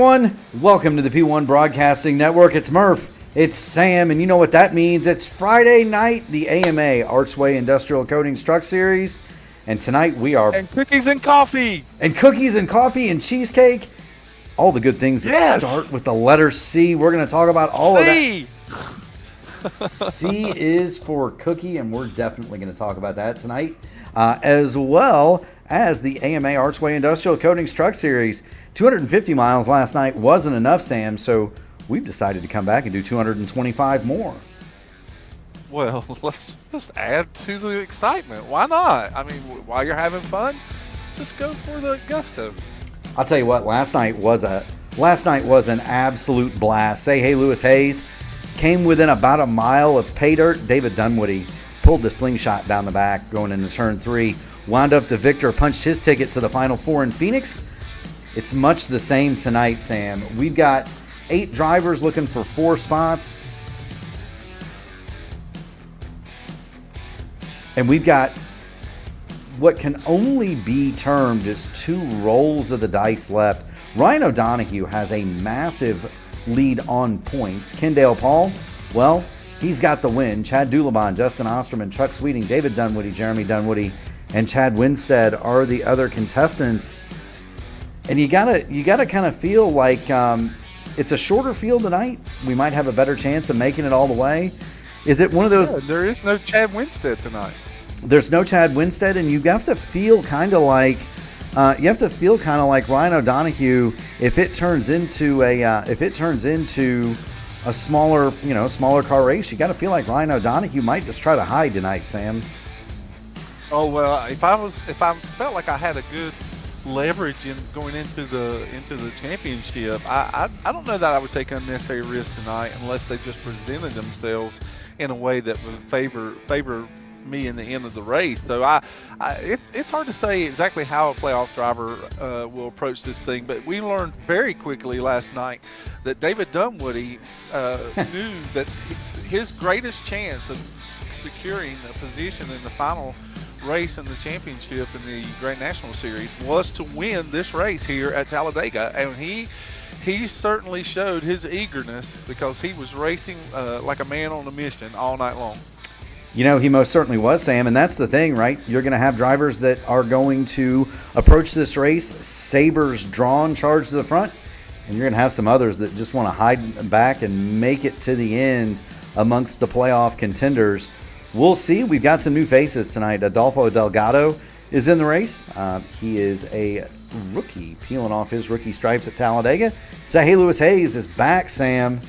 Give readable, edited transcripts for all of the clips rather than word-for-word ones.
everyone. Welcome to the P1 Broadcasting Network. It's Murph. It's Sam, and you know what that means. It's Friday night, the AMA Archway Industrial Coatings Truck Series. And tonight we are... And cookies and coffee. And cookies and coffee and cheesecake. All the good things that start with the letter C. We're going to talk about all of that. C is for cookie, and we're definitely going to talk about that tonight. As well as the AMA Archway Industrial Coatings Truck Series. 250 miles last night wasn't enough, Sam, so we've decided to come back and do 225 more. Well, let's add to the excitement. Why not? I mean, while you're having fun, just go for the gusto. I'll tell you what, last night was an absolute blast. Say hey, Lewis Hayes came within about a mile of pay dirt. David Dunwoody pulled the slingshot down the back going into turn 3. Wound up the victor, punched his ticket to the Final Four in Phoenix. It's much the same tonight, Sam. We've got 8 drivers looking for 4 spots. And we've got what can only be termed as 2 rolls of the dice left. Ryan O'Donoghue has a massive lead on points. Kendale Paul, well, he's got the win. Chad Dulabon, Justin Osterman, Chuck Sweeting, David Dunwoody, Jeremy Dunwoody, and Chad Winstead are the other contestants. And you gotta kind of feel like it's a shorter field tonight. We might have a better chance of making it all the way. Is it one of those? Yeah, there is no Chad Winstead tonight. There's no Chad Winstead, and you have to feel kind of like Ryan O'Donoghue if it turns into a smaller car race. You got to feel like Ryan O'Donoghue might just try to hide tonight, Sam. Oh well, if I felt like I had a good leverage in going into the championship, I don't know that I would take unnecessary risks tonight unless they just presented themselves in a way that would favor me in the end of the race. So it's hard to say exactly how a playoff driver will approach this thing, but we learned very quickly last night that David Dunwoody knew that his greatest chance of securing a position in the final race in the championship in the Great National Series was to win this race here at Talladega, and he certainly showed his eagerness because he was racing like a man on a mission all night long. You know, he most certainly was, Sam, and that's the thing, right? You're going to have drivers that are going to approach this race, sabers drawn, charged to the front, and you're going to have some others that just want to hide back and make it to the end amongst the playoff contenders. We'll see. We've got some new faces tonight. Adolfo Delgado is in the race. He is a rookie, peeling off his rookie stripes at Talladega. Say hey, Lewis Hayes is back, Sam.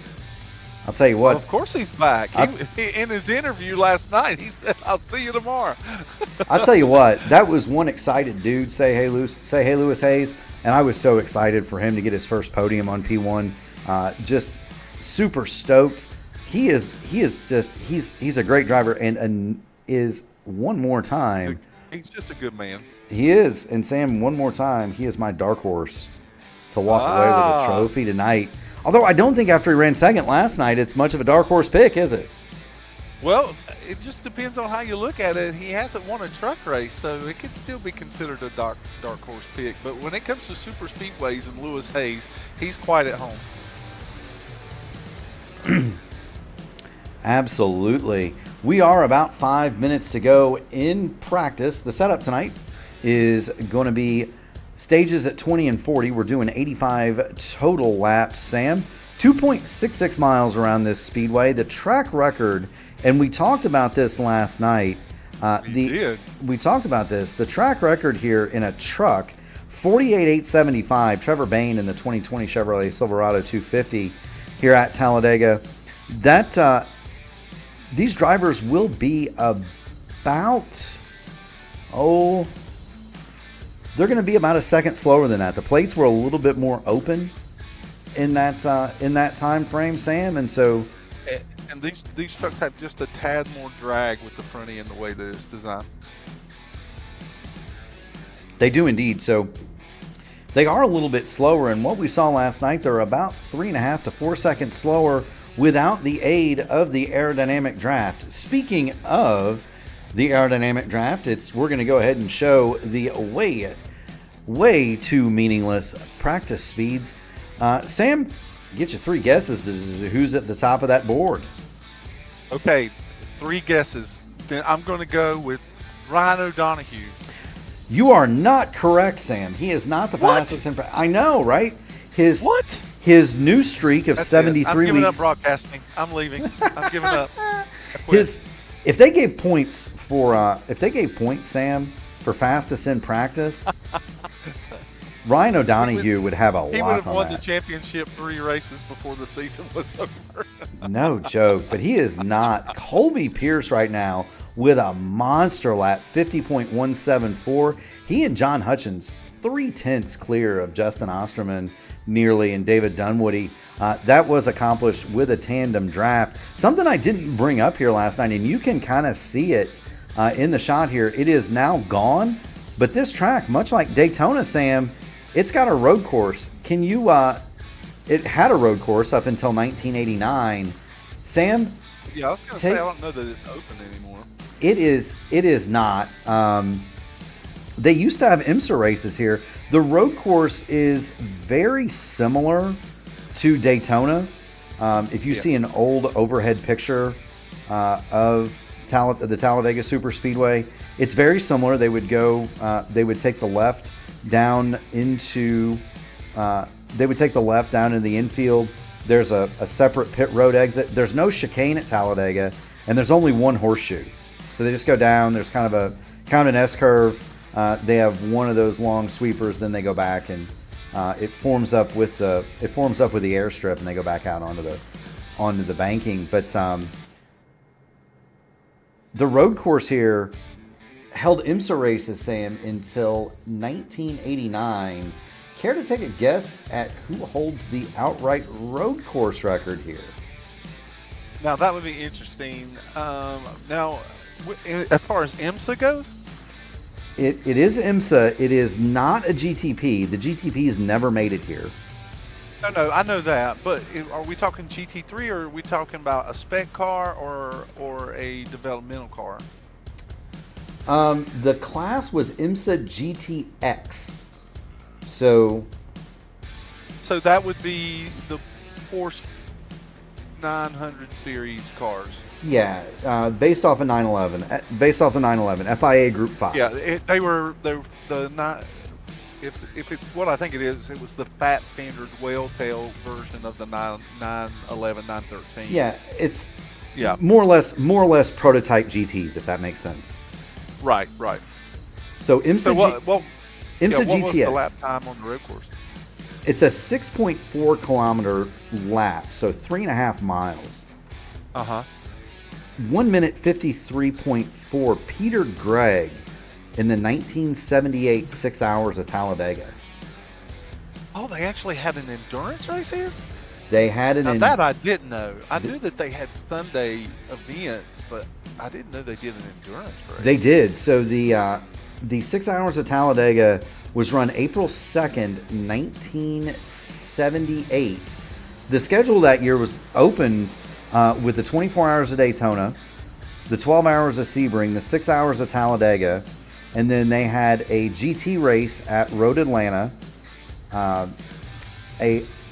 I'll tell you what. Well, of course he's back. He, in his interview last night, he said, "I'll see you tomorrow." I'll tell you what. That was one excited dude. Say hey, Lewis Hayes, and I was so excited for him to get his first podium on P1. Just super stoked. He's a great driver and is one more time. He's just a good man. He is. And Sam, one more time, he is my dark horse to walk away with a trophy tonight. Although I don't think after he ran second last night, it's much of a dark horse pick, is it? Well, it just depends on how you look at it. He hasn't won a truck race, so it could still be considered a dark horse pick. But when it comes to super speedways and Lewis Hayes, he's quite at home. Absolutely. We are about 5 minutes to go in practice. The setup tonight is going to be stages at 20 and 40. We're doing 85 total laps, Sam. 2.66 miles around this speedway. The track record, and we talked about this last night. We talked about this. The track record here in a truck, 48.875. Trevor Bain in the 2020 Chevrolet Silverado 250 here at Talladega. That these drivers will be about, they're going to be about a second slower than that. The plates were a little bit more open in that time frame, Sam, and so. And these trucks have just a tad more drag with the front end the way that it's designed. They do indeed. So they are a little bit slower, and what we saw last night, they're about 3.5 to 4 seconds slower without the aid of the aerodynamic draft. Speaking of the aerodynamic draft, we're going to go ahead and show the way too meaningless practice speeds Sam, get you 3 guesses to who's at the top of that board. Okay, 3 guesses. Then I'm going to go with Ryan O'Donoghue. You are not correct, Sam. He is not the fastest. I know, right? His new streak of 73 I'm giving weeks. up broadcasting. I'm leaving. I'm giving up. If they gave points, Sam, for fastest in practice, Ryan O'Donoghue would have a lot on that. He would have won the championship 3 races before the season was over. No joke, but he is not. Colby Pierce right now with a monster lap, 50.174. He and John Hutchins 3/10 clear of Justin Osterman nearly and David Dunwoody. That was accomplished with a tandem draft. Something I didn't bring up here last night, and you can kind of see it in the shot here. It is now gone, but this track, much like Daytona, Sam, it's got a road course. Can you? It had a road course up until 1989. Sam? Yeah, I was going to say, I don't know that it's open anymore. It is not. They used to have IMSA races here. The road course is very similar to Daytona. If you see an old overhead picture of the Talladega Superspeedway, it's very similar. They would go. They would take the left down into. They would take the left down in the infield. There's a separate pit road exit. There's no chicane at Talladega, and there's only one horseshoe. So they just go down. There's kind of an S curve. They have one of those long sweepers. Then they go back, and it forms up with the airstrip, and they go back out onto the banking. But the road course here held IMSA races, Sam, until 1989. Care to take a guess at who holds the outright road course record here? Now, that would be interesting. Now, as far as IMSA goes? It is IMSA. It is not a GTP. The GTP has never made it here. No, I know that. But are we talking GT3 or are we talking about a spec car or a developmental car? The class was IMSA GTX. So that would be the Porsche 900 series cars. Yeah, based off of 911. Based off the 911 FIA Group 5. Yeah, they were the not. If it's what I think it is, it was the fat standard whale tail version of the 911, 913. Yeah, it's yeah more or less prototype GTs, if that makes sense. Right. So IMSA what GTX. was the lap time on the road course? It's a 6.4 kilometer lap, so 3.5 miles. 1 minute 53.4. Peter Gregg in the 1978 6 hours of Talladega. Oh, they actually had an endurance race here? They had it. That I didn't know. I knew that they had Sunday events, but I didn't know they did an endurance race. They did. So the 6 hours of Talladega was run April 2nd, 1978. The schedule that year was opened with the 24 hours of Daytona, the 12 hours of Sebring, the 6 hours of Talladega, and then they had a GT race at Road Atlanta, a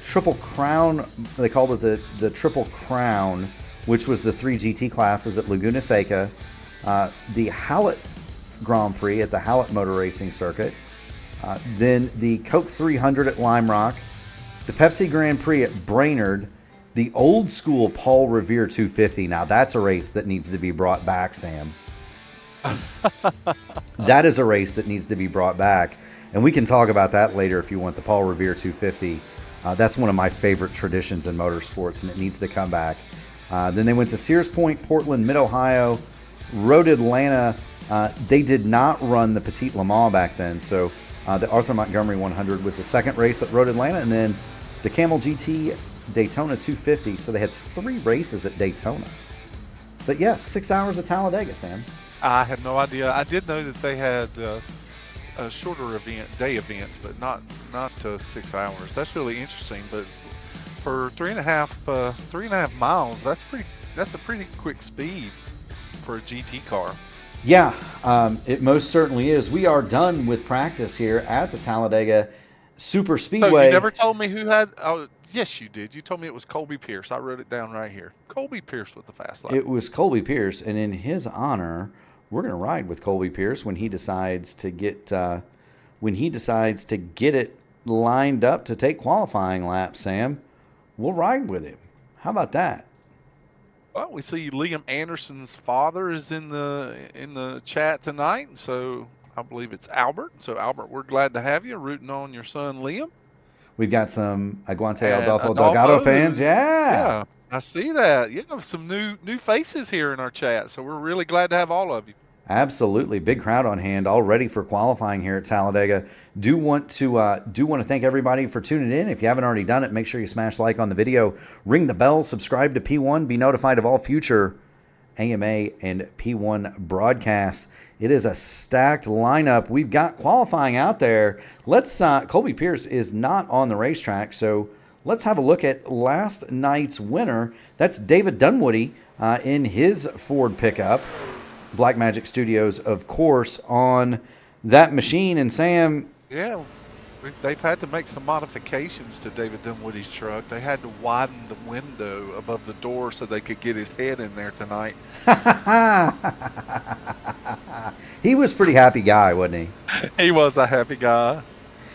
Triple Crown, they called it the Triple Crown, which was the 3 GT classes at Laguna Seca, the Hallett Grand Prix at the Hallett Motor Racing Circuit, then the Coke 300 at Lime Rock, the Pepsi Grand Prix at Brainerd, the old school Paul Revere 250. Now that's a race that needs to be brought back, Sam. That is a race that needs to be brought back. And we can talk about that later if you want, the Paul Revere 250. That's one of my favorite traditions in motorsports, and it needs to come back. Then they went to Sears Point, Portland, Mid-Ohio, Road Atlanta. They did not run the Petit Le Mans back then, so the Arthur Montgomery 100 was the second race at Road Atlanta, and then the Camel GT Daytona 250. So they had 3 races at Daytona. But yes, 6 hours of Talladega, Sam. I had no idea. I did know that they had a shorter day events, but not 6 hours. That's really interesting. But for 3.5 miles, that's a pretty quick speed for a GT car. Yeah, it most certainly is. We are done with practice here at the Talladega Super So Speedway. you never told me who had. Oh, yes, you did. You told me it was Colby Pierce. I wrote it down right here. Colby Pierce with the fast lap. It was Colby Pierce, and in his honor, we're going to ride with Colby Pierce when he decides to get it lined up to take qualifying laps. Sam, we'll ride with him. How about that? Well, we see Liam Anderson's father is in the chat tonight, so I believe it's Albert. So Albert, we're glad to have you, rooting on your son Liam. We've got some Aguante And Adolfo Delgado fans. Yeah, I see that. Yeah, some new faces here in our chat, so we're really glad to have all of you. Absolutely, big crowd on hand, all ready for qualifying here at Talladega. Do want to thank everybody for tuning in. If you haven't already done it, make sure you smash like on the video, ring the bell, subscribe to P1, be notified of all future AMA and P1 broadcasts. It is a stacked lineup. We've got qualifying out there. Colby Pierce is not on the racetrack, so let's have a look at last night's winner. That's David Dunwoody in his Ford pickup. Blackmagic Studios, of course, on that machine. And Sam, yeah, they've had to make some modifications to David Dunwoody's truck. They had to widen the window above the door so they could get his head in there tonight. he was a pretty happy guy, wasn't he? He was a happy guy.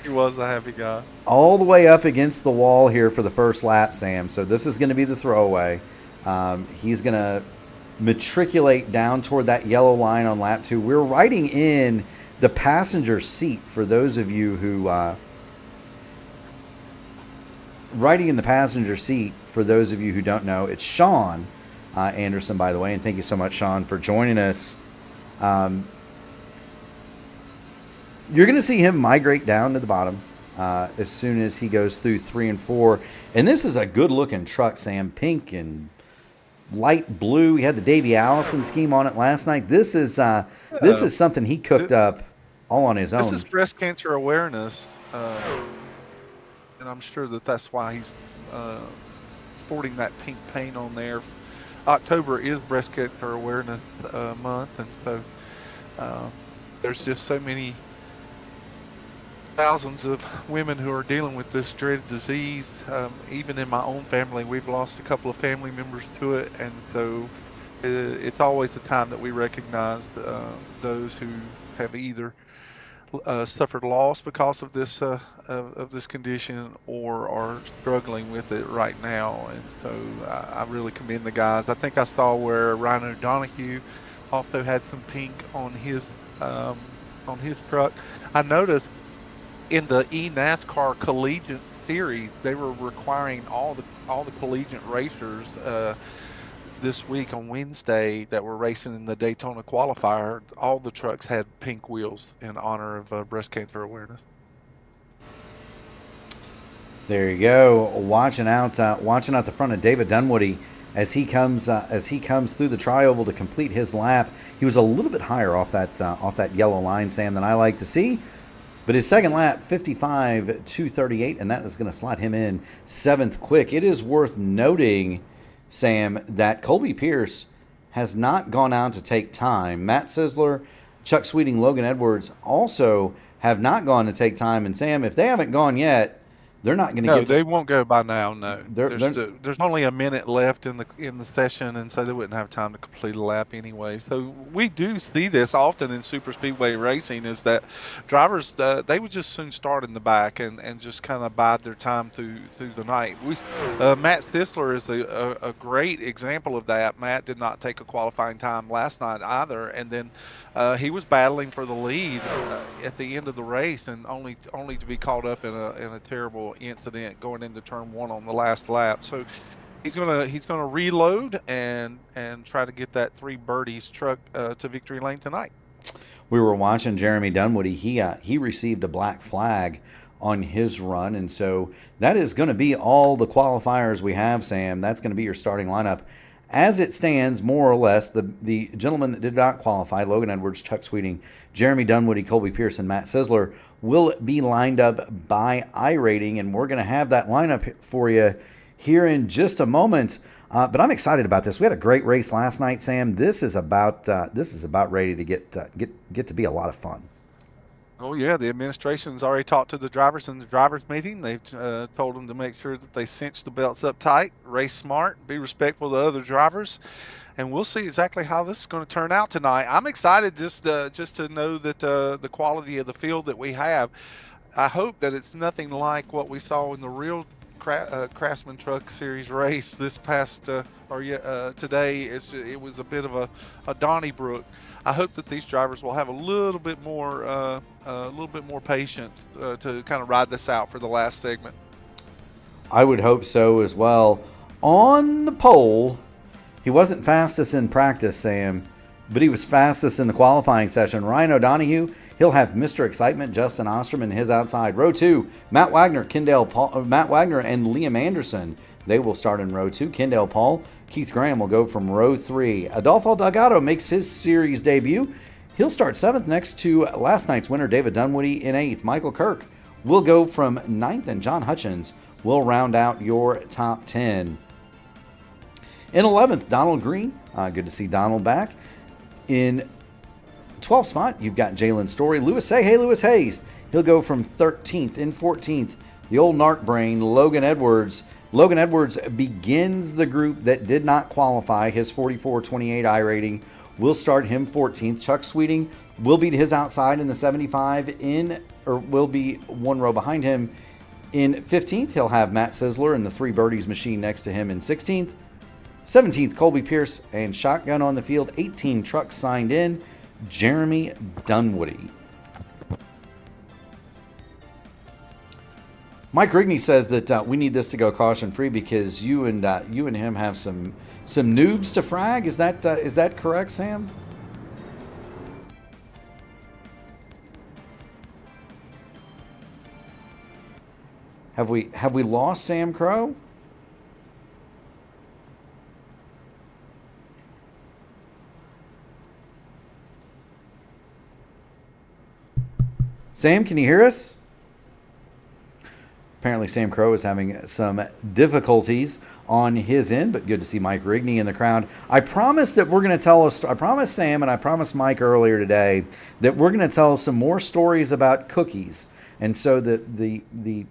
He was a happy guy. All the way up against the wall here for the first lap, Sam. So this is going to be the throwaway. He's going to matriculate down toward that yellow line on lap 2. We're riding in the passenger seat for those of you who don't know. It's Sean Anderson, by the way, and thank you so much, Sean, for joining us. You're going to see him migrate down to the bottom as soon as he goes through 3 and 4. And this is a good-looking truck, Sam, pink and light blue. He had the Davey Allison scheme on it last night. This is something he cooked up all on his own. This is breast cancer awareness, and I'm sure that's why he's sporting that pink paint on there. October is breast cancer awareness month, and so there's just so many thousands of women who are dealing with this dreaded disease. Even in my own family, we've lost a couple of family members to it, and so it's always a time that we recognize those who have either suffered loss because of this condition or are struggling with it right now. And so I really commend the guys. I think I saw where Rhino Donahue also had some pink on his truck. I noticed in the NASCAR collegiate series, they were requiring all the collegiate racers this week on Wednesday that were racing in the Daytona qualifier. All the trucks had pink wheels in honor of breast cancer awareness. There you go. Watching out the front of David Dunwoody as he comes through the tri-oval to complete his lap. He was a little bit higher off that yellow line, Sam, than I like to see. But his second lap, 55.238, and that is going to slot him in 7th quick. It is worth noting, Sam, that Colby Pierce has not gone out to take time. Matt Sisler, Chuck Sweeting, Logan Edwards also have not gone to take time. And, Sam, if they haven't gone yet, they're not going to get. No, they won't go by now. No, there's only a minute left in the session, and so they wouldn't have time to complete a lap anyway. So we do see this often in super speedway racing, is that drivers they would just soon start in the back and just kind of bide their time through the night. Matt Sisler is a great example of that. Matt did not take a qualifying time last night either, and then he was battling for the lead at the end of the race, and only to be caught up in a terrible incident going into turn 1 on the last lap. So he's gonna reload and try to get that 3 birdies truck to victory lane tonight. We were watching Jeremy Dunwoody. He received a black flag on his run, and so that is going to be all the qualifiers we have, Sam. That's going to be your starting lineup. As it stands, more or less, the gentlemen that did not qualify, Logan Edwards, Chuck Sweeting, Jeremy Dunwoody, Colby Pierce, and Matt Sisler, will be lined up by iRating, and we're going to have that lineup for you here in just a moment. But I'm excited about this. We had a great race last night, Sam. This is about ready to get to be a lot of fun. Oh yeah, the administration's already talked to the drivers in the drivers meeting. They've told them to make sure that they cinch the belts up tight, race smart, be respectful to other drivers, and we'll see exactly how this is going to turn out tonight. I'm excited just to know that the quality of the field that we have. I hope that it's nothing like what we saw in the real Craftsman Truck Series race this past today. It was a bit of a Donnybrook. I hope that these drivers will have a little bit more patience to kind of ride this out for the last segment. I would hope so as well. On the pole, he wasn't fastest in practice, Sam, but he was fastest in the qualifying session. Ryan O'Donohue, he'll have Mr. Excitement, Justin Osterman, his outside. Row 2, Matt Wagner and Liam Anderson. They will start in row 2. Kendall Paul, Keith Graham will go from row 3. Adolfo Delgado makes his series debut. He'll start 7th next to last night's winner, David Dunwoody, in 8th. Michael Kirk will go from 9th, and John Hutchins will round out your top 10. In 11th, Donald Green. Good to see Donald back. In 12th spot, you've got Jalen Story. Lewis Hayes. He'll go from 13th. In 14th, the old narc brain, Logan Edwards. Logan Edwards begins the group that did not qualify. His 44.28 iRating will start him 14th. Chuck Sweeting will be to his outside in the 75 will be one row behind him. In 15th, he'll have Matt Sizzler and the 3 Birdies machine next to him in 16th. 17th, Colby Pierce and shotgun on the field. 18 trucks signed in. Jeremy Dunwoody. Mike Rigney says that we need this to go caution free because you and him have some noobs to frag. Is that correct, Sam? Have we lost Sam Crow? Sam, can you hear us? Apparently Sam Crow is having some difficulties on his end, but good to see Mike Rigney in the crowd. I promised that we're going to tell us. I promised Sam and I promised Mike earlier today that we're going to tell some more stories about cookies. And so the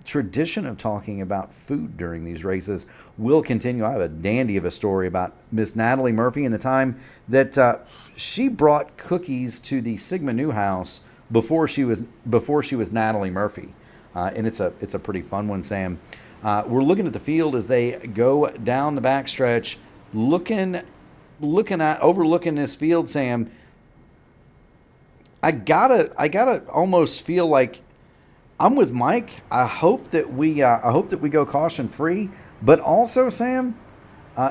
tradition of talking about food during these races will continue. I have a dandy of a story about Miss Natalie Murphy and the time that she brought cookies to the Sigma Newhouse before she was Natalie Murphy, and it's a pretty fun one, Sam. We're looking at the field as they go down the backstretch, overlooking this field, Sam. I gotta almost feel like I'm with Mike. I hope that we go caution free, but also, Sam,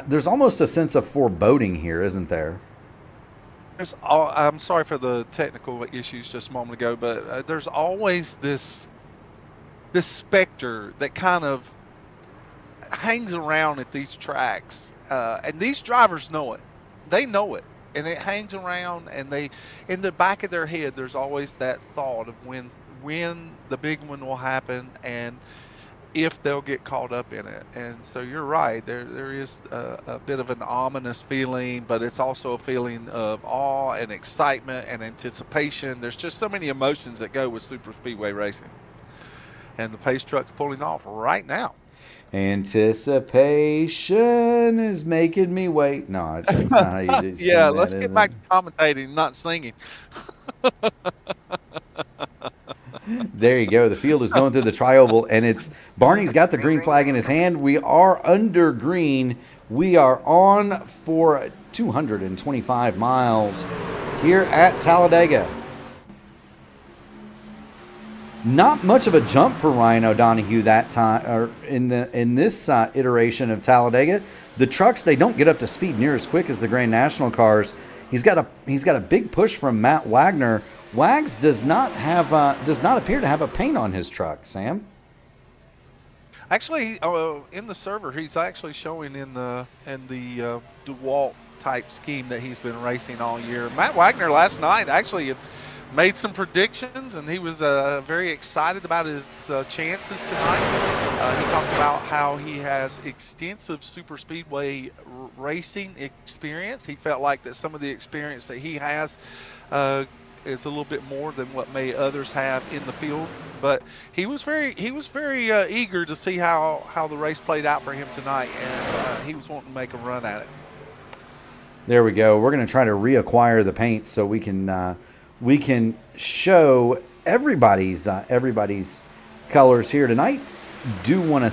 there's almost a sense of foreboding here, isn't there? I'm sorry for the technical issues just a moment ago, but there's always this specter that kind of hangs around at these tracks, and these drivers know it. They know it, and it hangs around. And in the back of their head, there's always that thought of when the big one will happen, and if they'll get caught up in it. And so you're right, there is a bit of an ominous feeling, but it's also a feeling of awe and excitement and anticipation. There's just so many emotions that go with super speedway racing, and the pace truck's pulling off right now. Anticipation is making me wait. No, that's not how you do. Yeah, let's get back to commentating, not singing. There you go. The field is going through the tri-oval, and Barney's got the green flag in his hand. We are under green. We are on for 225 miles here at Talladega. Not much of a jump for Ryan O'Donohue that time, or in this iteration of Talladega. The trucks, they don't get up to speed near as quick as the Grand National cars. He's got a big push from Matt Wagner. Wags does not appear to have a paint on his truck, Sam. Actually, in the server, he's actually showing in the DeWalt type scheme that he's been racing all year. Matt Wagner last night actually made some predictions, and he was very excited about his chances tonight. He talked about how he has extensive super speedway racing experience. He felt like that some of the experience that he has is a little bit more than what may others have in the field. But he was very eager to see how the race played out for him tonight, and he was wanting to make a run at it. There we go. We're going to try to reacquire the paint so we can show everybody's colors here tonight. Do want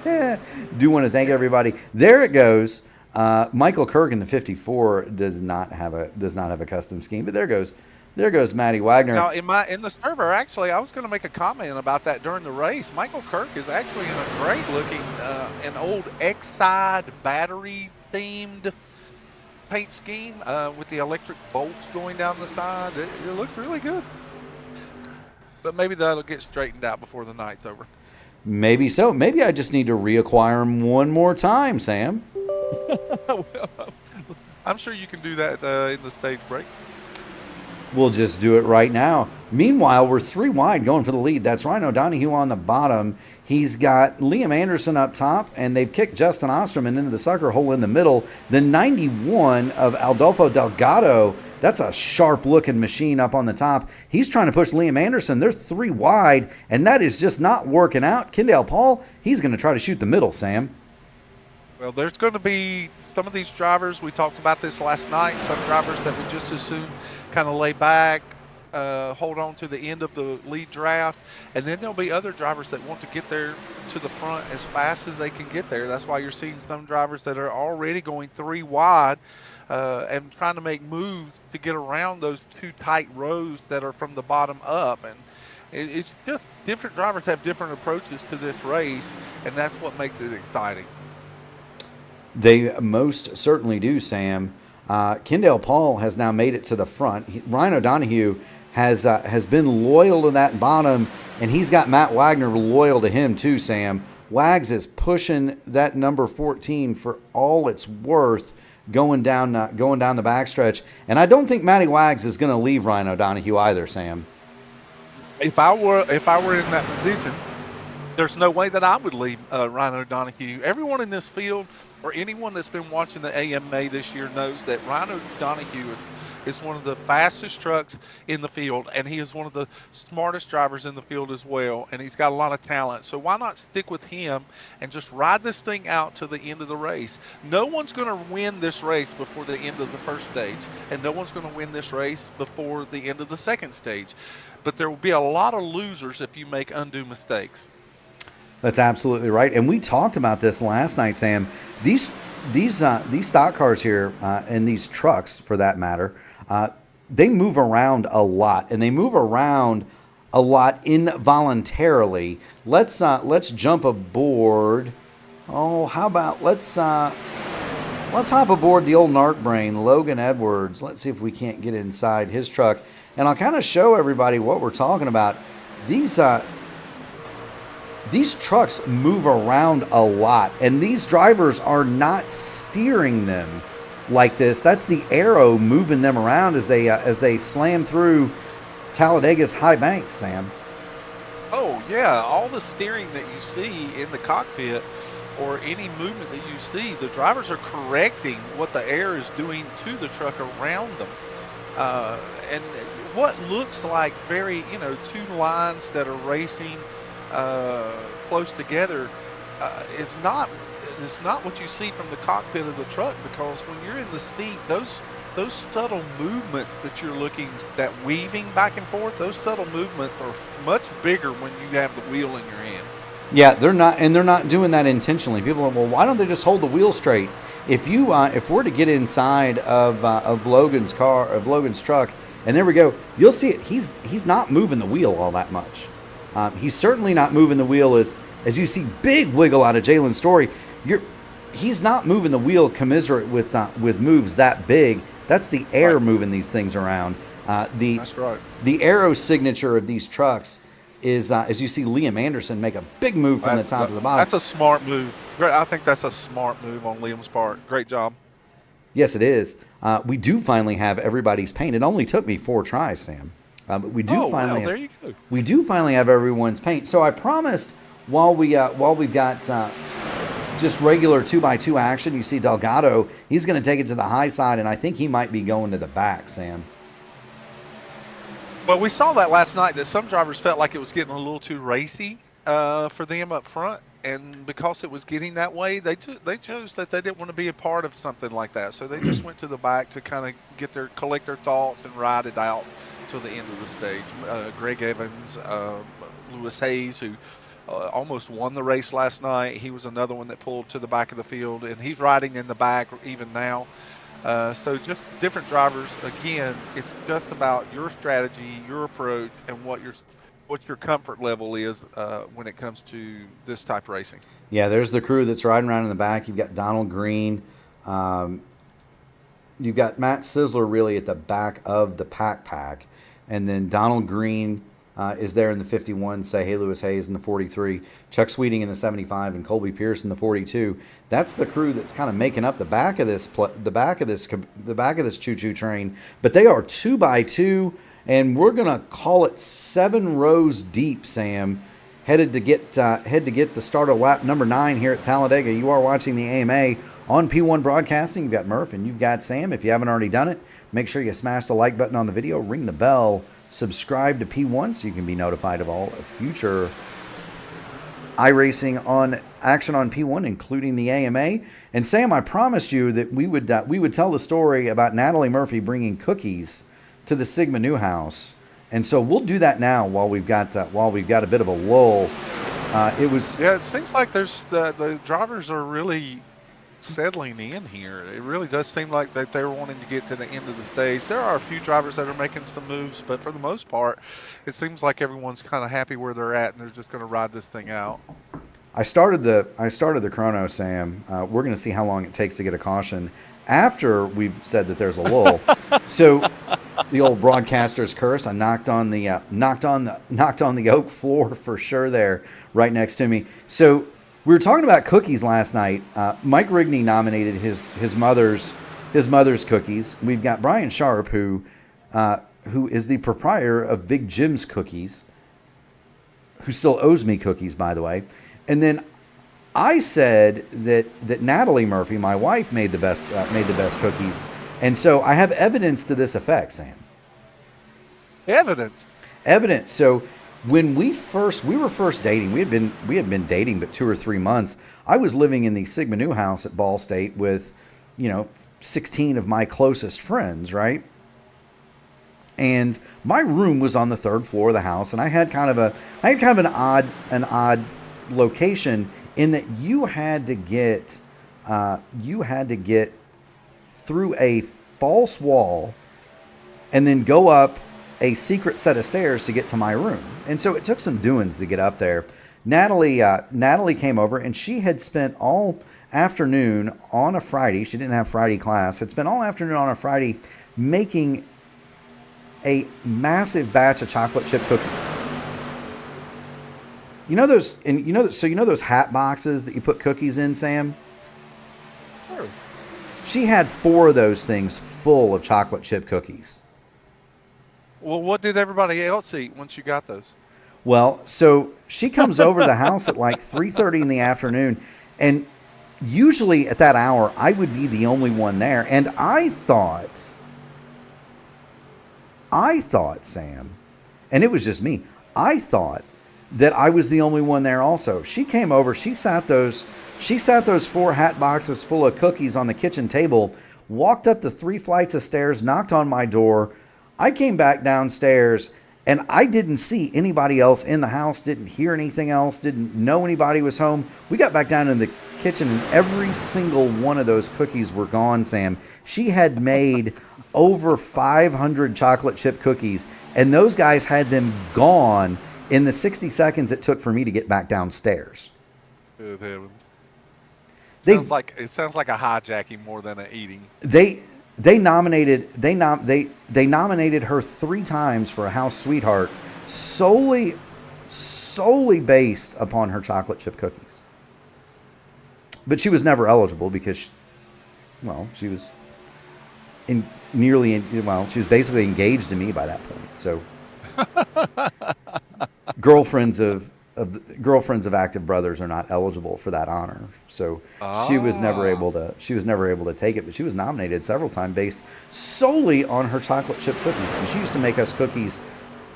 to thank everybody. There it goes. Michael Kirk in the 54 does not have a custom scheme, but there goes Matty Wagner. Now in the server, actually, I was going to make a comment about that during the race. Michael Kirk is actually in a great looking an old X-Side battery themed paint scheme with the electric bolts going down the side. It looked really good. But maybe that'll get straightened out before the night's over. Maybe so. Maybe I just need to reacquire them one more time, Sam. Well, I'm sure you can do that in the stage break. We'll just do it right now. Meanwhile, we're 3 wide going for the lead. That's Ryan O'Donohue on the bottom. He's got Liam Anderson up top, and they've kicked Justin Osterman into the sucker hole in the middle. The 91 of Adolfo Delgado, that's a sharp-looking machine up on the top. He's trying to push Liam Anderson. They're 3 wide, and that is just not working out. Kendall Paul, he's going to try to shoot the middle, Sam. Well, there's going to be some of these drivers, we talked about this last night, some drivers that would just as soon kind of lay back, hold on to the end of the lead draft, and then there'll be other drivers that want to get there to the front as fast as they can get there. That's why you're seeing some drivers that are already going 3 wide and trying to make moves to get around those 2 tight rows that are from the bottom up. And it's just different drivers have different approaches to this race, and that's what makes it exciting. They most certainly do, Sam. Kendall Paul has now made it to the front. Ryan O'Donohue has been loyal to that bottom, and he's got Matt Wagner loyal to him too, Sam. Wags is pushing that number 14 for all it's worth going down the backstretch. And I don't think Matty Wags is going to leave Ryan O'Donohue either, Sam. If I were in that position, there's no way that I would leave Ryan O'Donohue. Everyone in this field, or anyone that's been watching the AMA this year, knows that Ryan O'Donohue is one of the fastest trucks in the field, and he is one of the smartest drivers in the field as well, and he's got a lot of talent. So why not stick with him and just ride this thing out to the end of the race? No one's going to win this race before the end of the first stage, and no one's going to win this race before the end of the second stage. But there will be a lot of losers if you make undue mistakes. That's absolutely right. And we talked about this last night, Sam. These stock cars here and these trucks, for that matter, they move around a lot, and they move around a lot involuntarily. Let's jump aboard. Oh, how about let's hop aboard the old narc brain, Logan Edwards. Let's see if we can't get inside his truck, and I'll kind of show everybody what we're talking about. These trucks move around a lot, and these drivers are not steering them like this. That's the aero moving them around as they slam through Talladega's high bank, Sam. Oh, yeah. All the steering that you see in the cockpit or any movement that you see, the drivers are correcting what the air is doing to the truck around them. And what looks like very, 2 lines that are racing close together it's not what you see from the cockpit of the truck, because when you're in the seat, those subtle movements that you're looking, that weaving back and forth, those subtle movements are much bigger when you have the wheel in your hand. Yeah, they're not doing that intentionally. People are, well, why don't they just hold the wheel straight? If we're to get inside of Logan's truck, and there we go, you'll see it. He's not moving the wheel all that much. He's certainly not moving the wheel as you see big wiggle out of Jalen Story. He's not moving the wheel commensurate with moves that big. That's the air right. Moving these things around. That's right. The aero signature of these trucks is as you see Liam Anderson make a big move from the top to the bottom. That's a smart move. I think that's a smart move on Liam's part. Great job. Yes, it is. We do finally have everybody's paint. It only took me 4 tries, Sam. But we do finally. There you go. We do finally have everyone's paint. So I promised while we've got just regular 2x2 action, you see Delgado. He's going to take it to the high side, and I think he might be going to the back, Sam. Well, we saw that last night that some drivers felt like it was getting a little too racy for them up front, and because it was getting that way, they chose that they didn't want to be a part of something like that. So they just went to the back to kind of collect their thoughts and ride it out till the end of the stage. Greg Evans, Lewis Hayes, who almost won the race last night, he was another one that pulled to the back of the field, and he's riding in the back even now. So just different drivers. Again, it's just about your strategy, your approach, and what your comfort level is when it comes to this type of racing. Yeah, there's the crew that's riding around in the back. You've got Donald Green. You've got Matt Sizzler really at the back of the pack. And then Donald Green is there in the 51, Say Lewis Hayes in the 43, Chuck Sweeting in the 75, and Colby Pierce in the 42. That's the crew that's kind of making up the back of this choo-choo train. But they are 2x2, and we're gonna call it 7 rows deep. Sam, headed to get the start of lap number 9 here at Talladega. You are watching the AMA on P1 Broadcasting. You've got Murph and you've got Sam. If you haven't already done it, make sure you smash the like button on the video, ring the bell, subscribe to P1 so you can be notified of all future iRacing on action on P1, including the AMA. And Sam, I promised you that we would tell the story about Natalie Murphy bringing cookies to the Sigma Newhouse, and so we'll do that now while we've got a bit of a lull. It seems like there's the drivers are really settling in here. It really does seem like that they're wanting to get to the end of the stage. There are a few drivers that are making some moves, but for the most part, it seems like everyone's kind of happy where they're at, and they're just going to ride this thing out. I started the chrono, Sam. We're going to see how long it takes to get a caution after we've said that there's a lull. So the old broadcaster's curse. I knocked on the oak floor for sure there, right next to me. So we were talking about cookies last night. Mike Rigney nominated his mother's cookies. We've got Brian Sharp, who is the proprietor of Big Jim's Cookies, who still owes me cookies, by the way. And then I said that Natalie Murphy, my wife, made the best cookies, and so I have evidence to this effect, Sam. Evidence. So when we were first dating, we had been dating but 2 or 3 months. I was living in the Sigma Newhouse at Ball State with, 16 of my closest friends, right? And my room was on the 3rd floor of the house, and I had kind of an odd location in that you had to get through a false wall and then go up a secret set of stairs to get to my room. And so it took some doings to get up there. Natalie came over, and she had spent all afternoon on a Friday. She didn't have Friday class. Had spent all afternoon on a Friday making a massive batch of chocolate chip cookies. Those hat boxes that you put cookies in, Sam? Sure. She had 4 of those things full of chocolate chip cookies. Well, what did everybody else eat once you got those? Well, so she comes over to the house at like 3:30 in the afternoon, and usually at that hour I would be the only one there. And I thought, Sam, and it was just me, I thought that I was the only one there also. She came over, she sat those 4 hat boxes full of cookies on the kitchen table, walked up the 3 flights of stairs, knocked on my door. I came back downstairs, and I didn't see anybody else in the house, didn't hear anything else, didn't know anybody was home. We got back down in the kitchen, and every single one of those cookies were gone, Sam. She had made over 500 chocolate chip cookies, and those guys had them gone in the 60 seconds it took for me to get back downstairs. Good heavens. It sounds like a hijacking more than a eating. They nominated her 3 times for a house sweetheart solely based upon her chocolate chip cookies. But she was never eligible because she was she was basically engaged to me by that point. So girlfriends of active brothers are not eligible for that honor. So she was never able to take it, but she was nominated several times based solely on her chocolate chip cookies. And she used to make us cookies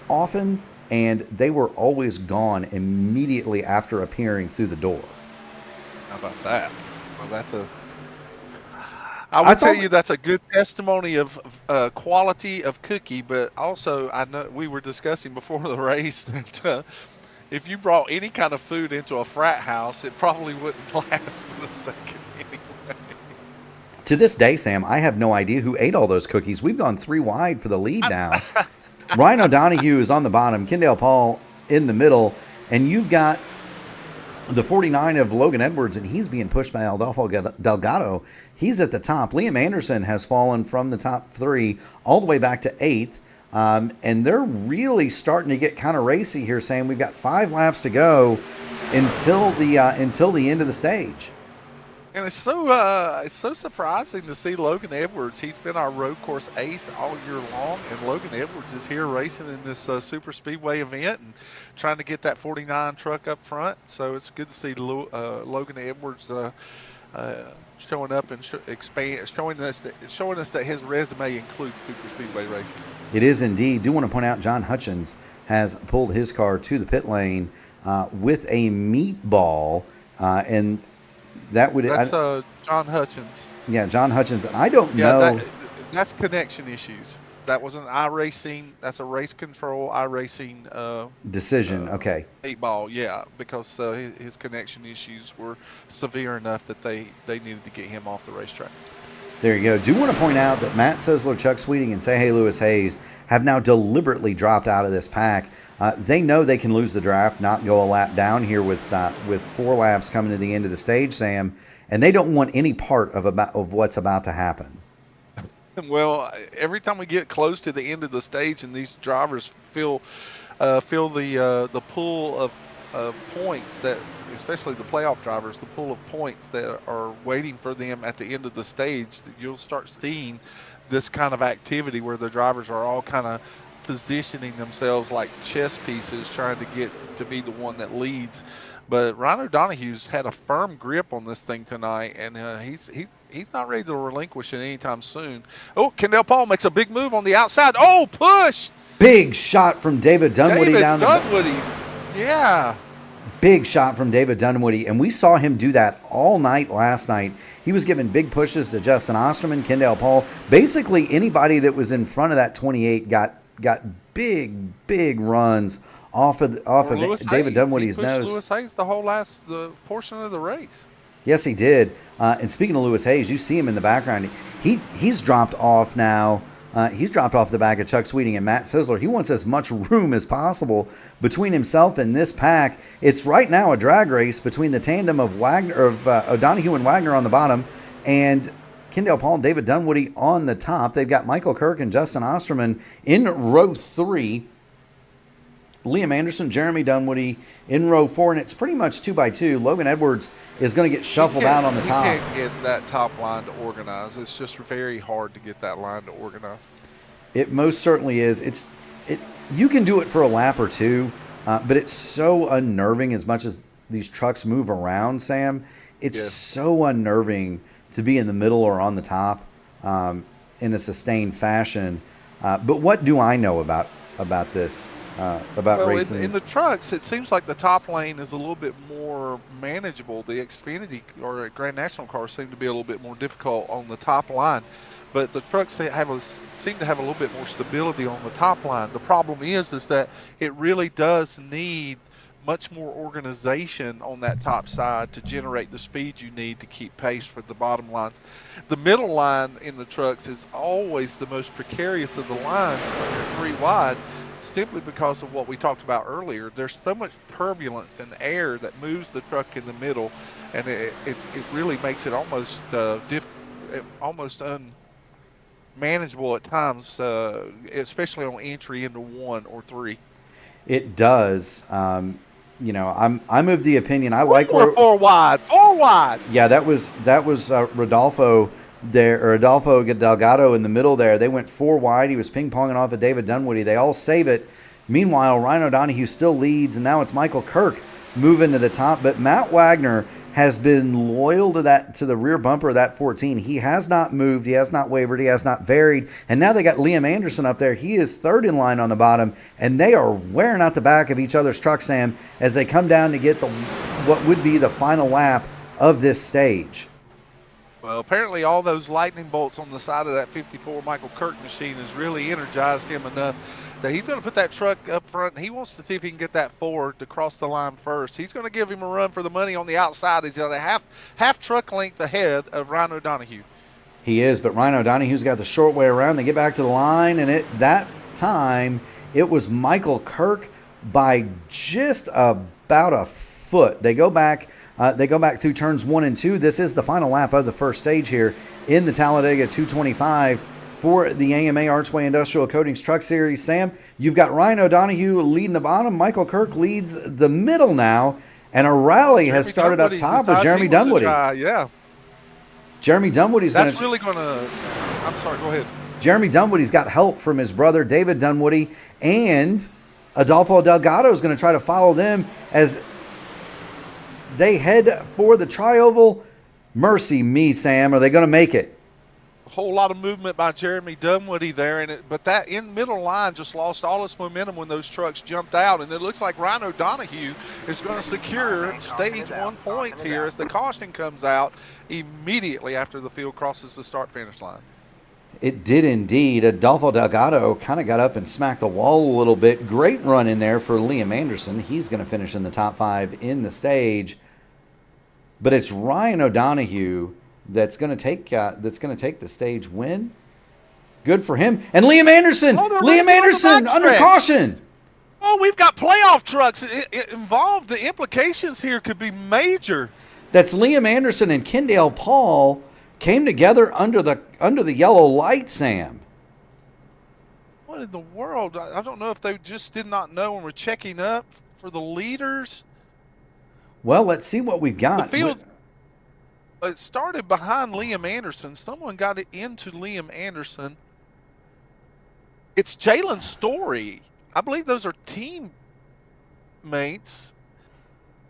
often, and they were always gone immediately after appearing through the door. How about that? Well, I would tell you that's a good testimony of quality of cookie, but also I know we were discussing before the race that if you brought any kind of food into a frat house, it probably wouldn't last for a second anyway. To this day, Sam, I have no idea who ate all those cookies. We've gone 3 wide for the lead now. Ryan O'Donoghue is on the bottom, Kendall Paul in the middle, and you've got the 49 of Logan Edwards, and he's being pushed by Adolfo Delgado. He's at the top. Liam Anderson has fallen from the top 3 all the way back to 8th, and they're really starting to get kind of racy here, Sam. We've got 5 laps to go until the end of the stage. And it's so surprising to see Logan Edwards. He's been our road course ace all year long, and Logan Edwards is here racing in this super speedway event and trying to get that 49 truck up front. So it's good to see Logan Edwards showing up and showing us that his resume includes super speedway racing. It is indeed. Do want to point out John Hutchins has pulled his car to the pit lane with a meatball, and that's John Hutchins. Yeah, John Hutchins. I don't know. That's connection issues. That was an iRacing. That's a race control iRacing decision. Okay. 8-ball. Yeah, because his connection issues were severe enough that they needed to get him off the racetrack. There you go. Do want to point out that Matt Sisler, Chuck Sweeting, and Say Hey Lewis Hayes have now deliberately dropped out of this pack. They know they can lose the draft, not go a lap down here with 4 laps coming to the end of the stage, Sam, and they don't want any part of what's about to happen. Well, every time we get close to the end of the stage and these drivers feel the pull of points that, especially the playoff drivers, the pool of points that are waiting for them at the end of the stage, you'll start seeing this kind of activity where the drivers are all kind of positioning themselves like chess pieces, trying to get to be the one that leads. But Ryan O'Donoghue's had a firm grip on this thing tonight, and he's not ready to relinquish it anytime soon. Oh, Kendall Paul makes a big move on the outside. Oh, push! Big shot from David Dunwoody Yeah. Big shot from David Dunwoody, and we saw him do that all night last night. He was giving big pushes to Justin Osterman, Kendall Paul. Basically, anybody that was in front of that 28 got big runs off of David Dunwoody's nose. He pushed Lewis Hayes the portion of the race. Yes, he did. And speaking of Lewis Hayes, you see him in the background. He's dropped off now. He's dropped off the back of Chuck Sweeting and Matt Sisler. He wants as much room as possible between himself and this pack. It's right now a drag race between the tandem of O'Donoghue and Wagner on the bottom, and Kendall Paul and David Dunwoody on the top. They've got Michael Kirk and Justin Osterman in row 3. Liam Anderson, Jeremy Dunwoody in row 4, and it's pretty much 2x2. Logan Edwards is going to get shuffled out on the top. You can't get that top line to organize. It's just very hard to get that line to organize. It most certainly is. You can do it for a lap or two, but it's so unnerving as much as these trucks move around, Sam. It's so unnerving to be in the middle or on the top in a sustained fashion. But what do I know about this? Racing? In the trucks, it seems like the top lane is a little bit more manageable. The Xfinity or Grand National cars seem to be a little bit more difficult on the top line, but the trucks seem to have a little bit more stability on the top line. The problem is that it really does need much more organization on that top side to generate the speed you need to keep pace for the bottom lines. The middle line in the trucks is always the most precarious of the lines when you're 3 wide, simply because of what we talked about earlier. There's so much turbulence and air that moves the truck in the middle, and it really makes it almost unmanageable at times, especially on entry into 1 or 3. It does. I'm of the opinion I like four wide. Yeah, that was Rodolfo there, or Adolfo Delgado in the middle there. They went 4 wide. He was ping-ponging off of David Dunwoody. They all save it. Meanwhile, Ryan O'Donoghue still leads, and now it's Michael Kirk moving to the top. But Matt Wagner has been loyal to the rear bumper of that 14. He has not moved. He has not wavered. He has not varied. And now they got Liam Anderson up there. He is third in line on the bottom, and they are wearing out the back of each other's truck, Sam, as they come down to get what would be the final lap of this stage. Well, apparently all those lightning bolts on the side of that 54 Michael Kirk machine has really energized him enough that he's going to put that truck up front. He wants to see if he can get that Ford to cross the line first. He's going to give him a run for the money on the outside. He's a half truck length ahead of Ryan O'Donoghue. He is, but Ryan O'Donoghue's got the short way around. They get back to the line, and that time it was Michael Kirk by just about a foot. They go back through turns 1 and 2. This is the final lap of the first stage here in the Talladega 225 for the AMA Archway Industrial Coatings Truck Series. Sam, you've got Ryan O'Donoghue leading the bottom. Michael Kirk leads the middle now, and a rally has started up top with Jeremy Dunwoody. Yeah. Jeremy Dunwoody's That's really going to – I'm sorry, go ahead. Jeremy Dunwoody's got help from his brother David Dunwoody, and Adolfo Delgado is going to try to follow them as they head for the tri-oval. Mercy me, Sam. Are they going to make it? A whole lot of movement by Jeremy Dunwoody there, but that in middle line just lost all its momentum when those trucks jumped out, and it looks like Ryan O'Donoghue is going to secure stage 1 points here as the caution comes out immediately after the field crosses the start-finish line. It did indeed. Adolfo Delgado kind of got up and smacked the wall a little bit. Great run in there for Liam Anderson. He's going to finish in the top 5 in the stage. But it's Ryan O'Donoghue that's going to take the stage win. Good for him. And Liam Anderson, under caution. Oh, we've got playoff trucks it involved. The implications here could be major. That's Liam Anderson and Kendale Paul came together under the yellow light, Sam. What in the world? I don't know if they just did not know and were checking up for the leaders. Well, let's see what we've got. The field it started behind Liam Anderson. Someone got it into Liam Anderson. It's Jalen Story. I believe those are teammates.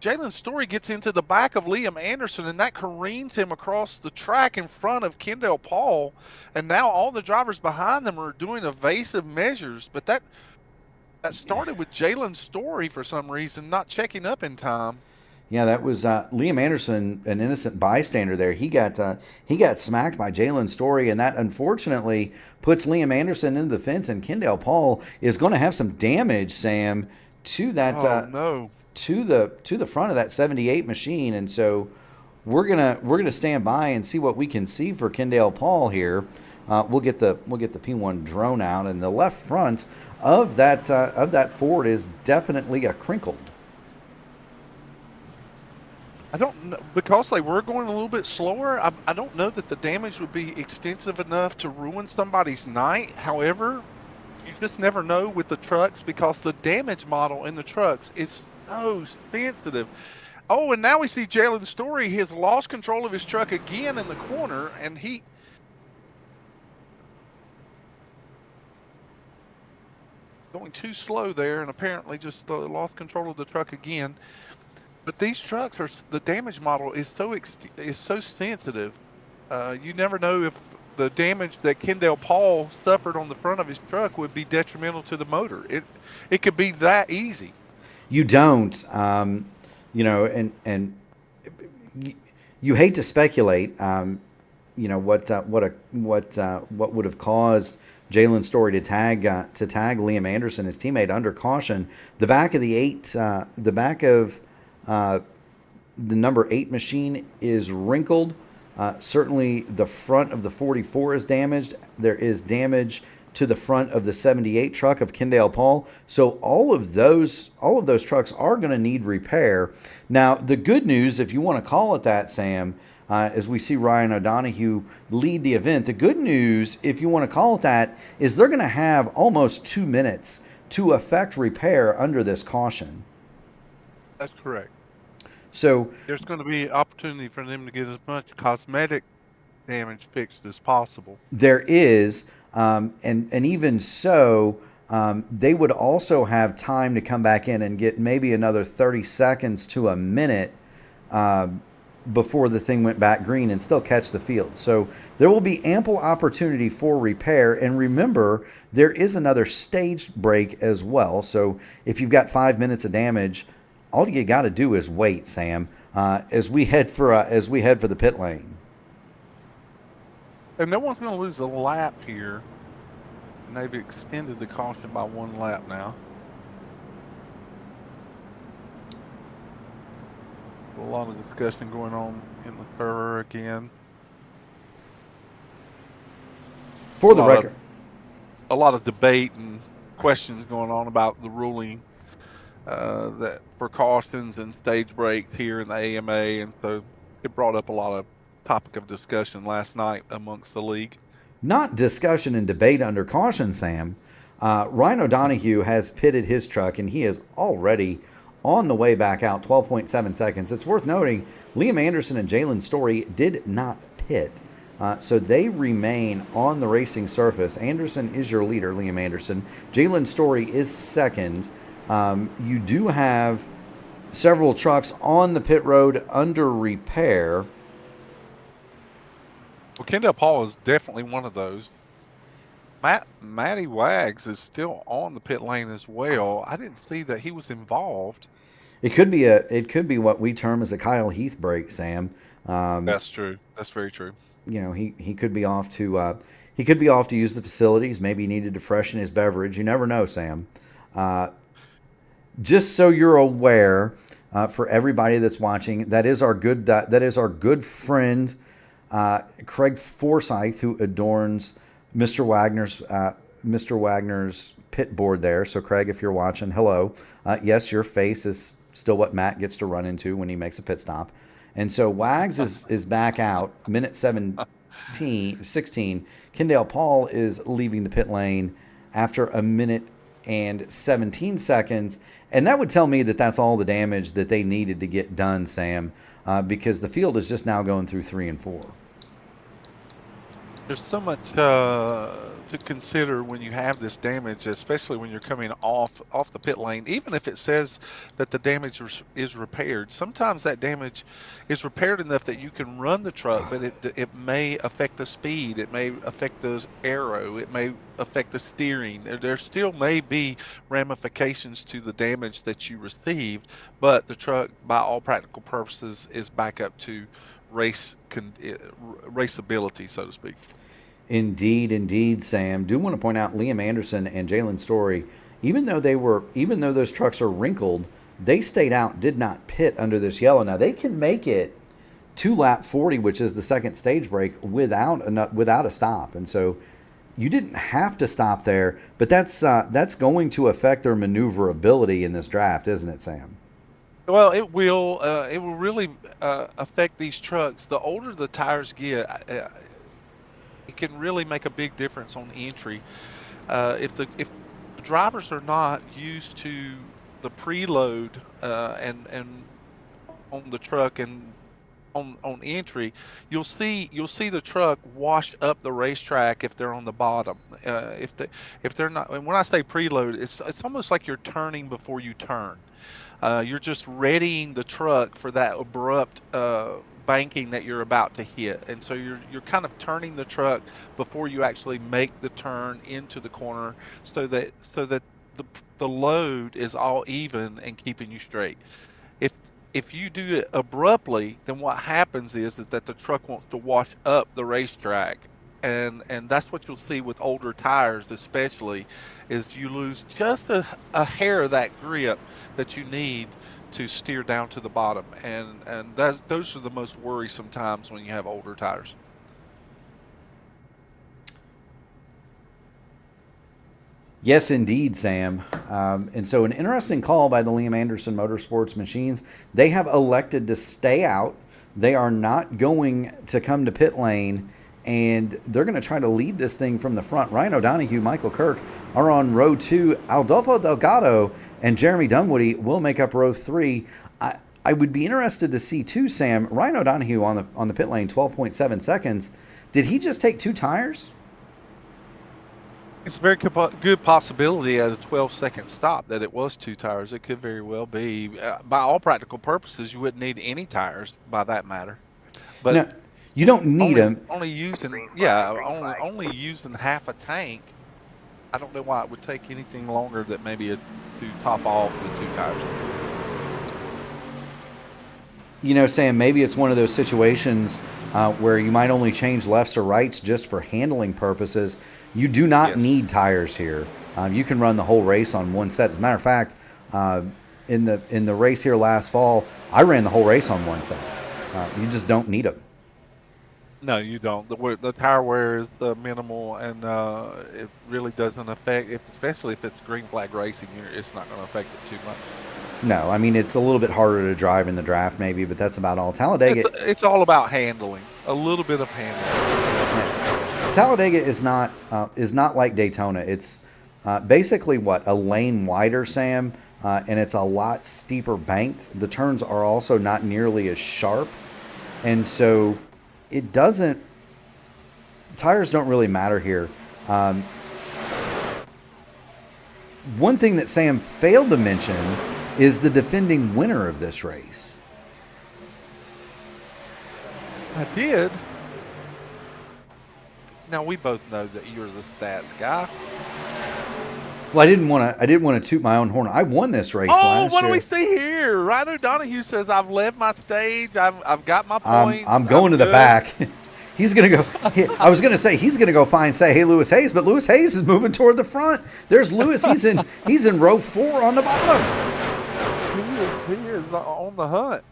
Jalen Story gets into the back of Liam Anderson, and that careens him across the track in front of Kendale Paul. And now all the drivers behind them are doing evasive measures. But that started with Jalen Story for some reason, not checking up in time. Yeah, that was Liam Anderson, an innocent bystander there. He got smacked by Jalen Story, and that unfortunately puts Liam Anderson into the fence. And Kendale Paul is going to have some damage, Sam, to that to the front of that 78 machine. And so we're gonna stand by and see what we can see for Kendale Paul here. We'll get the P1 drone out, and the left front of that Ford is definitely crinkled. I don't know, because they were going a little bit slower. I don't know that the damage would be extensive enough to ruin somebody's night. However, you just never know with the trucks because the damage model in the trucks is so sensitive. Oh, and now we see Jalen Story has lost control of his truck again in the corner, and he going too slow there, and apparently just lost control of the truck again. But these trucks the damage model is so sensitive. You never know if the damage that Kendale Paul suffered on the front of his truck would be detrimental to the motor. It could be that easy. You don't, and you hate to speculate. What would have caused Jalen Story to tag Liam Anderson, his teammate, under caution. The back of the number 8 machine is wrinkled. Certainly the front of the 44 is damaged. There is damage to the front of the 78 truck of Kendale Paul. So all of those trucks are going to need repair. Now, the good news, if you want to call it that, Sam, as we see Ryan O'Donoghue lead the event, the good news, if you want to call it that, is they're going to have almost 2 minutes to effect repair under this caution. That's correct. So there's going to be opportunity for them to get as much cosmetic damage fixed as possible. There is, and even so, they would also have time to come back in and get maybe another 30 seconds to a minute before the thing went back green and still catch the field. So there will be ample opportunity for repair. And remember, there is another staged break as well. So if you've got 5 minutes of damage, all you got to do is wait, Sam, as we head for the pit lane. And no one's going to lose a lap here. And they've extended the caution by 1 lap now. A lot of discussion going on in the fur again. For the record, a lot of debate and questions going on about the ruling that precautions and stage breaks here in the AMA, and so it brought up a lot of topic of discussion last night amongst the league. Not discussion and debate under caution, Sam. Ryan O'Donoghue has pitted his truck, and he is already on the way back out, 12.7 seconds. It's worth noting Liam Anderson and Jalen Story did not pit. So they remain on the racing surface. Anderson is your leader, Liam Anderson. Jalen Story is second. You do have several trucks on the pit road under repair. Well, Kendall Paul is definitely one of those. Matty Wags is still on the pit lane as well. I didn't see that he was involved. It could be what we term as a Kyle Heath break, Sam. That's true. That's very true. You know, he could be off to use the facilities. Maybe he needed to freshen his beverage. You never know, Sam. Just so you're aware, for everybody that's watching, that is our good friend Craig Forsyth, who adorns Mr. Wagner's pit board there. So Craig, if you're watching, hello. Yes, your face is still what Matt gets to run into when he makes a pit stop. And so Wags is back out, minute 16. Kendall Paul is leaving the pit lane after a minute and 17 seconds. And that would tell me that that's all the damage that they needed to get done, Sam, because the field is just now going through 3 and 4. There's so much to consider when you have this damage, especially when you're coming off the pit lane. Even if it says that the damage is repaired, sometimes that damage is repaired enough that you can run the truck, but it may affect the speed, it may affect the aero, it may affect the steering. There still may be ramifications to the damage that you received, but the truck, by all practical purposes, is back up to raceability, so to speak. Indeed, Sam. Do want to point out Liam Anderson and Jalen Story, even though those trucks are wrinkled, they stayed out, did not pit under this yellow. Now they can make it to lap 40, which is the second stage break, without a stop, and so you didn't have to stop there. But that's going to affect their maneuverability in this draft, isn't it, Sam? Well, it will really affect these trucks. The older the tires get, it can really make a big difference on entry. If the drivers are not used to the preload and on the truck and on entry, you'll see the truck wash up the racetrack if they're on the bottom. If they're not, and when I say preload, it's almost like you're turning before you turn. You're just readying the truck for that abrupt banking that you're about to hit, and so you're kind of turning the truck before you actually make the turn into the corner, so that the load is all even and keeping you straight. If you do it abruptly, then what happens is that the truck wants to wash up the racetrack, and that's what you'll see with older tires, especially, is you lose just a hair of that grip that you need to steer down to the bottom, and those are the most worrisome times when you have older tires. Yes, indeed, Sam. And so an interesting call by the Liam Anderson Motorsports Machines. They have elected to stay out. They are not going to come to pit lane, and they're going to try to lead this thing from the front. Ryan O'Donoghue, Michael Kirk are on row 2. Adolfo Delgado and Jeremy Dunwoody will make up row 3. I would be interested to see, too, Sam, Ryan O'Donoghue on the pit lane, 12.7 seconds. Did he just take 2 tires? It's a very good possibility at a 12-second stop that it was 2 tires. It could very well be. By all practical purposes, you wouldn't need any tires by that matter. But No, you don't need only them. only using yeah only using half a tank. I don't know why it would take anything longer than maybe to top off with 2 tires. Sam, maybe it's one of those situations where you might only change lefts or rights just for handling purposes. You do not Yes. need tires here. You can run the whole race on one set. As a matter of fact, in the race here last fall, I ran the whole race on one set. You just don't need them. No, you don't. The tire wear is minimal, and it really doesn't affect, especially if it's green flag racing. It's not going to affect it too much. No, I mean it's a little bit harder to drive in the draft, maybe, but that's about all. Talladega. It's all about handling, a little bit of handling. Talladega is not like Daytona. It's basically a lane wider, Sam, and it's a lot steeper banked. The turns are also not nearly as sharp, and so it doesn't. Tires don't really matter here. One thing that Sam failed to mention is the defending winner of this race. I did. Now we both know that you're the stats guy. Well, I didn't want to toot my own horn. I won this race last What year. do we see here? Rhino Donahue says, "I've left my stage. I've got my point. I'm going to the good." back. He's going to go. I was going to say he's going to go find, say, hey, Lewis Hayes, but Lewis Hayes is moving toward the front. There's Lewis. He's in row 4 on the bottom. He is on the hunt.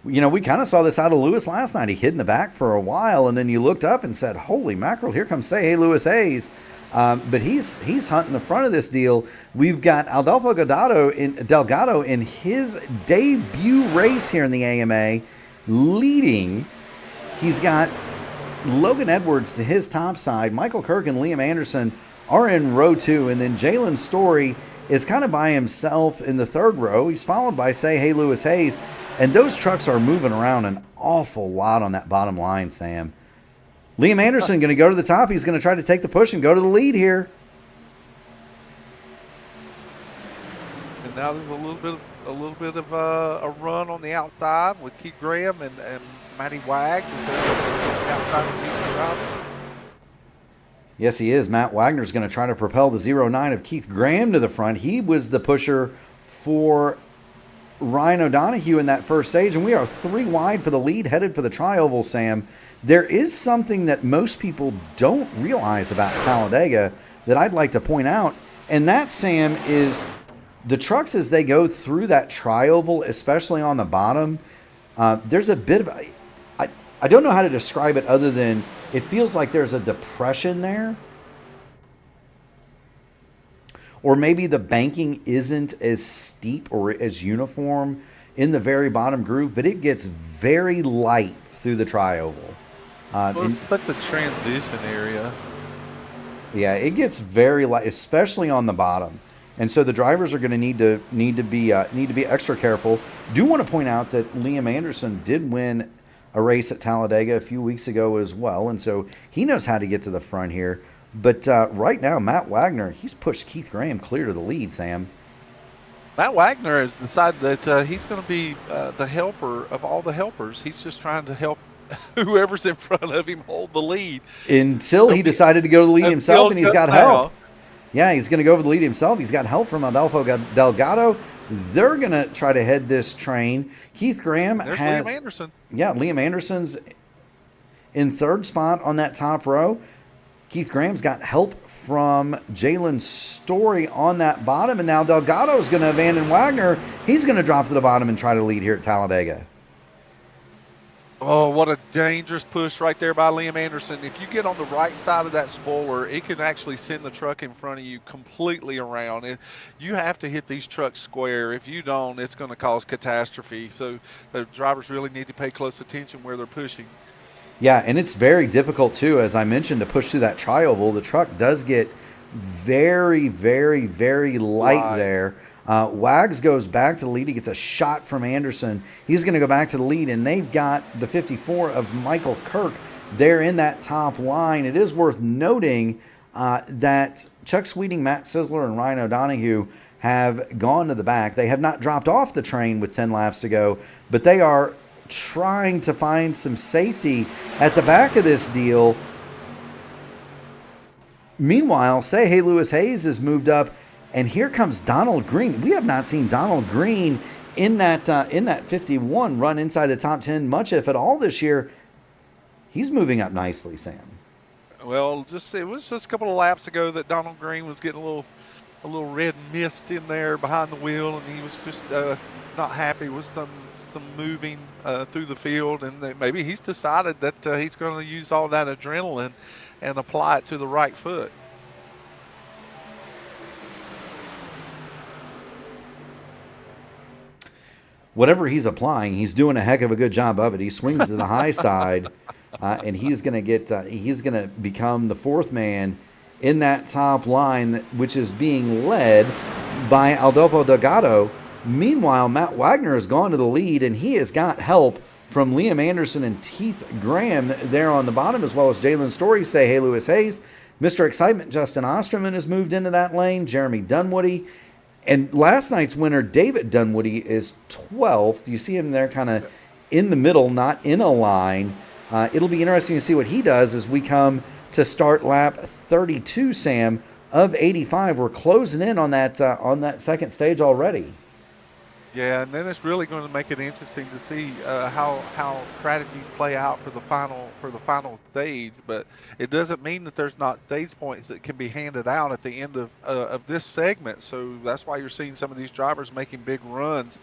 We kind of saw this out of Lewis last night. He hid in the back for a while, and then you looked up and said, holy mackerel, here comes, say, hey, Lewis Hayes. But he's hunting the front of this deal. We've got Adolfo Delgado in his debut race here in the AMA, leading. He's got Logan Edwards to his top side. Michael Kirk and Liam Anderson are in row 2, and then Jalen Story is kind of by himself in the 3rd row. He's followed by, say, hey, Lewis Hayes. And those trucks are moving around an awful lot on that bottom line, Sam. Liam Anderson going to go to the top. He's going to try to take the push and go to the lead here. And now there's a little bit of a run on the outside with Keith Graham and Matty Wag. Yes, he is. Matt Wagner's going to try to propel the 09 of Keith Graham to the front. He was the pusher for Ryan O'Donoghue in that first stage, and we are 3 wide for the lead, headed for the tri-oval, Sam. There is something that most people don't realize about Talladega that I'd like to point out, and that, Sam, is the trucks as they go through that tri-oval, especially on the bottom, there's a bit of I don't know how to describe it other than it feels like there's a depression there. Or maybe the banking isn't as steep or as uniform in the very bottom groove, but it gets very light through the tri-oval. Well, it's like the transition area. Yeah, it gets very light, especially on the bottom. And so the drivers are going to need to be extra careful. Do want to point out that Liam Anderson did win a race at Talladega a few weeks ago as well, and so he knows how to get to the front here. But right now, Matt Wagner, he's pushed Keith Graham clear to the lead, Sam. Matt Wagner has decided that he's going to be the helper of all the helpers. He's just trying to help whoever's in front of him hold the lead. Until he decided to go to the lead himself, and he's got help. Yeah, he's going to go over the lead himself. He's got help from Adolfo Delgado. They're going to try to head this train. Keith Graham There's has... Liam Anderson. Yeah, Liam Anderson's in 3rd spot on that top row. Keith Graham's got help from Jalen Story on that bottom, and now Delgado's going to abandon Wagner. He's going to drop to the bottom and try to lead here at Talladega. Oh, what a dangerous push right there by Liam Anderson. If you get on the right side of that spoiler, it can actually send the truck in front of you completely around. You have to hit these trucks square. If you don't, it's going to cause catastrophe. So the drivers really need to pay close attention where they're pushing. Yeah, and it's very difficult, too, as I mentioned, to push through that tri-oval. The truck does get very, very, very light there. Wags goes back to the lead. He gets a shot from Anderson. He's going to go back to the lead, and they've got the 54 of Michael Kirk there in that top line. It is worth noting that Chuck Sweeting, Matt Sisler, and Ryan O'Donoghue have gone to the back. They have not dropped off the train with 10 laps to go, but they are trying to find some safety at the back of this deal. Meanwhile, Hey Lewis Hayes has moved up, and here comes Donald Green. We have not seen Donald Green in that 51 run inside the top 10 much, if at all, this year. He's moving up nicely, Sam. Well, it was just a couple of laps ago that Donald Green was getting a little red mist in there behind the wheel, and he was just not happy with some moving through the field, and maybe he's decided that he's going to use all that adrenaline and apply it to the right foot. Whatever he's applying, he's doing a heck of a good job of it. He swings to the high side, and he's going to become the fourth man in that top line, which is being led by Adolfo Delgado. Meanwhile, Matt Wagner has gone to the lead, and he has got help from Liam Anderson and Keith Graham there on the bottom, as well as Jalen Story, Hey Lewis Hayes. Mr. Excitement, Justin Osterman, has moved into that lane. Jeremy Dunwoody. And last night's winner, David Dunwoody, is 12th. You see him there kind of in the middle, not in a line. It'll be interesting to see what he does as we come to start lap 32, Sam, of 85. We're closing in on that second stage already. Yeah, and then it's really going to make it interesting to see how strategies play out for the final stage. But it doesn't mean that there's not stage points that can be handed out at the end of this segment. So that's why you're seeing some of these drivers making big runs.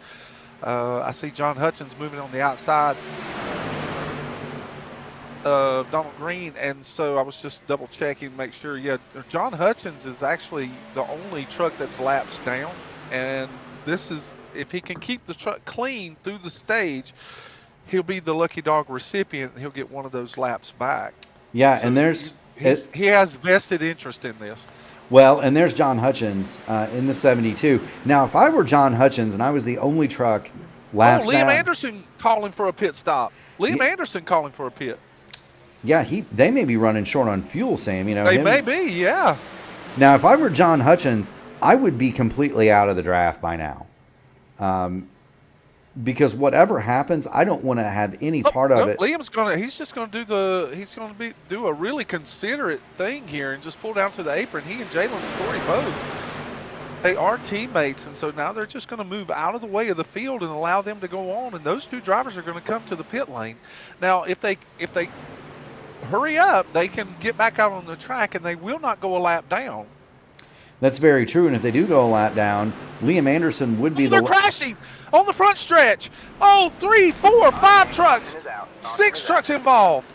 I see John Hutchins moving on the outside of Donald Green, and so I was just double checking to make sure. Yeah, John Hutchins is actually the only truck that's laps down, and this is, if he can keep the truck clean through the stage, he'll be the lucky dog recipient, and he'll get one of those laps back. Yeah, so and he has vested interest in this. Well, and there's John Hutchins in the 72. Now, if I were John Hutchins and I was the only truck laps Liam down, Anderson calling for a pit stop. Anderson calling for a pit. Yeah, they may be running short on fuel, Sam. They may be, yeah. Now, if I were John Hutchins, I would be completely out of the draft by now. Because whatever happens, I don't want to have any part of it. Liam's he's just gonna do a really considerate thing here and just pull down to the apron. He and Jalen Story both. They are teammates, and so now they're just going to move out of the way of the field and allow them to go on. And those two drivers are going to come to the pit lane. Now, if they hurry up, they can get back out on the track, and they will not go a lap down. That's very true, and if they do go a lap down, Liam Anderson would be they're crashing on the front stretch. 3, 4, 5 trucks, 6 trucks involved.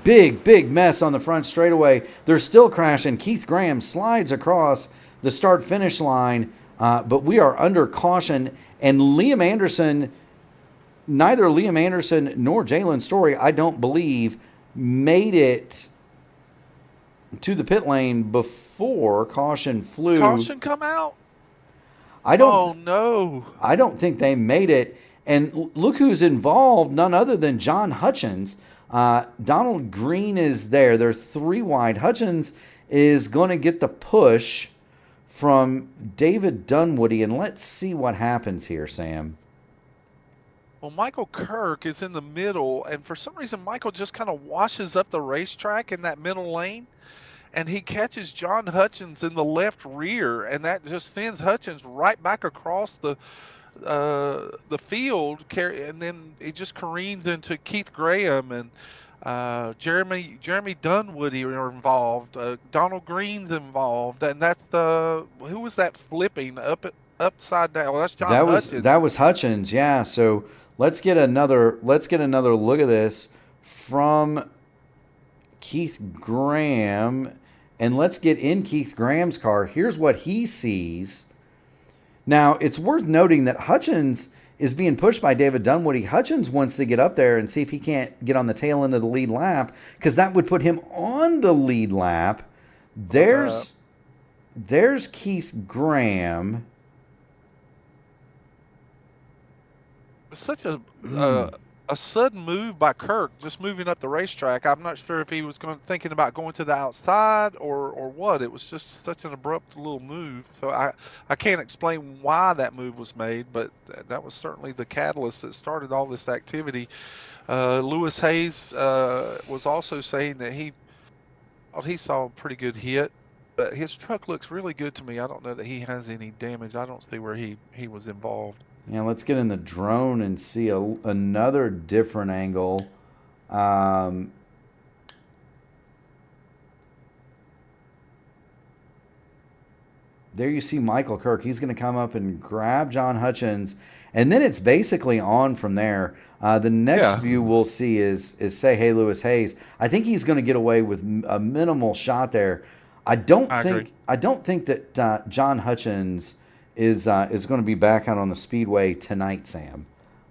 Big mess on the front straightaway. They're still crashing. Keith Graham slides across the start-finish line, but we are under caution, and neither Liam Anderson nor Jalen Story, I don't believe, made it to the pit lane before caution flew. Caution come out? Oh, no. I don't think they made it. And look who's involved, none other than John Hutchins. Donald Green is there. They're 3 wide. Hutchins is going to get the push from David Dunwoody. And let's see what happens here, Sam. Well, Michael Kirk is in the middle, and for some reason, Michael just kind of washes up the racetrack in that middle lane, and he catches John Hutchins in the left rear, and that just sends Hutchins right back across the field, and then it just careens into Keith Graham and Jeremy Dunwoody are involved. Donald Green's involved, and that's who was that flipping upside down? Well, that's John Hutchins. That was Hutchins, yeah. So let's get another look at this from Keith Graham, and let's get in Keith Graham's car. Here's what he sees. Now, it's worth noting that Hutchins is being pushed by David Dunwoody. Hutchins wants to get up there and see if he can't get on the tail end of the lead lap, because that would put him on the lead lap. There's Keith Graham. Such a a sudden move by Kirk, just moving up the racetrack. I'm not sure if he was thinking about going to the outside or what. It was just such an abrupt little move. So I can't explain why that move was made, but that was certainly the catalyst that started all this activity. Lewis Hayes was also saying that he saw a pretty good hit, but his truck looks really good to me. I don't know that he has any damage. I don't see where he was involved. Yeah, let's get in the drone and see another different angle. Um, there you see Michael Kirk. He's going to come up and grab John Hutchins, and then it's basically on from there. The next view we'll see is say hey Lewis Hayes. I think he's going to get away with a minimal shot there. I don't think that John Hutchins is going to be back out on the speedway tonight, Sam.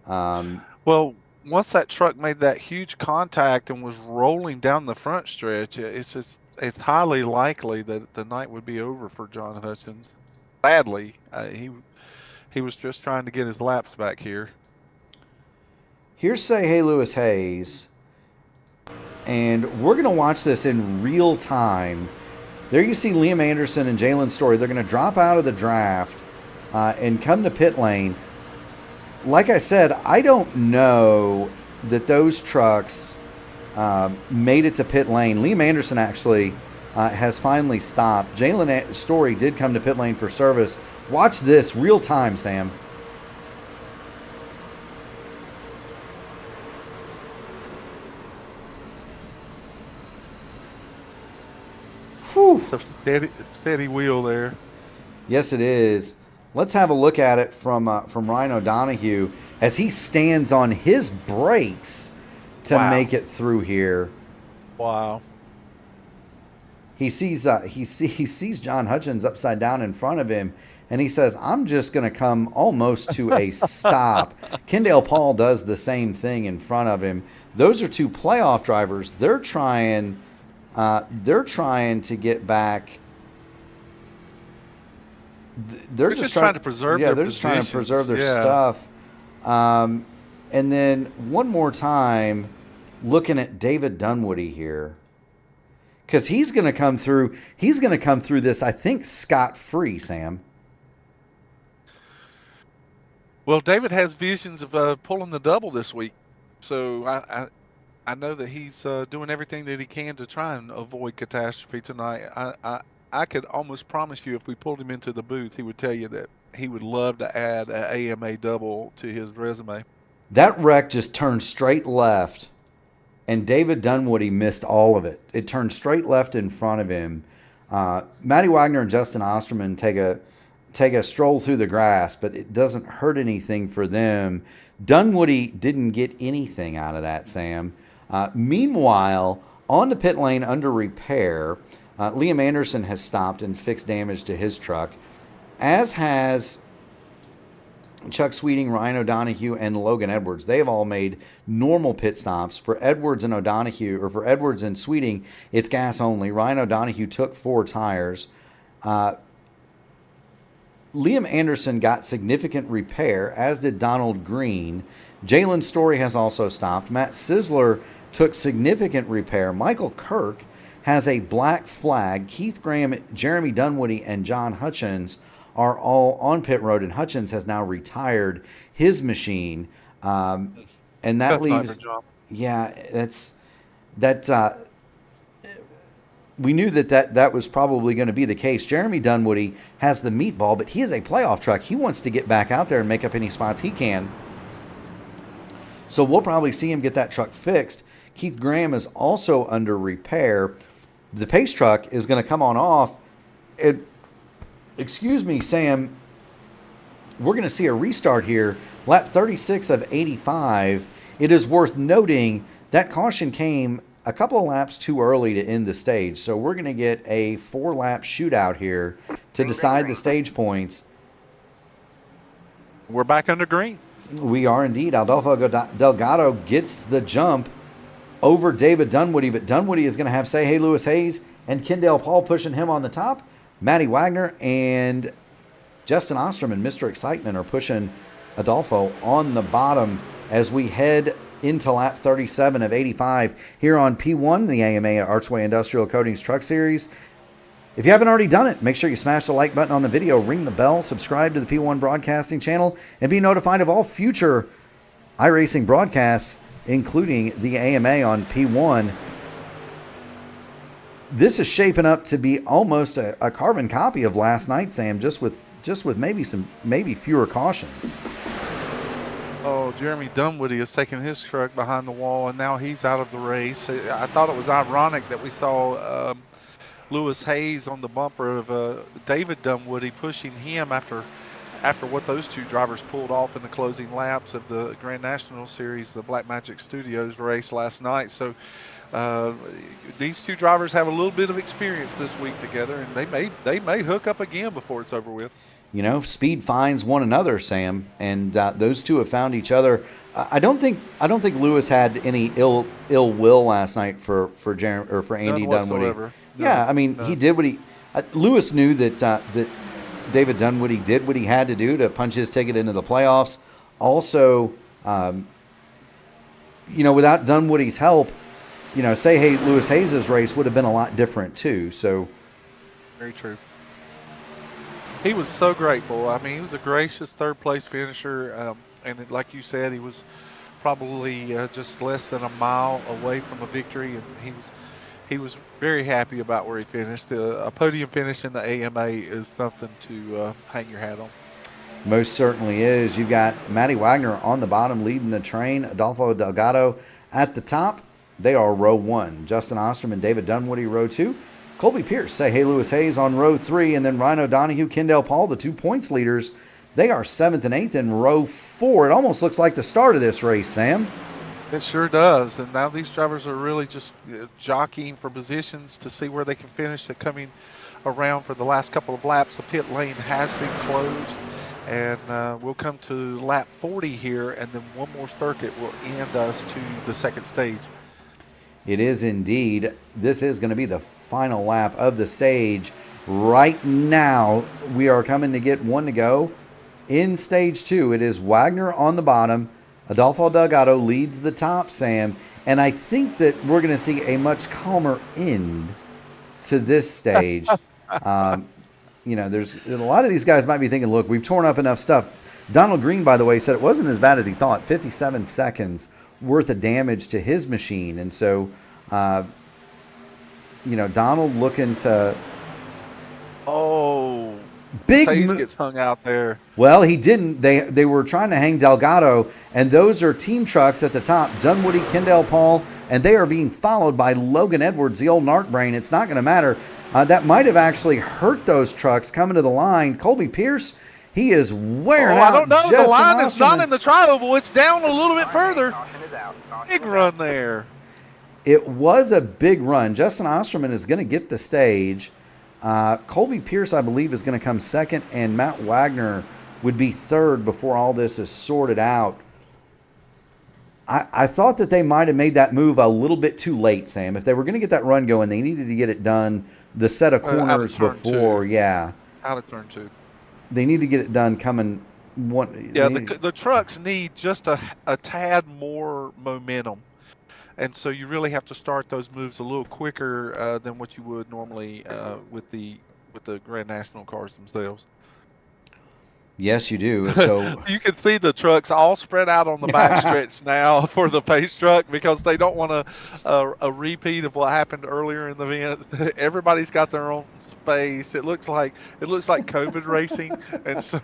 Well, once that truck made that huge contact and was rolling down the front stretch, it's highly likely that the night would be over for John Hutchins. Sadly, he was just trying to get his laps back here. Here's say hey Lewis Hayes, and we're going to watch this in real time. There you see Liam Anderson and Jalen Story. They're going to drop out of the draft and come to pit lane. Like I said, I don't know that those trucks made it to pit lane. Liam Anderson actually has finally stopped. Jalen Story did come to pit lane for service. Watch this real time, Sam. Whew. It's a steady wheel there. Yes, it is. Let's have a look at it from Ryan O'Donoghue as he stands on his brakes to make it through here. Wow. He sees John Hutchins upside down in front of him, and he says, "I'm just going to come almost to a stop." Kendall Paul does the same thing in front of him. Those are two playoff drivers. They're trying to get back. They're just trying to preserve. Yeah, they're just trying to preserve their stuff. And then one more time, looking at David Dunwoody here, because he's going to come through. He's going to come through this, I think, scot-free. Sam. Well, David has visions of pulling the double this week, so I know that he's doing everything that he can to try and avoid catastrophe tonight. I could almost promise you if we pulled him into the booth, he would tell you that he would love to add an AMA double to his resume. That wreck just turned straight left, and David Dunwoody missed all of it. It turned straight left in front of him. Matty Wagner and Justin Osterman take a stroll through the grass, but it doesn't hurt anything for them. Dunwoody didn't get anything out of that, Sam. Meanwhile, on the pit lane under repair, Liam Anderson has stopped and fixed damage to his truck, as has Chuck Sweeting, Ryan O'Donoghue, and Logan Edwards. They have all made normal pit stops. For Edwards and O'Donoghue, or for Edwards and Sweeting, it's gas only. Ryan O'Donoghue took 4 tires. Liam Anderson got significant repair, as did Donald Green. Jalen Story has also stopped. Matt Sizzler took significant repair. Michael Kirk has a black flag. Keith Graham, Jeremy Dunwoody, and John Hutchins are all on pit road, and Hutchins has now retired his machine. And that leaves... Yeah, we knew that was probably going to be the case. Jeremy Dunwoody has the meatball, but he is a playoff truck. He wants to get back out there and make up any spots he can. So we'll probably see him get that truck fixed. Keith Graham is also under repair. The pace truck is going to come on off. Excuse me, Sam. We're going to see a restart here. Lap 36 of 85. It is worth noting that caution came a couple of laps too early to end the stage. So we're going to get a 4-lap shootout here to decide the stage points. We're back under green. We are indeed. Adolfo Delgado gets the jump over David Dunwoody, but Dunwoody is going to have say hey Lewis Hayes and Kendall Paul pushing him on the top. Matty Wagner and Justin Osterman, Mr. Excitement, are pushing Adolfo on the bottom as we head into lap 37 of 85 here on P1, the AMA Archway Industrial Coatings Truck Series. If you haven't already done it, make sure you smash the like button on the video, ring the bell, subscribe to the P1 Broadcasting channel, and be notified of all future iRacing broadcasts, including the AMA on P1. This is shaping up to be almost a carbon copy of last night, Sam, just with maybe fewer cautions. Oh, Jeremy Dunwoody has taken his truck behind the wall, and now he's out of the race. I thought it was ironic that we saw Lewis Hayes on the bumper of David Dunwoody, pushing him after what those two drivers pulled off in the closing laps of the Grand National Series, the Black Magic Studios race last night. So these two drivers have a little bit of experience this week together, and they may hook up again before it's over with. You know, speed finds one another, Sam, and those two have found each other. I don't think Lewis had any ill will last night for Andy Dunwoody. No, yeah, I mean, he did what he. Lewis knew that David Dunwoody did what he had to do to punch his ticket into the playoffs. Also, without Dunwoody's help, Lewis Hayes' race would have been a lot different too. So, very true. He was so grateful. I mean, he was a gracious third-place finisher, and like you said, he was probably just less than a mile away from a victory, and he was very happy about where he finished. A podium finish in the AMA is something to hang your hat on. Most certainly is. You've got Matty Wagner on the bottom leading the train, Adolfo Delgado at the top. They are row 1. Justin Osterman, David Dunwoody, row 2. Colby Pierce, say hey Lewis Hayes on row 3, and then Ryan O'Donohue, Kendall Paul, the 2 points leaders. They are 7th and 8th in row 4. It almost looks like the start of this race, Sam. It sure does, and now these drivers are really just jockeying for positions to see where they can finish. They're coming around for the last couple of laps. The pit lane has been closed, and we'll come to lap 40 here, and then one more circuit will end us to the second stage. It is indeed. This is going to be the final lap of the stage. Right now, we are coming to get one to go. In stage 2, it is Wagner on the bottom. Adolfo Delgado leads the top, Sam. And I think that we're going to see a much calmer end to this stage. There's a lot of these guys might be thinking, look, we've torn up enough stuff. Donald Green, by the way, said it wasn't as bad as he thought. 57 seconds worth of damage to his machine. And so, Donald looking to... Oh, big Hayes gets hung out there. Well, he didn't. They were trying to hang Delgado, and those are team trucks at the top. Dunwoody, Kendall Paul, and they are being followed by Logan Edwards, the old narc brain. It's not going to matter. That might have actually hurt those trucks coming to the line. Colby Pierce, he is wearing out. I don't know. The line is Osterman. not in the tri-oval. It's down a little bit further. Big run there. It was a big run. Justin Osterman is going to get the stage. Colby Pierce, I believe, is going to come second, and Matt Wagner would be third before all this is sorted out. I thought that they might have made that move a little bit too late, Sam. If they were going to get that run going, they needed to get it done the set of corners before. Yeah. Out of turn 2. They need to get it done coming one. Yeah, the trucks need just a tad more momentum. And so you really have to start those moves a little quicker than what you would normally with the Grand National cars themselves. Yes, you do. So you can see the trucks all spread out on the backstretch now for the pace truck because they don't want a repeat of what happened earlier in the event. Everybody's got their own space. It looks like COVID racing, and so.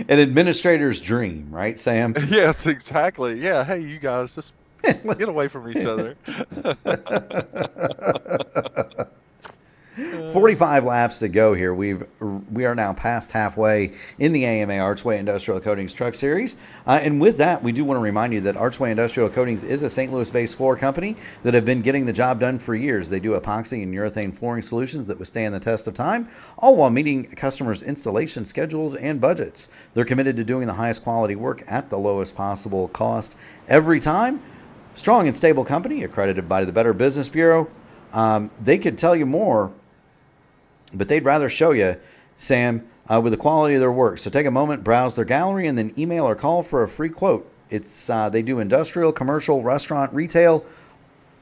An administrator's dream, right, Sam? Yes, exactly. Yeah. Hey, you guys, just get away from each other. 45 laps to go here. We are now past halfway in the AMA Archway Industrial Coatings Truck Series. And with that, we do want to remind you that Archway Industrial Coatings is a St. Louis-based floor company that have been getting the job done for years. They do epoxy and urethane flooring solutions that withstand the test of time, all while meeting customers' installation schedules and budgets. They're committed to doing the highest quality work at the lowest possible cost every time. Strong and stable company, accredited by the Better Business Bureau. They could tell you more, but they'd rather show you, Sam. with the quality of their work. So take a moment, browse their gallery, and then email or call for a free quote. It's they do industrial, commercial, restaurant, retail,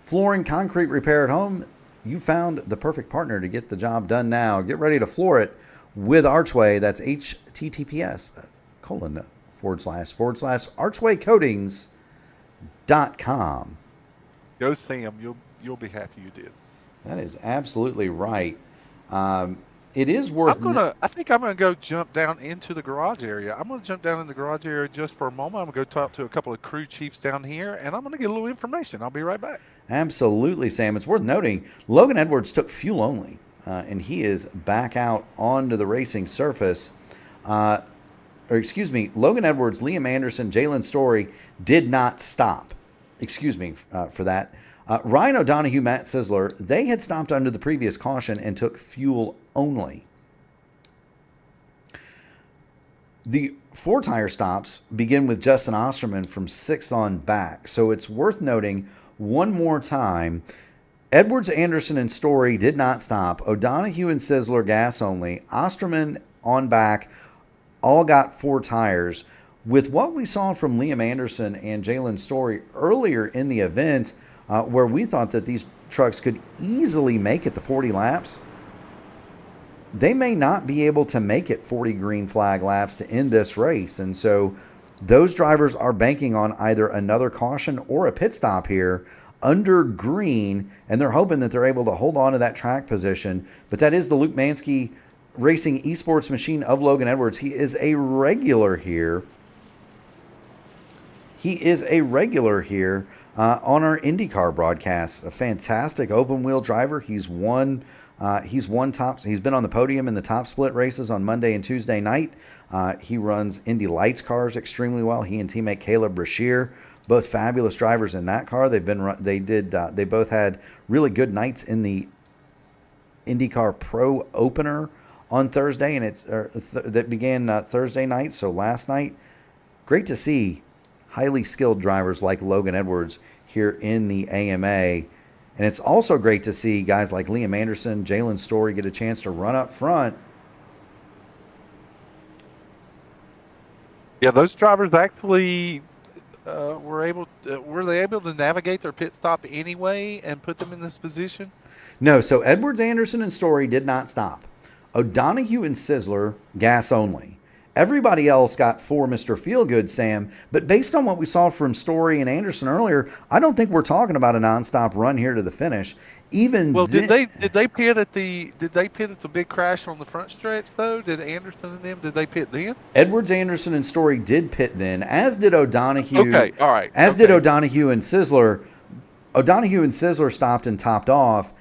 flooring, concrete repair at home. You found the perfect partner to get the job done now. Get ready to floor it with Archway. That's https://archwaycoatings.com. Go Sam, you'll be happy you did. That is absolutely right. It is worth. I think I'm gonna go jump down into the garage area. I'm gonna jump down in the garage area just for a moment. I'm gonna go talk to a couple of crew chiefs down here, and I'm gonna get a little information. I'll be right back. Absolutely, Sam. It's worth noting Logan Edwards took fuel only, and he is back out onto the racing surface. Logan Edwards, Liam Anderson, Jalen Story did not stop. For that. Ryan O'Donohue, Matt Sisler, they had stopped under the previous caution and took fuel only. The 4-tire stops begin with Justin Osterman from 6th on back. So it's worth noting one more time, Edwards, Anderson, and Story did not stop. O'Donohue and Sisler gas only. Osterman on back all got 4 tires. With what we saw from Liam Anderson and Jalen Story earlier in the event, where we thought that these trucks could easily make it the 40 laps, they may not be able to make it 40 green flag laps to end this race. And so those drivers are banking on either another caution or a pit stop here under green, and they're hoping that they're able to hold on to that track position. But that is the Luke Mansky Racing esports machine of Logan Edwards. He is a regular here. On our IndyCar broadcast. A fantastic open wheel driver. He's been on the podium in the top split races on Monday and Tuesday night. He runs Indy Lights cars extremely well. He and teammate Caleb Brashear, both fabulous drivers in that car. They both had really good nights in the IndyCar Pro Opener on Thursday, and that began Thursday night. So last night, great to see highly skilled drivers like Logan Edwards here in the AMA. And it's also great to see guys like Liam Anderson, Jalen Story get a chance to run up front. Yeah, those drivers actually were they able to navigate their pit stop anyway and put them in this position? No, so Edwards, Anderson, and Story did not stop. O'Donohue and Sisler, gas only. Everybody else got 4 Mr. Feelgood, Sam. But based on what we saw from Story and Anderson earlier, I don't think we're talking about a nonstop run here to the finish. Did they pit at the big crash on the front stretch though? Did Anderson and them they pit then? Edwards, Anderson, and Story did pit then, as did O'Donohue. Okay, all right. Did O'Donohue and Sisler. O'Donohue and Sisler stopped and topped off.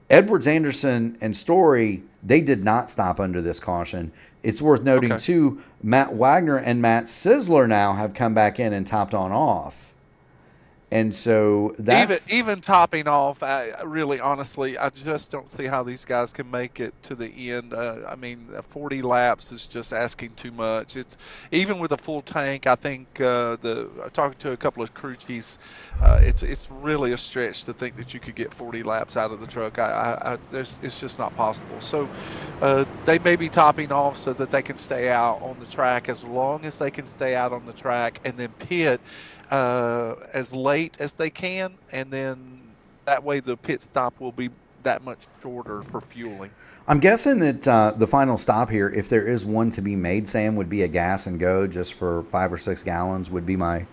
Edwards, Anderson, and Story, they did not stop under this caution. It's worth noting, too, Matt Wagner and Matt Sisler now have come back in and topped on off. And so that's... Even topping off, really, honestly, I just don't see how these guys can make it to the end. 40 laps is just asking too much. It's even with a full tank, I think talking to a couple of crew chiefs, it's really a stretch to think that you could get 40 laps out of the truck. It's just not possible. So they may be topping off so that they can stay out on the track as long as they can stay out on the track, and then pit as late as they can, and then that way the pit stop will be that much shorter for fueling. I'm guessing that the final stop here, if there is one to be made, Sam, would be a gas and go just for 5 or 6 gallons. Would be my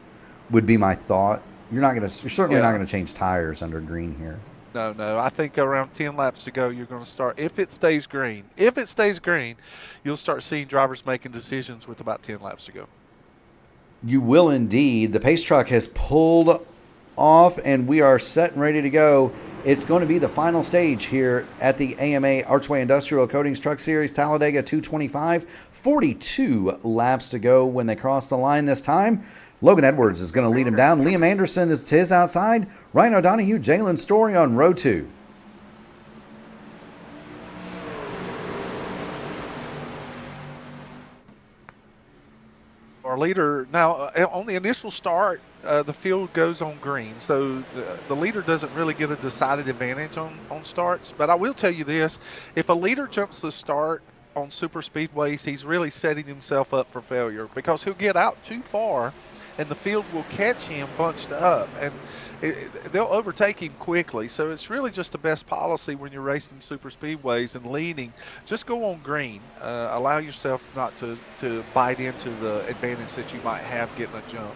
thought. You're certainly not gonna change tires under green here. No. I think around 10 laps to go, you're going to start. If it stays green, you'll start seeing drivers making decisions with about 10 laps to go. You will indeed. The pace truck has pulled off, and we are set and ready to go. It's going to be the final stage here at the AMA Archway Industrial Coatings Truck Series Talladega 225. 42 laps to go when they cross the line this time. Logan Edwards is going to lead him down. Liam Anderson is to his outside. Ryan O'Donohue, Jalen Story on row 2. Our leader now on the initial start, the field goes on green, so the leader doesn't really get a decided advantage on starts. But I will tell you this: if a leader jumps the start on super speedways, he's really setting himself up for failure because he'll get out too far and the field will catch him bunched up, and they'll overtake him quickly. So it's really just the best policy when you're racing super speedways and leading. Just go on green. Allow yourself not to bite into the advantage that you might have getting a jump.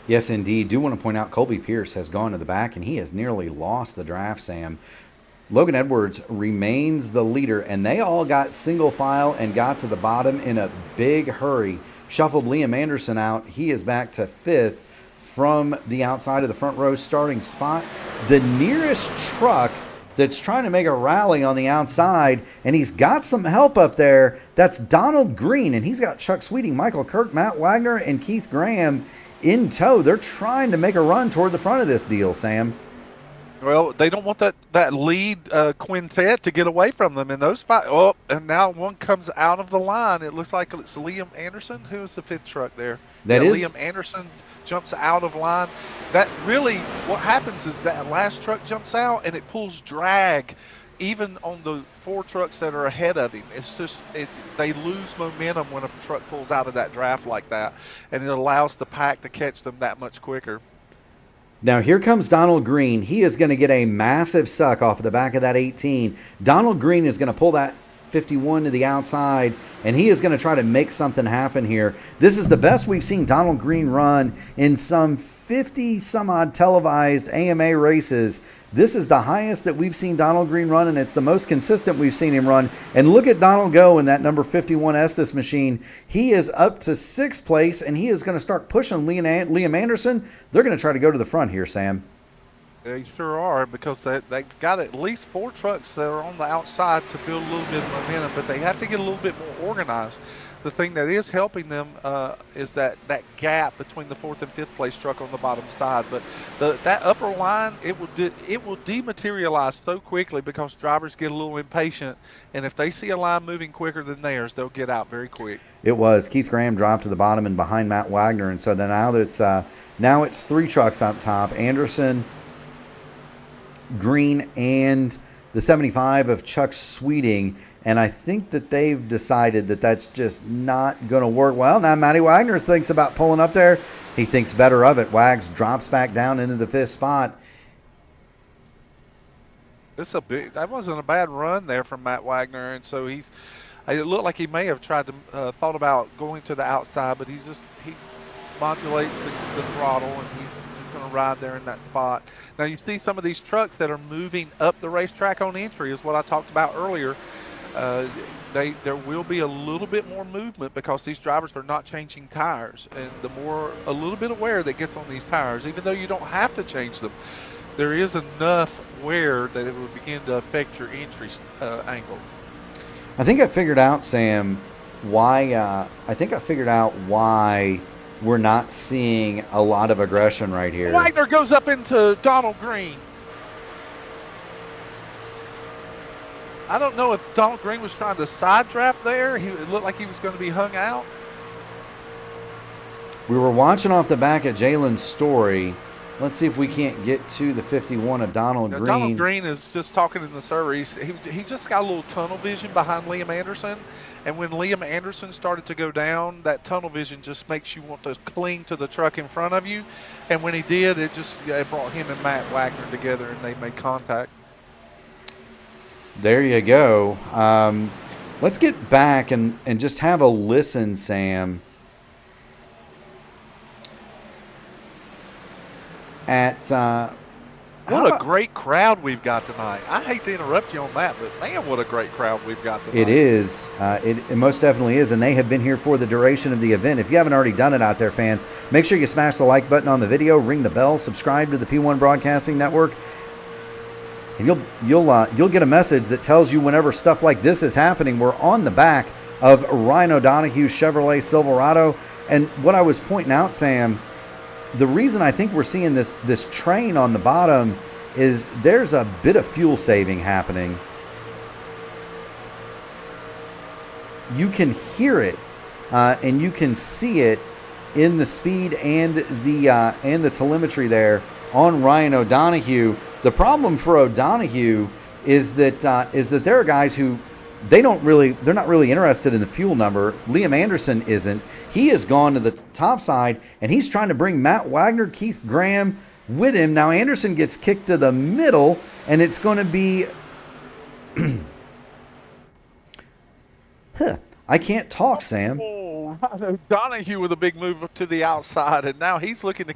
Yes, indeed. Do want to point out Colby Pierce has gone to the back, and he has nearly lost the draft, Sam. Logan Edwards remains the leader, and they all got single file and got to the bottom in a big hurry. Shuffled Liam Anderson out. He is back to 5th from the outside of the front row starting spot. The nearest truck that's trying to make a rally on the outside, and he's got some help up there. That's Donald Green, and he's got Chuck Sweeting, Michael Kirk, Matt Wagner, and Keith Graham in tow. They're trying to make a run toward the front of this deal, Sam. Well, they don't want that lead quintet to get away from them in those five. Oh, and now one comes out of the line. It looks like it's Liam Anderson. Who is the 5th truck there? That is Liam Anderson jumps out of line. That really, what happens is that last truck jumps out and it pulls drag even on the 4 trucks that are ahead of him. It's just they lose momentum when a truck pulls out of that draft like that, and it allows the pack to catch them that much quicker. Now here comes Donald Green. He is going to get a massive suck off of the back of that 18. Donald Green is going to pull that 51 to the outside, and he is going to try to make something happen here. This is the best we've seen Donald Green run in some 50 some odd televised AMA races. This is the highest that we've seen Donald Green run, and it's the most consistent we've seen him run. And look at Donald go in that number 51 Estes machine. He is up to 6th place, and he is going to start pushing Liam Anderson. They're going to try to go to the front here, Sam. They sure are, because they've got at least 4 trucks that are on the outside to build a little bit of momentum, but they have to get a little bit more organized. The thing that is helping them is that gap between the 4th and 5th place truck on the bottom side. But that upper line, it will dematerialize so quickly because drivers get a little impatient, and if they see a line moving quicker than theirs, they'll get out very quick. It was Keith Graham dropped to the bottom and behind Matt Wagner, and so then now it's 3 trucks up top: Anderson, Green, and the 75 of Chuck Sweeting. And I think that they've decided that that's just not going to work. Well, now Matty Wagner thinks about pulling up there. He thinks better of it. Wags drops back down into the 5th spot. That wasn't a bad run there from Matt Wagner, and so it looked like he may have tried to thought about going to the outside, but he modulates the throttle, and he's going to ride there in that spot. Now you see some of these trucks that are moving up the racetrack on entry is what I talked about earlier. There will be a little bit more movement because these drivers are not changing tires, and a little bit of wear that gets on these tires, even though you don't have to change them, there is enough wear that it will begin to affect your entry angle. I think I figured out, Sam, why we're not seeing a lot of aggression right here. Wagner goes up into Donald Green. I don't know if Donald Green was trying to side draft there. It looked like he was going to be hung out. We were watching off the back of Jalen's story. Let's see if we can't get to the 51 of Donald Green. Donald Green is just talking in the server. He just got a little tunnel vision behind Liam Anderson. And when Liam Anderson started to go down, that tunnel vision just makes you want to cling to the truck in front of you. And when he did, it brought him and Matt Wagner together, and they made contact. There you go. Let's get back and just have a listen, Sam, at what a great crowd we've got tonight. I hate to interrupt you on that, but man, what a great crowd we've got tonight. It is. It most definitely is, and they have been here for the duration of the event. If you haven't already done it out there, fans, make sure you smash the like button on the video, ring the bell, subscribe to the P1 Broadcasting Network, and you'll get a message that tells you whenever stuff like this is happening. We're on the back of Ryan O'Donoghue's Chevrolet Silverado, and what I was pointing out, Sam, the reason I think we're seeing this train on the bottom is there's a bit of fuel saving happening. You can hear it, and you can see it in the speed and the telemetry there on Ryan O'Donoghue. The problem for O'Donoghue is that there are guys who they're not really interested in the fuel number. Liam Anderson isn't. He has gone to the top side, and he's trying to bring Matt Wagner, Keith Graham with him. Now Anderson gets kicked to the middle, and it's going to be I can't talk, Sam. Oh, Donahue with a big move to the outside, and now he's looking to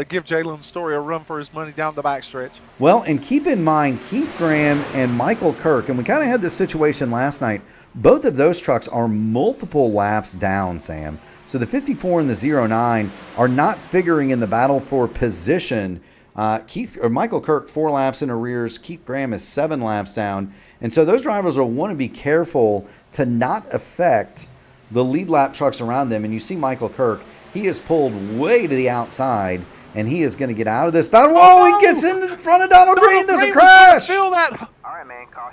give Jalen Story a run for his money down the backstretch. Well, and keep in mind, Keith Graham and Michael Kirk, and we kind of had this situation last night, both of those trucks are multiple laps down, Sam. So the 54 and the 09 are not figuring in the battle for position. Michael Kirk 4 laps in arrears. Keith Graham is 7 laps down. And so those drivers will want to be careful to not affect the lead lap trucks around them. And you see Michael Kirk, he is pulled way to the outside, and he is going to get out of this battle. Whoa, he gets in front of Donald Green. There's a crash.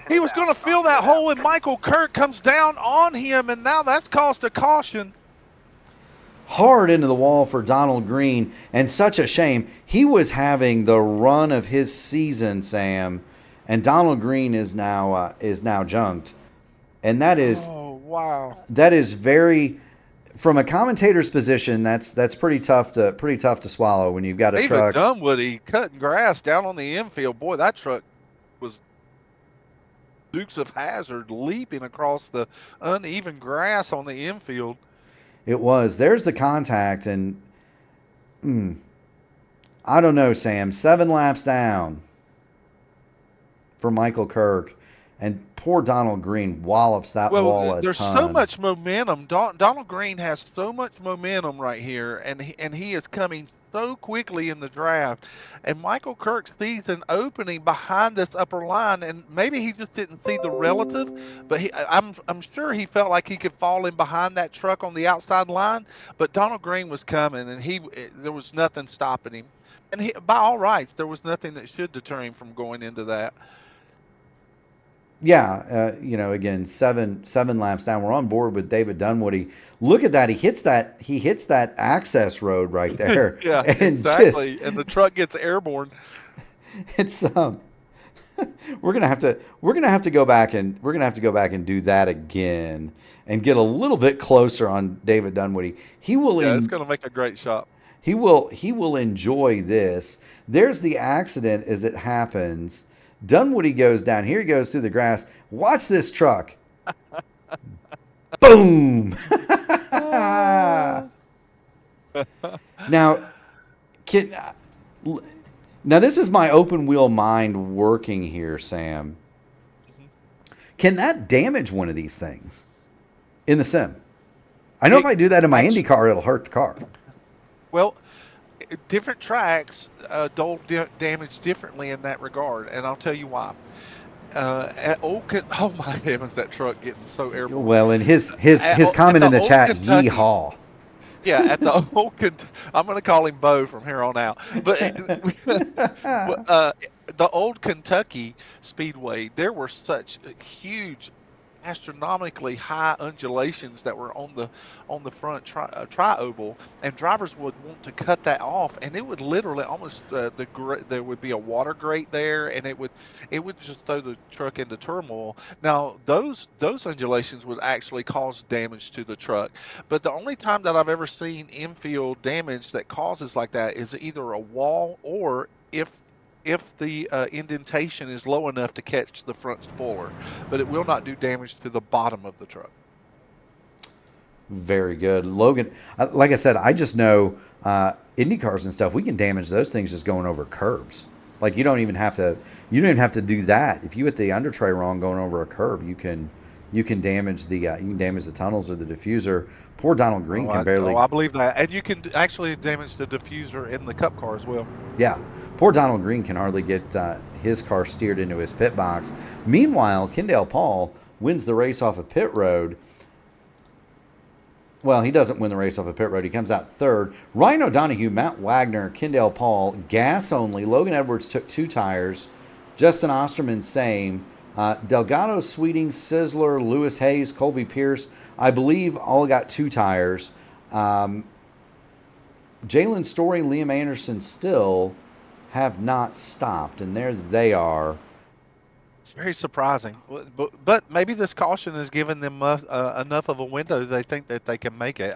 He was going to fill that hole, and Michael Kirk comes down on him, and now that's caused a caution. Hard into the wall for Donald Green, and such a shame. He was having the run of his season, Sam, and Donald Green is now junked. And that is that is very, from a commentator's position, that's pretty tough to swallow when you've got a truck. David Dunwoody cutting grass down on the infield. Boy, that truck was Dukes of Hazzard leaping across the uneven grass on the infield. It was. There's the contact, and I don't know, Sam. 7 laps down for Michael Kirk. And poor Donald Green wallops that wall a ton. There's so much momentum. Donald Green has so much momentum right here, and he is coming so quickly in the draft. And Michael Kirk sees an opening behind this upper line, and maybe he just didn't see the relative, but I'm sure he felt like he could fall in behind that truck on the outside line. But Donald Green was coming, and there was nothing stopping him. And by all rights, there was nothing that should deter him from going into that. Yeah, again, seven laps down. We're on board with David Dunwoody. Look at that. He hits that access road right there. Yeah, and exactly. And the truck gets airborne. It's we're gonna have to go back and do that again and get a little bit closer on David Dunwoody. It's gonna make a great shot. He will enjoy this. There's the accident as it happens. Dunwoody goes down. Here he goes through the grass. Watch this truck. Boom. Now this is my open wheel mind working here, Sam. Can that damage one of these things in the sim? I know if I do that in my Indy car, it'll hurt the car. Well, different tracks don't damage differently in that regard, and I'll tell you why. Oh my heavens, that truck getting so airborne. Well, and his comment in the chat, Kentucky, yeehaw. Yeah, at the I'm going to call him Bo from here on out. But the old Kentucky Speedway, there were such huge, astronomically high undulations that were on the front tri-oval, and drivers would want to cut that off, and it would literally almost there would be a water grate there, and it would just throw the truck into turmoil. Now those undulations would actually cause damage to the truck, but the only time that I've ever seen infield damage that causes like that is either a wall or if the indentation is low enough to catch the front spoiler, but it will not do damage to the bottom of the truck. Very good. Logan, like I said, I just know Indy cars and stuff, we can damage those things just going over curbs. Like you don't even have to do that. If you hit the under tray wrong going over a curb, you can damage the tunnels or the diffuser. Poor Donald Green can barely. Oh, I believe that. And you can actually damage the diffuser in the Cup car as well. Yeah. Poor Donald Green can hardly get his car steered into his pit box. Meanwhile, Kendall Paul wins the race off a pit road. Well, he doesn't win the race off a pit road. He comes out third. Ryan O'Donoghue, Matt Wagner, Kendall Paul, gas only. Logan Edwards took 2 tires. Justin Osterman, same. Delgado, Sweeting, Sizzler, Lewis Hayes, Colby Pierce, I believe all got 2 tires. Jalen Story, Liam Anderson still have not stopped, and there they are. It's very surprising, but maybe this caution has given them enough of a window. They think that they can make it.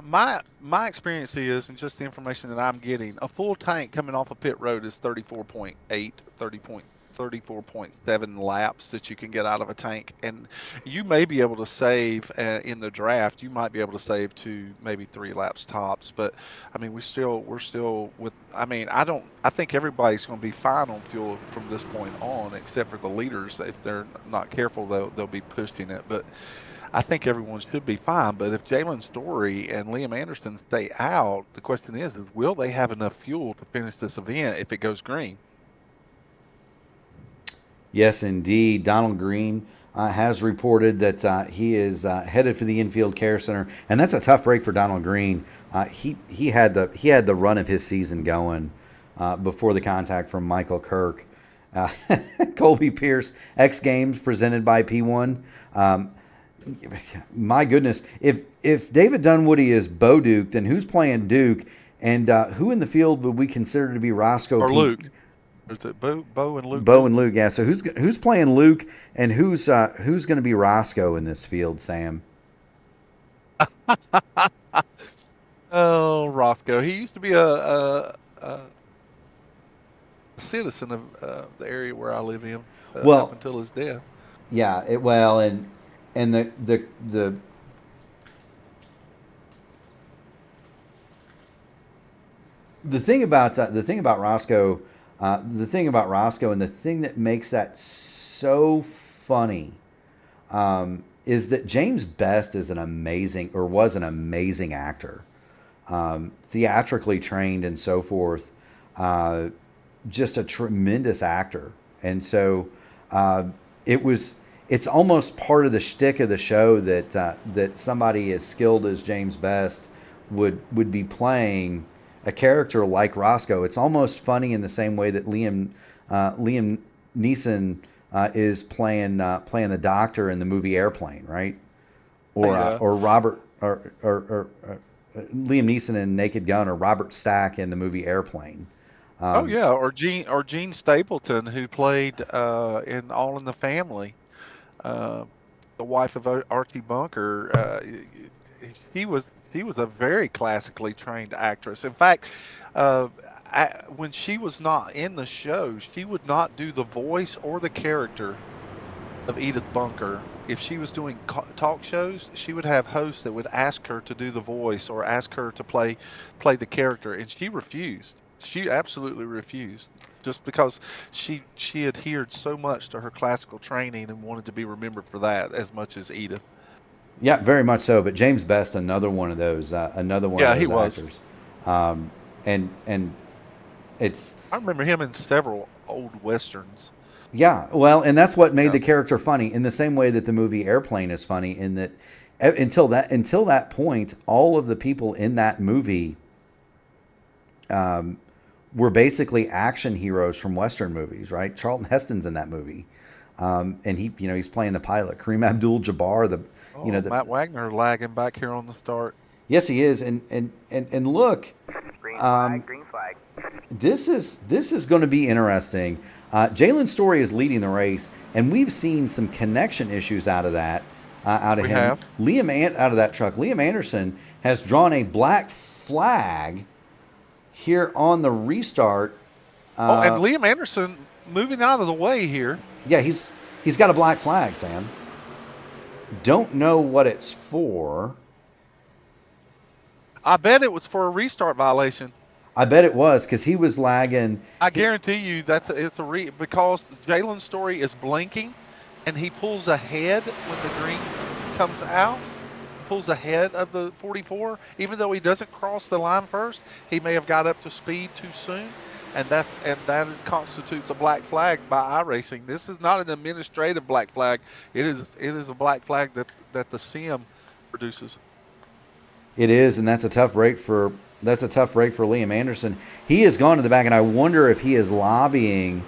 My experience is, and just the information that I'm getting, a full tank coming off a pit road is 34.8, 34.7 laps that you can get out of a tank, and you may be able to save in the draft. You might be able to save to maybe 3 laps tops, but I mean, we're still with. I mean, I think everybody's going to be fine on fuel from this point on, except for the leaders. If they're not careful, they'll be pushing it, but. I think everyone should be fine, but if Jalen Story and Liam Anderson stay out, the question is will they have enough fuel to finish this event if it goes green? Yes, indeed. Donald Green has reported that he is headed for the infield care center, and that's a tough break for Donald Green. He had the run of his season going before the contact from Michael Kirk. Colby Pierce, X Games presented by P1. My goodness, if David Dunwoody is Bo Duke, then who's playing Duke, and who in the field would we consider to be Roscoe or Luke? Is it Bo and Luke? Bo and Luke, yeah. So who's playing Luke, and who's going to be Roscoe in this field, Sam? Oh, Roscoe. He used to be a citizen of the area where I live in. Up until his death. Yeah. And the thing about Roscoe, and the thing that makes that so funny is that James Best was an amazing actor, theatrically trained and so forth, just a tremendous actor, and so it's almost part of the shtick of the show that somebody as skilled as James Best would be playing a character like Roscoe. It's almost funny in the same way that Liam Neeson is playing the doctor in the movie Airplane, right? Or Robert or Liam Neeson in Naked Gun, or Robert Stack in the movie Airplane. Or Gene Stapleton, who played in All in the Family. The wife of Archie Bunker, she was a very classically trained actress. In fact, when she was not in the show, she would not do the voice or the character of Edith Bunker. If she was doing talk shows, she would have hosts that would ask her to do the voice or ask her to play the character, and she refused. She absolutely refused, just because she adhered so much to her classical training and wanted to be remembered for that as much as Edith. Yeah, very much so. But James Best, another one of those he was. actors. And it's. I remember him in several old westerns. Yeah, well, and that's what made the character funny. In the same way that the movie Airplane is funny, in that until that point, all of the people in that movie were basically action heroes from Western movies, right? Charlton Heston's in that movie, and he's playing the pilot. Kareem Abdul-Jabbar, Matt Wagner lagging back here on the start. Yes, he is, and look, green flag. this is going to be interesting. Jalen Story is leading the race, and we've seen some connection issues out of that, out of him. Out of that truck. Liam Anderson has drawn a black flag here on the restart. And Liam Anderson moving out of the way here. Yeah, he's got a black flag, Sam. Don't know what it's for. I bet it was for a restart violation. I bet it was, because he was lagging. I guarantee you because Jalen Story is blinking, and he pulls ahead when the green comes out. Pulls ahead of the 44, even though he doesn't cross the line first. He may have got up to speed too soon, and that constitutes a black flag by iRacing. This is not an administrative black flag. It is a black flag that the sim produces. It is, and that's a tough break for Liam Anderson. He has gone to the back, and I wonder if he is lobbying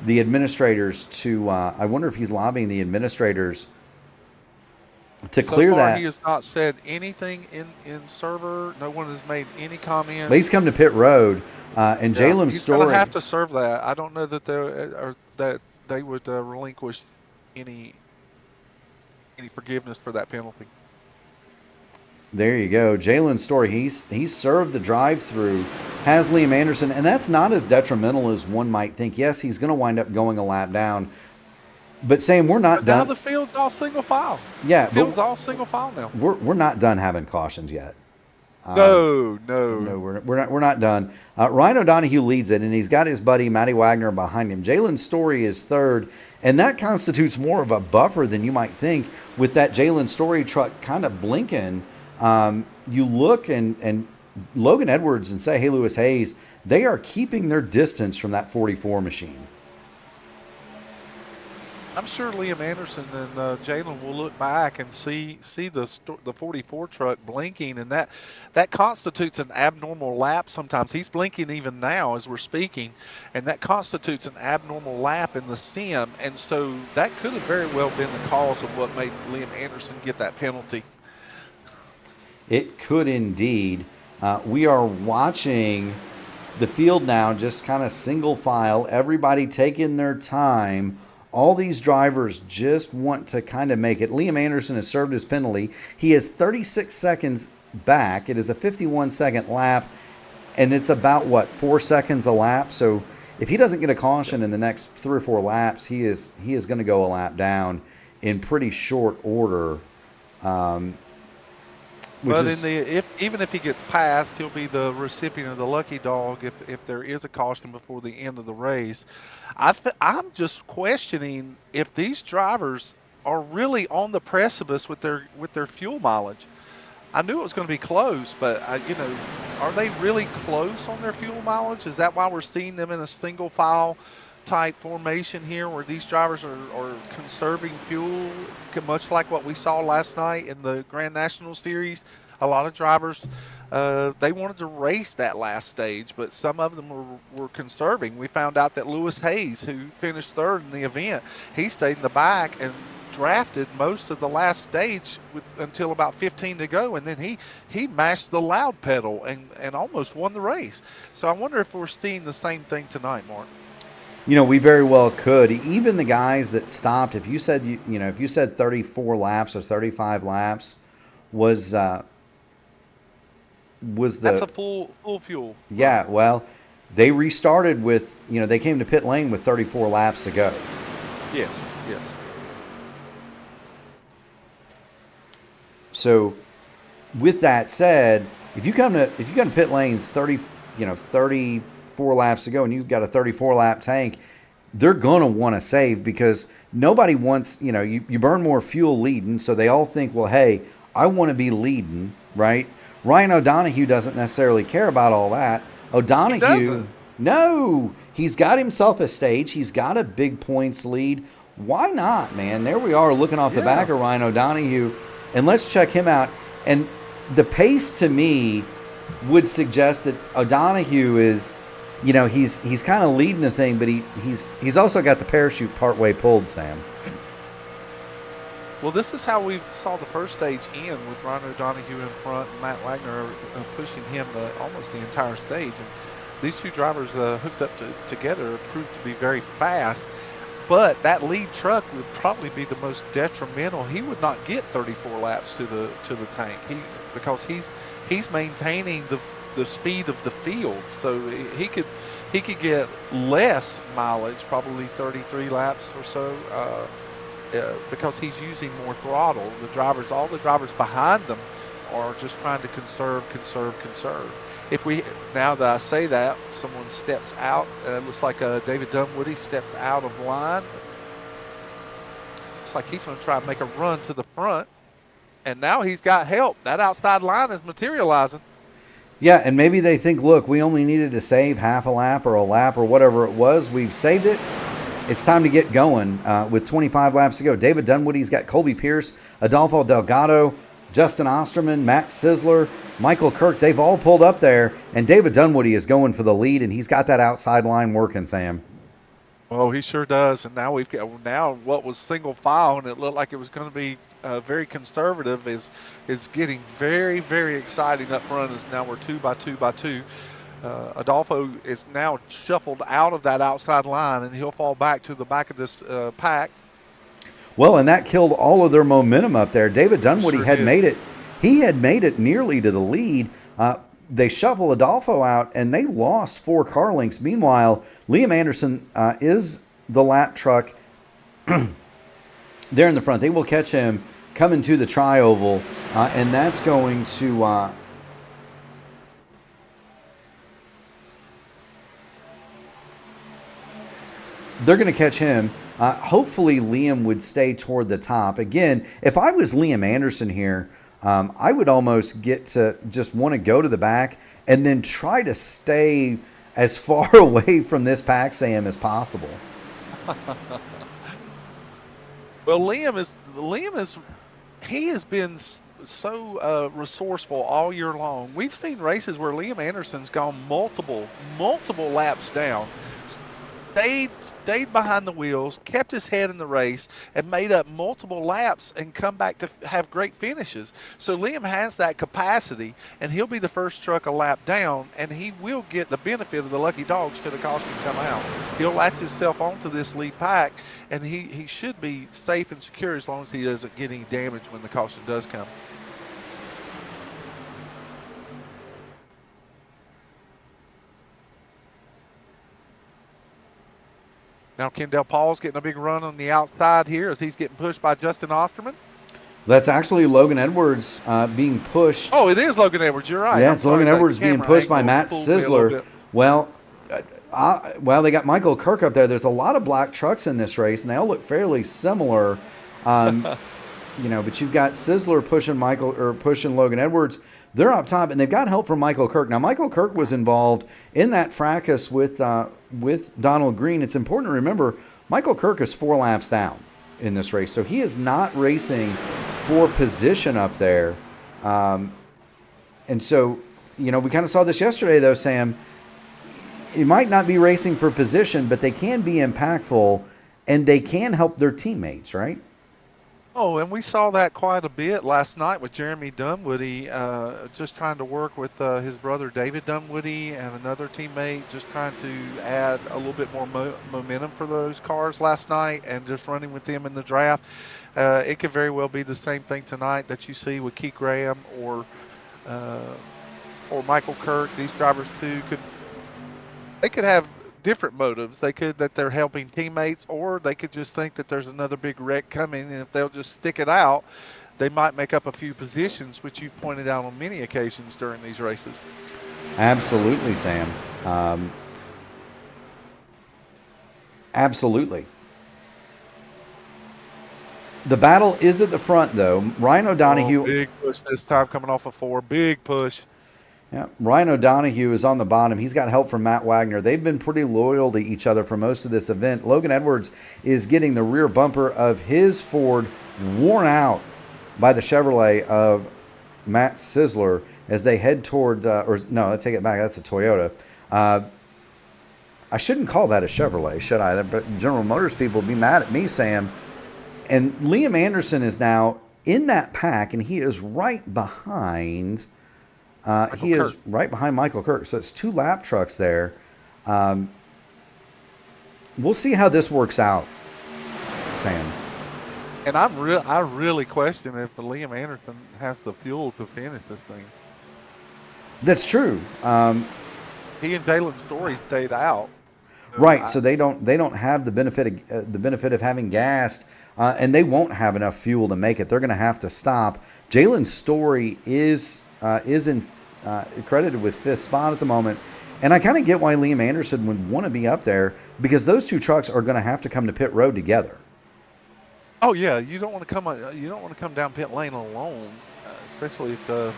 the administrators to clear that. He has not said anything in server. No one has made any comment. But he's come to pit road, and Jalen Story. He's going to have to serve that. I don't know that that they would relinquish any forgiveness for that penalty. There you go. Jalen Story, he's served the drive-through, has Liam Anderson, and that's not as detrimental as one might think. Yes, he's going to wind up going a lap down. But Sam, we're not done. Now the field's all single file. Yeah, the field's all single file now. We're not done having cautions yet. No, we're not done. Ryan O'Donohue leads it, and he's got his buddy Matty Wagner behind him. Jalen Story is third, and that constitutes more of a buffer than you might think with that Jalen Story truck kind of blinking. You look and Logan Edwards and St. Louis Hayes, they are keeping their distance from that 44 machine. I'm sure Liam Anderson and Jalen will look back and see the 44 truck blinking, and that constitutes an abnormal lap. Sometimes he's blinking even now as we're speaking, and that constitutes an abnormal lap in the sim, and so that could have very well been the cause of what made Liam Anderson get that penalty. It could indeed. We are watching the field now, just kind of single file, everybody taking their time. All these drivers just want to kind of make it. Liam Anderson has served his penalty. He is 36 seconds back. It is a 51-second lap, and it's about, 4 seconds a lap? So if he doesn't get a caution in the next 3 or 4 laps, he is going to go a lap down in pretty short order. But even if he gets passed, he'll be the recipient of the lucky dog if there is a caution before the end of the race. I'm just questioning if these drivers are really on the precipice with their fuel mileage. I knew it was going to be close, but are they really close on their fuel mileage? Is that why we're seeing them in a single file type formation here, where these drivers are conserving fuel, much like what we saw last night in the Grand National Series? A lot of drivers, they wanted to race that last stage, but some of them were conserving. We found out that Lewis Hayes, who finished third in the event, he stayed in the back and drafted most of the last stage until about 15 to go, and then he mashed the loud pedal and almost won the race. So I wonder if we're seeing the same thing tonight, Mark. We very well could. Even the guys that stopped, if you said if you said 34 laps or 35 laps was that's a full fuel. Yeah, well, they restarted with, they came to pit lane with 34 laps to go. Yes. So, with that said, if you come to pit lane 34 laps to go and you've got a 34 lap tank, they're going to want to save, because nobody wants, you burn more fuel leading, so they all think, well, hey, I want to be leading, right? Ryan O'Donohue doesn't necessarily care about all that. No, he's got himself a stage. He's got a big points lead. Why not, man? There we are looking off the back of Ryan O'Donohue, and let's check him out. And the pace to me would suggest that O'Donohue is, he's kind of leading the thing, but he's also got the parachute partway pulled, Sam. Well, this is how we saw the first stage end, with Ryan O'Donohue in front and Matt Wagner pushing him almost the entire stage. And these two drivers hooked up together proved to be very fast. But that lead truck would probably be the most detrimental. He would not get 34 laps to the tank, because he's maintaining the speed of the field. So he could get less mileage, probably 33 laps or so. Because he's using more throttle. All the drivers behind them are just trying to conserve. Now that I say that, someone steps out. It looks like David Dunwoody steps out of line. Looks like he's going to try to make a run to the front. And now he's got help. That outside line is materializing. Yeah, and maybe they think, look, we only needed to save half a lap or a lap or whatever it was. We've saved it. It's time to get going with 25 laps to go. David Dunwoody's got Colby Pierce, Adolfo Delgado, Justin Osterman, Matt Sizzler, Michael Kirk. They've all pulled up there, and David Dunwoody is going for the lead, and he's got that outside line working, Sam. Oh, he sure does. And now what was single file, and it looked like it was going to be very conservative, is getting very, very exciting up front. As now we're 2 by 2 by 2. Adolfo is now shuffled out of that outside line, and he'll fall back to the back of this pack. Well, and that killed all of their momentum up there. David Dunwoody Sure had did. made it. He had made it nearly to the lead. They shuffle Adolfo out, and they lost 4 car lengths. Meanwhile, Liam Anderson is the lap truck there in the front. They will catch him coming to the tri-oval, and that's going to... they're going to catch him. Hopefully, Liam would stay toward the top. Again, if I was Liam Anderson here, I would almost get to just want to go to the back and then try to stay as far away from this pack, Sam, as possible. Well, Liam is he has been so resourceful all year long. We've seen races where Liam Anderson's gone multiple laps down, stayed behind the wheels, kept his head in the race, and made up multiple laps and come back to have great finishes. So Liam has that capacity, and he'll be the first truck a lap down, and he will get the benefit of the lucky dogs should the caution come out. He'll latch himself onto this lead pack, and he should be safe and secure as long as he doesn't get any damage when the caution does come. Now Kendall Paul's getting a big run on the outside here as he's getting pushed by Justin Osterman. That's actually Logan Edwards being pushed. Oh, it is Logan Edwards. You're right. Yeah, it's Logan Edwards being pushed by Matt Sizzler. Well, they got Michael Kirk up there. There's a lot of black trucks in this race, and they all look fairly similar. But you've got Sizzler pushing Logan Edwards. They're up top, and they've got help from Michael Kirk. Now, Michael Kirk was involved in that fracas with Donald Green. It's important to remember Michael Kirk is 4 laps down in this race, so he is not racing for position up there. And so, we kind of saw this yesterday, though, Sam. He might not be racing for position, but they can be impactful, and they can help their teammates, right? Oh, and we saw that quite a bit last night with Jeremy Dunwoody, just trying to work with his brother David Dunwoody and another teammate, just trying to add a little bit more momentum for those cars last night and just running with them in the draft. It could very well be the same thing tonight that you see with Keith Graham or Michael Kirk. These drivers too could have different motives. They could that they're helping teammates, or they could just think that there's another big wreck coming, and if they'll just stick it out, they might make up a few positions, which you've pointed out on many occasions during these races. Absolutely, Sam. Absolutely. The battle is at the front, though. Ryan O'Donoghue. Big push this time, coming off of 4. Big push. Yeah, Ryan O'Donoghue is on the bottom. He's got help from Matt Wagner. They've been pretty loyal to each other for most of this event. Logan Edwards is getting the rear bumper of his Ford worn out by the Chevrolet of Matt Sizzler as they head toward, I take it back. That's a Toyota. I shouldn't call that a Chevrolet, should I? But General Motors people would be mad at me, Sam. And Liam Anderson is now in that pack, and he is right behind... right behind Michael Kirk. So it's 2 lap trucks there. We'll see how this works out, Sam. And I really question if Liam Anderson has the fuel to finish this thing. That's true. He and Jalen Story stayed out. Right. So they don't have the benefit of having gas, and they won't have enough fuel to make it. They're going to have to stop. Jalen Story is credited with 5th spot at the moment, and I kind of get why Liam Anderson would want to be up there, because those 2 trucks are going to have to come to pit road together. Oh yeah, you don't want to come down pit lane alone, especially if the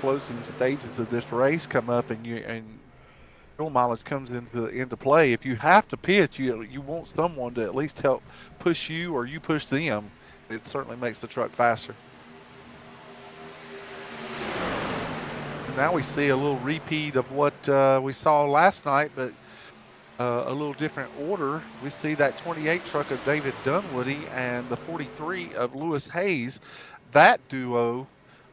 closing stages of this race come up and fuel mileage comes into play. If you have to pit, you want someone to at least help push you, or you push them. It certainly makes the truck faster. Now we see a little repeat of what we saw last night, but a little different order. We see that 28 truck of David Dunwoody and the 43 of Lewis Hayes. That duo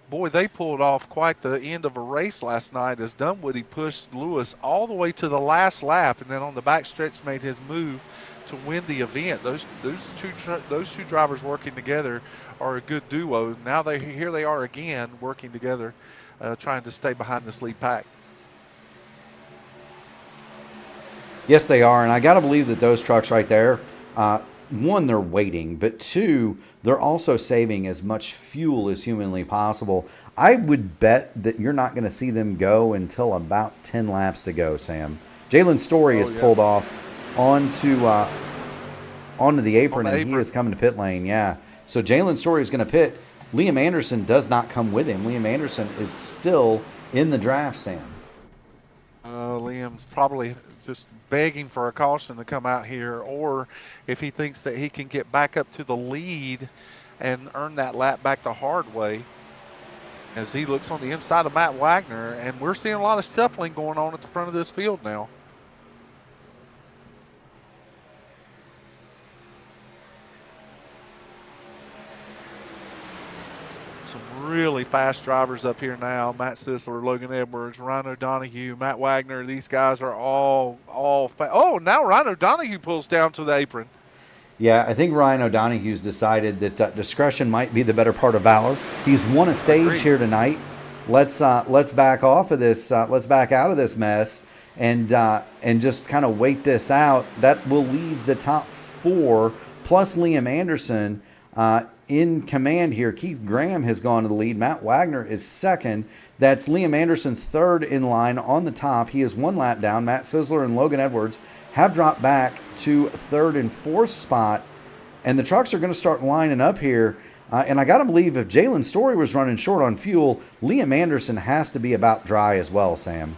boy, they pulled off quite the end of a race last night as Dunwoody pushed Lewis all the way to the last lap, and then on the backstretch made his move to win the event. Those two drivers working together are a good duo. Now here they are again working together, trying to stay behind this lead pack. Yes, they are, and I got to believe that those trucks right there, one, they're waiting, but two, they're also saving as much fuel as humanly possible. I would bet that you're not going to see them go until about 10 laps to go, Sam. Jalen Story is pulled off onto the apron, and he is coming to pit lane, yeah. So Jalen Story is going to pit. Liam Anderson does not come with him. Liam Anderson is still in the draft, Sam. Liam's probably just begging for a caution to come out here, or if he thinks that he can get back up to the lead and earn that lap back the hard way, as he looks on the inside of Matt Wagner, and we're seeing a lot of shuffling going on at the front of this field now. Really fast drivers up here now. Matt Sisler, Logan Edwards, Ryan O'Donoghue, Matt Wagner. These guys are all fast. Oh, now Ryan O'Donoghue pulls down to the apron. Yeah, I think Ryan O'Donoghue's decided that discretion might be the better part of valor. He's won a stage here tonight. Let's back off of this. Let's back out of this mess and just kind of wait this out. That will leave the top four plus Liam Anderson in command here. Keith Graham has gone to the lead. Matt Wagner is second. That's Liam Anderson third in line on the top. He is one lap down. Matt Sisler and Logan Edwards have dropped back to third and fourth spot. And the trucks are going to start lining up here. And I got to believe if Jalen Story was running short on fuel, Liam Anderson has to be about dry as well, Sam.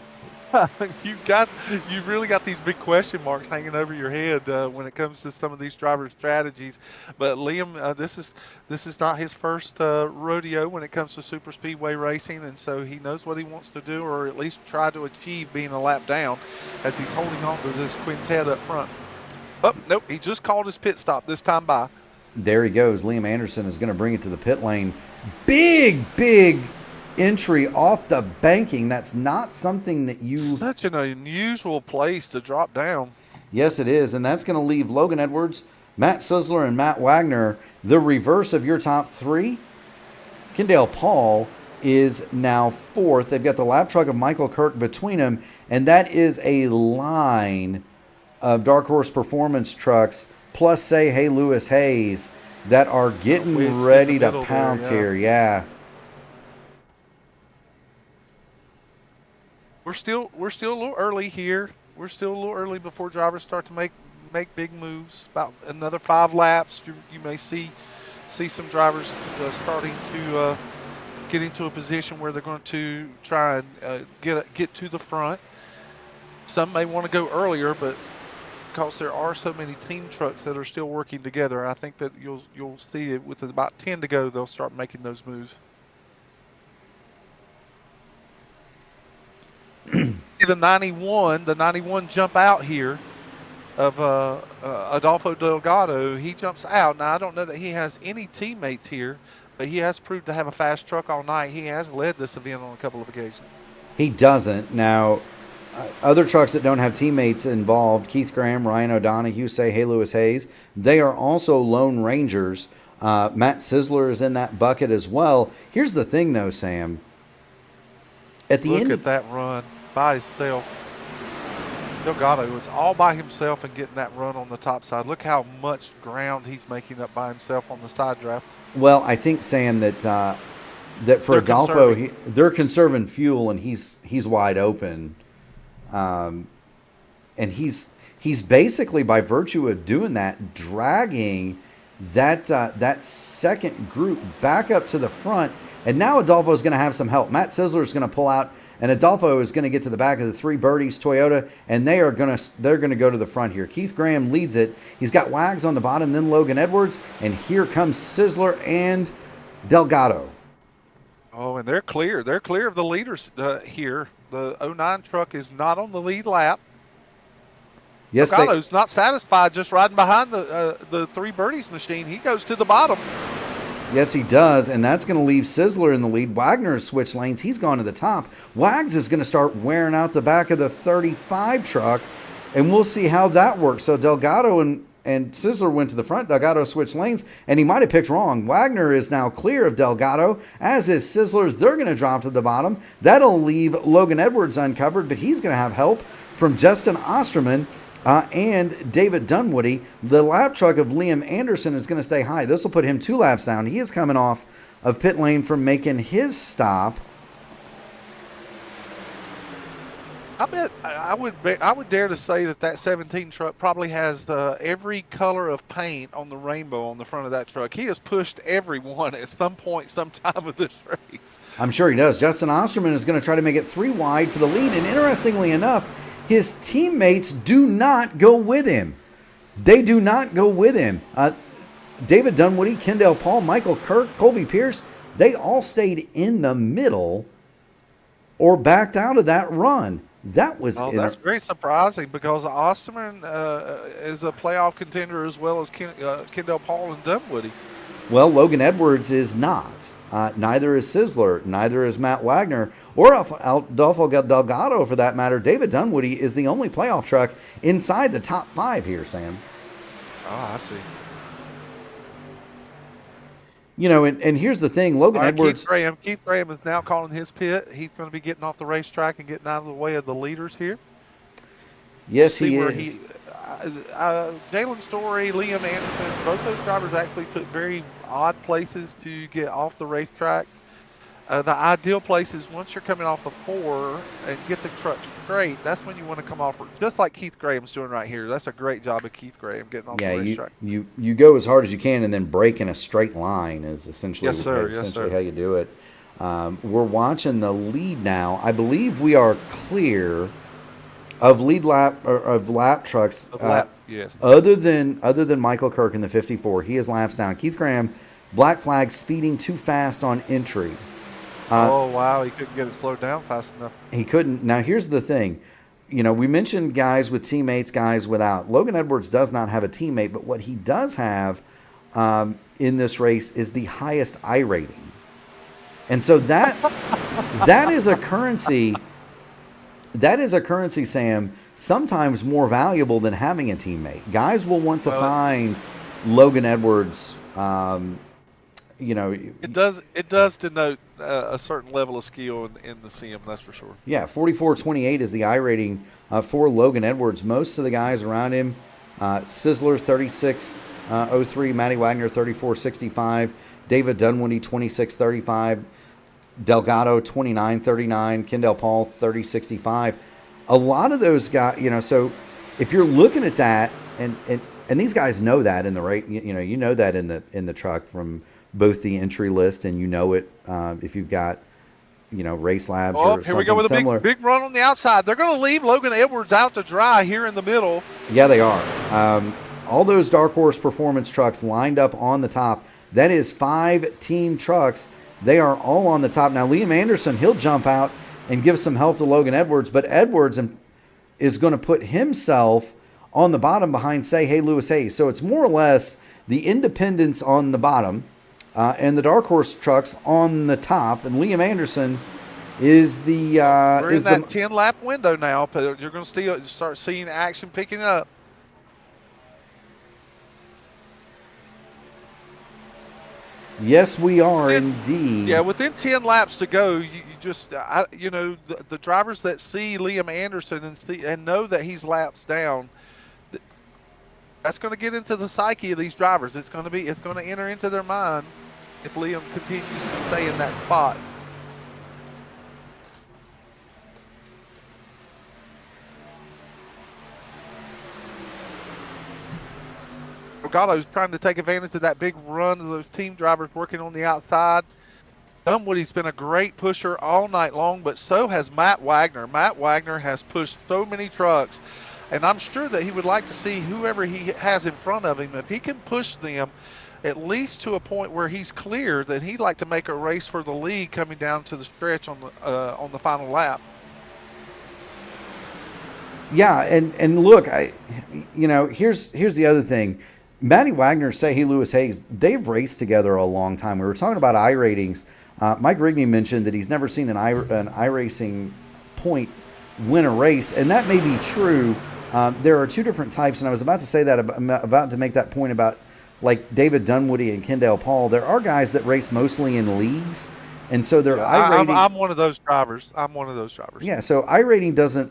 You've really got these big question marks hanging over your head when it comes to some of these drivers' strategies. But Liam, this is not his first rodeo when it comes to super speedway racing, and so he knows what he wants to do, or at least try to achieve being a lap down, as he's holding on to this quintet up front. Oh, nope, he just called his pit stop this time by. There he goes. Liam Anderson is going to bring it to the pit lane. Big entry off the banking. That's not something that you... Such an unusual place to drop down. Yes, it is. And that's going to leave Logan Edwards, Matt Sisler, and Matt Wagner the reverse of your top three. Kendall Paul is now fourth. They've got the lap truck of Michael Kirk between them. And that is a line of Dark Horse Performance trucks plus say, hey, Lewis Hayes, that are getting ready to pounce here. Yeah. We're still a little early here. We're still a little early before drivers start to make big moves. About another 5 laps, you may see some drivers starting to get into a position where they're going to try and get to the front. Some may want to go earlier, but because there are so many team trucks that are still working together, I think that you'll see it with about 10 to go, they'll start making those moves. The 91 jump out here of Adolfo Delgado. He jumps out. Now, I don't know that he has any teammates here, but he has proved to have a fast truck all night. He has led this event on a couple of occasions. He doesn't. Now, other trucks that don't have teammates involved, Keith Graham, Ryan O'Donoghue, say, hey, Lewis Hayes, they are also Lone Rangers. Matt Sisler is in that bucket as well. Here's the thing, though, Sam. Look at that run by himself. Delgado was all by himself and getting that run on the top side. Look how much ground he's making up by himself on the side draft. Well, I think, Sam, that for Adolfo, they're conserving fuel, and he's wide open. And he's basically, by virtue of doing that, dragging that second group back up to the front. And now Adolfo is going to have some help. Matt Sisler is going to pull out, and Adolfo is going to get to the back of the 3 Birdies Toyota, and they're going to go to the front here. Keith Graham leads it. He's got Wags on the bottom, then Logan Edwards, and here comes Sisler and Delgado. Oh, and they're clear. They're clear of the leaders here. The 09 truck is not on the lead lap. Yes, Delgado's not satisfied just riding behind the 3 Birdies machine. He goes to the bottom. Yes, he does, and that's going to leave Sizzler in the lead. Wagner has switched lanes. He's gone to the top. Wags is going to start wearing out the back of the 35 truck, and we'll see how that works. So Delgado and Sizzler went to the front. Delgado switched lanes, and he might have picked wrong. Wagner is now clear of Delgado, as is Sizzler's. They're going to drop to the bottom. That'll leave Logan Edwards uncovered, but he's going to have help from Justin Osterman and David Dunwoody. The lap truck of Liam Anderson is going to stay high. This will put him 2 laps down. He is coming off of pit lane from making his stop. I would dare to say that 17 truck probably has every color of paint on the rainbow on the front of that truck. He has pushed everyone at some point, sometime of this race. I'm sure he does. Justin Osterman is going to try to make it 3 wide for the lead, and interestingly enough, his teammates do not go with him. They do not go with him. David Dunwoody, Kendall Paul, Michael Kirk, Colby Pierce, they all stayed in the middle or backed out of that run. That's very surprising because Osterman is a playoff contender as well as Kendall Paul and Dunwoody. Well, Logan Edwards is not. Neither is Sizzler. Neither is Matt Wagner or Adolfo Delgado, for that matter. David Dunwoody is the only playoff truck inside the top 5 here, Sam. Oh, I see. You know, and here's the thing, Logan Edwards. Keith Graham is now calling his pit. He's going to be getting off the racetrack and getting out of the way of the leaders here. Yes, he is. Jalen Story, Liam Anderson, both those drivers actually took very odd places to get off the racetrack. The ideal place is once you're coming off of 4 and get the truck straight, that's when you want to come off, just like Keith Graham's doing right here. That's a great job of Keith Graham getting off the racetrack. You go as hard as you can and then break in a straight line is essentially, how you do it. We're watching the lead now. I believe we are clear of lap trucks. Yes. Other than Michael Kirk in the 54, he is laps down. Keith Graham, black flag, speeding too fast on entry. Oh, wow. He couldn't get it slowed down fast enough. He couldn't. Now, here's the thing. You know, we mentioned guys with teammates, guys without. Logan Edwards does not have a teammate, but what he does have in this race is the highest I rating. And so that is a currency. That is a currency, Sam, sometimes more valuable than having a teammate. Guys will want to find Logan Edwards. It does denote a certain level of skill in the sim, that's for sure. Yeah, 44.28 is the I rating for Logan Edwards. Most of the guys around him, Sizzler 36.03, Matty Wagner 34.65, David Dunwoody 26.35, Delgado 29.39, Kendall Paul 30.65. A lot of those guys, so if you're looking at that, and these guys know that in the rate, you know that in the truck from both the entry list, and it if you've got race labs or here we go with similar. A big run on the outside. They're going to leave Logan Edwards out to dry here in the middle. Yeah, they are. All those Dark Horse Performance trucks lined up on the top. That is 5 team trucks. They are all on the top. Now, Liam Anderson, he'll jump out and give some help to Logan Edwards, but Edwards is going to put himself on the bottom behind Say Hey Lewis Hayes. So it's more or less the independents on the bottom and the Dark Horse trucks on the top. And Liam Anderson is the... We're in that 10-lap window now. You're going to start seeing action picking up. Yes, we are indeed. Yeah, within 10 laps to go, the drivers that see Liam Anderson and know that he's laps down, that's going to get into the psyche of these drivers. It's going to enter into their mind if Liam continues to stay in that spot. Delgado's trying to take advantage of that big run of those team drivers working on the outside. Dunwoody's been a great pusher all night long, but so has Matt Wagner. Matt Wagner has pushed so many trucks, and I'm sure that he would like to see whoever he has in front of him, if he can push them at least to a point where he's clear, then he'd like to make a race for the lead coming down to the stretch on the final lap. Yeah, and look, here's the other thing. Matty Wagner, say hey, Lewis Hayes, they've raced together a long time. We were talking about iRatings. Mike Rigney mentioned that he's never seen an iRacing point win a race, and that may be true. There are two different types, and I was about to say that, about to make that point about like David Dunwoody and Kendall Paul. There are guys that race mostly in leagues, and so they're iRating. I'm one of those drivers. Yeah, so iRating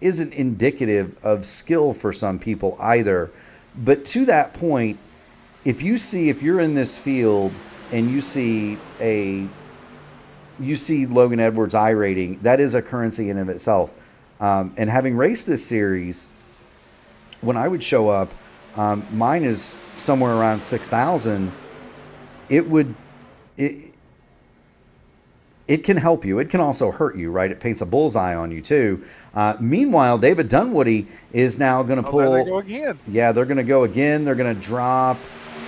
isn't indicative of skill for some people either. But to that point, if you're in this field and you see Logan Edwards iRating, that is a currency in and of itself. And having raced this series, when I would show up, mine is somewhere around 6,000. It can help you. It can also hurt you, right? It paints a bullseye on you too. Meanwhile, David Dunwoody is now going to pull. There they go again. Yeah, they're going to go again. They're going to drop.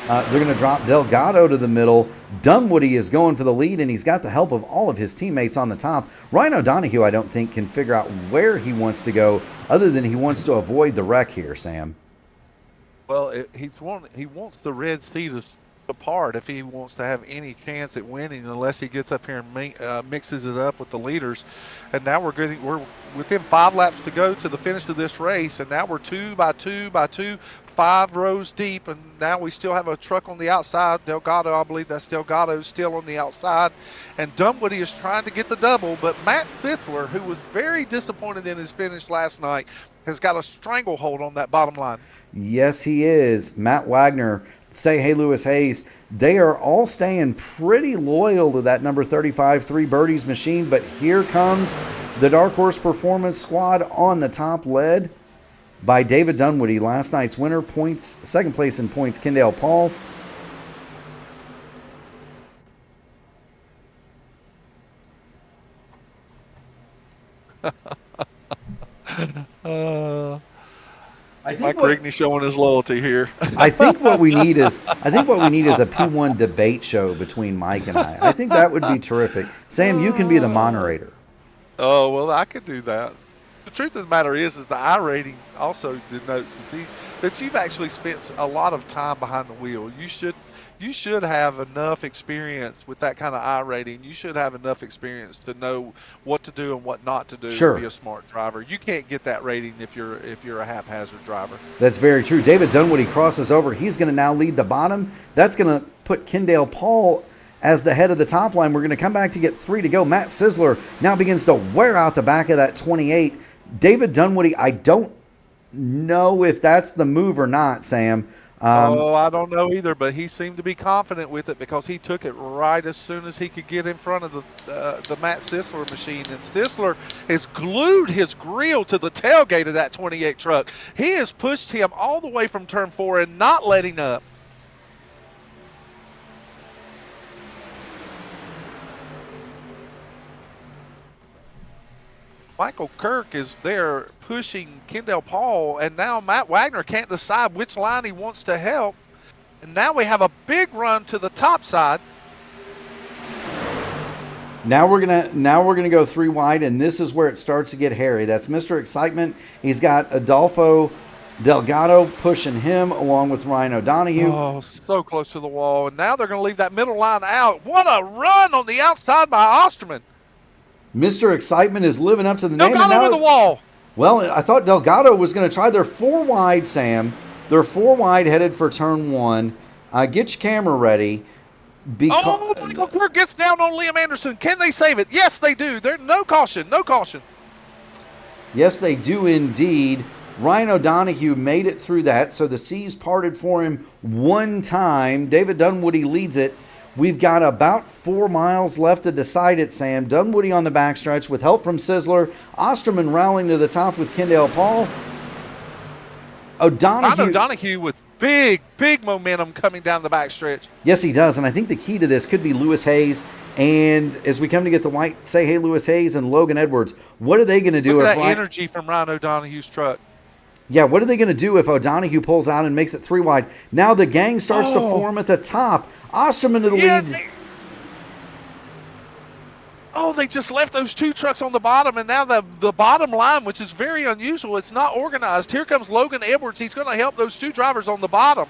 Delgado to the middle. Dunwoody is going for the lead, and he's got the help of all of his teammates on the top. Ryan O'Donoghue, I don't think, can figure out where he wants to go, other than he wants to avoid the wreck here, Sam. Well, he wants the Red Sea to apart if he wants to have any chance at winning, unless he gets up here and mixes it up with the leaders. And now we're within 5 laps to go to the finish of this race, and now we're 2 by 2 by 2, 5 rows deep, and now we still have a truck on the outside. Delgado, I believe that's Delgado, still on the outside, and Dunwoody is trying to get the double, but Matt Fitzler, who was very disappointed in his finish last night, has got a stranglehold on that bottom line. Yes, he is. Matt Wagner, say hey, Lewis Hayes. They are all staying pretty loyal to that number 35 3 birdies machine, but here comes the Dark Horse Performance Squad on the top, led by David Dunwoody, last night's winner. Points, second place in points, Kendall Paul. Mike Rigney showing his loyalty here. I think what we need is a P1 debate show between Mike and I. I think that would be terrific. Sam, you can be the moderator. Oh, well, I could do that. The truth of the matter is the iRating also denotes that you've actually spent a lot of time behind the wheel. You should have enough experience with that kind of iRating. You should have enough experience to know what to do and what not to do to be a smart driver. You can't get that rating if you're a haphazard driver. That's very true. David Dunwoody crosses over. He's going to now lead the bottom. That's going to put Kendall Paul as the head of the top line. We're going to come back to get 3 to go. Matt Sizzler now begins to wear out the back of that 28. David Dunwoody, I don't know if that's the move or not, Sam. I don't know either, but he seemed to be confident with it because he took it right as soon as he could get in front of the Matt Sisler machine. And Sisler has glued his grill to the tailgate of that 28 truck. He has pushed him all the way from turn 4 and not letting up. Michael Kirk is there pushing Kendall Paul, and now Matt Wagner can't decide which line he wants to help. And now we have a big run to the top side. Now we're gonna go 3 wide, and this is where it starts to get hairy. That's Mr. Excitement. He's got Adolfo Delgado pushing him along with Ryan O'Donoghue. Oh, so close to the wall. And now they're going to leave that middle line out. What a run on the outside by Osterman. Mr. Excitement is living up to the name. Delgado over the wall. Well, I thought Delgado was going to try their 4 wide, Sam. They're 4 wide headed for turn 1. Get your camera ready. Michael Kirk gets down on Liam Anderson. Can they save it? Yes, they do. There's no caution. No caution. Yes, they do indeed. Ryan O'Donoghue made it through that, so the seas parted for him 1 time. David Dunwoody leads it. We've got about 4 miles left to decide it, Sam. Dunwoody on the backstretch with help from Sizzler. Osterman rallying to the top with Kendall Paul. O'Donoghue with big momentum coming down the backstretch. Yes, he does, and I think the key to this could be Lewis Hayes. And as we come to get the white, say hey, Lewis Hayes and Logan Edwards. What are they going to do? Look at that energy from Ryan O'Donoghue's truck. Yeah, what are they going to do if O'Donoghue pulls out and makes it 3 wide? Now the gang starts to form at the top. Osterman to the lead. Oh, they just left those 2 trucks on the bottom, and now the bottom line, which is very unusual, it's not organized. Here comes Logan Edwards. He's going to help those 2 drivers on the bottom.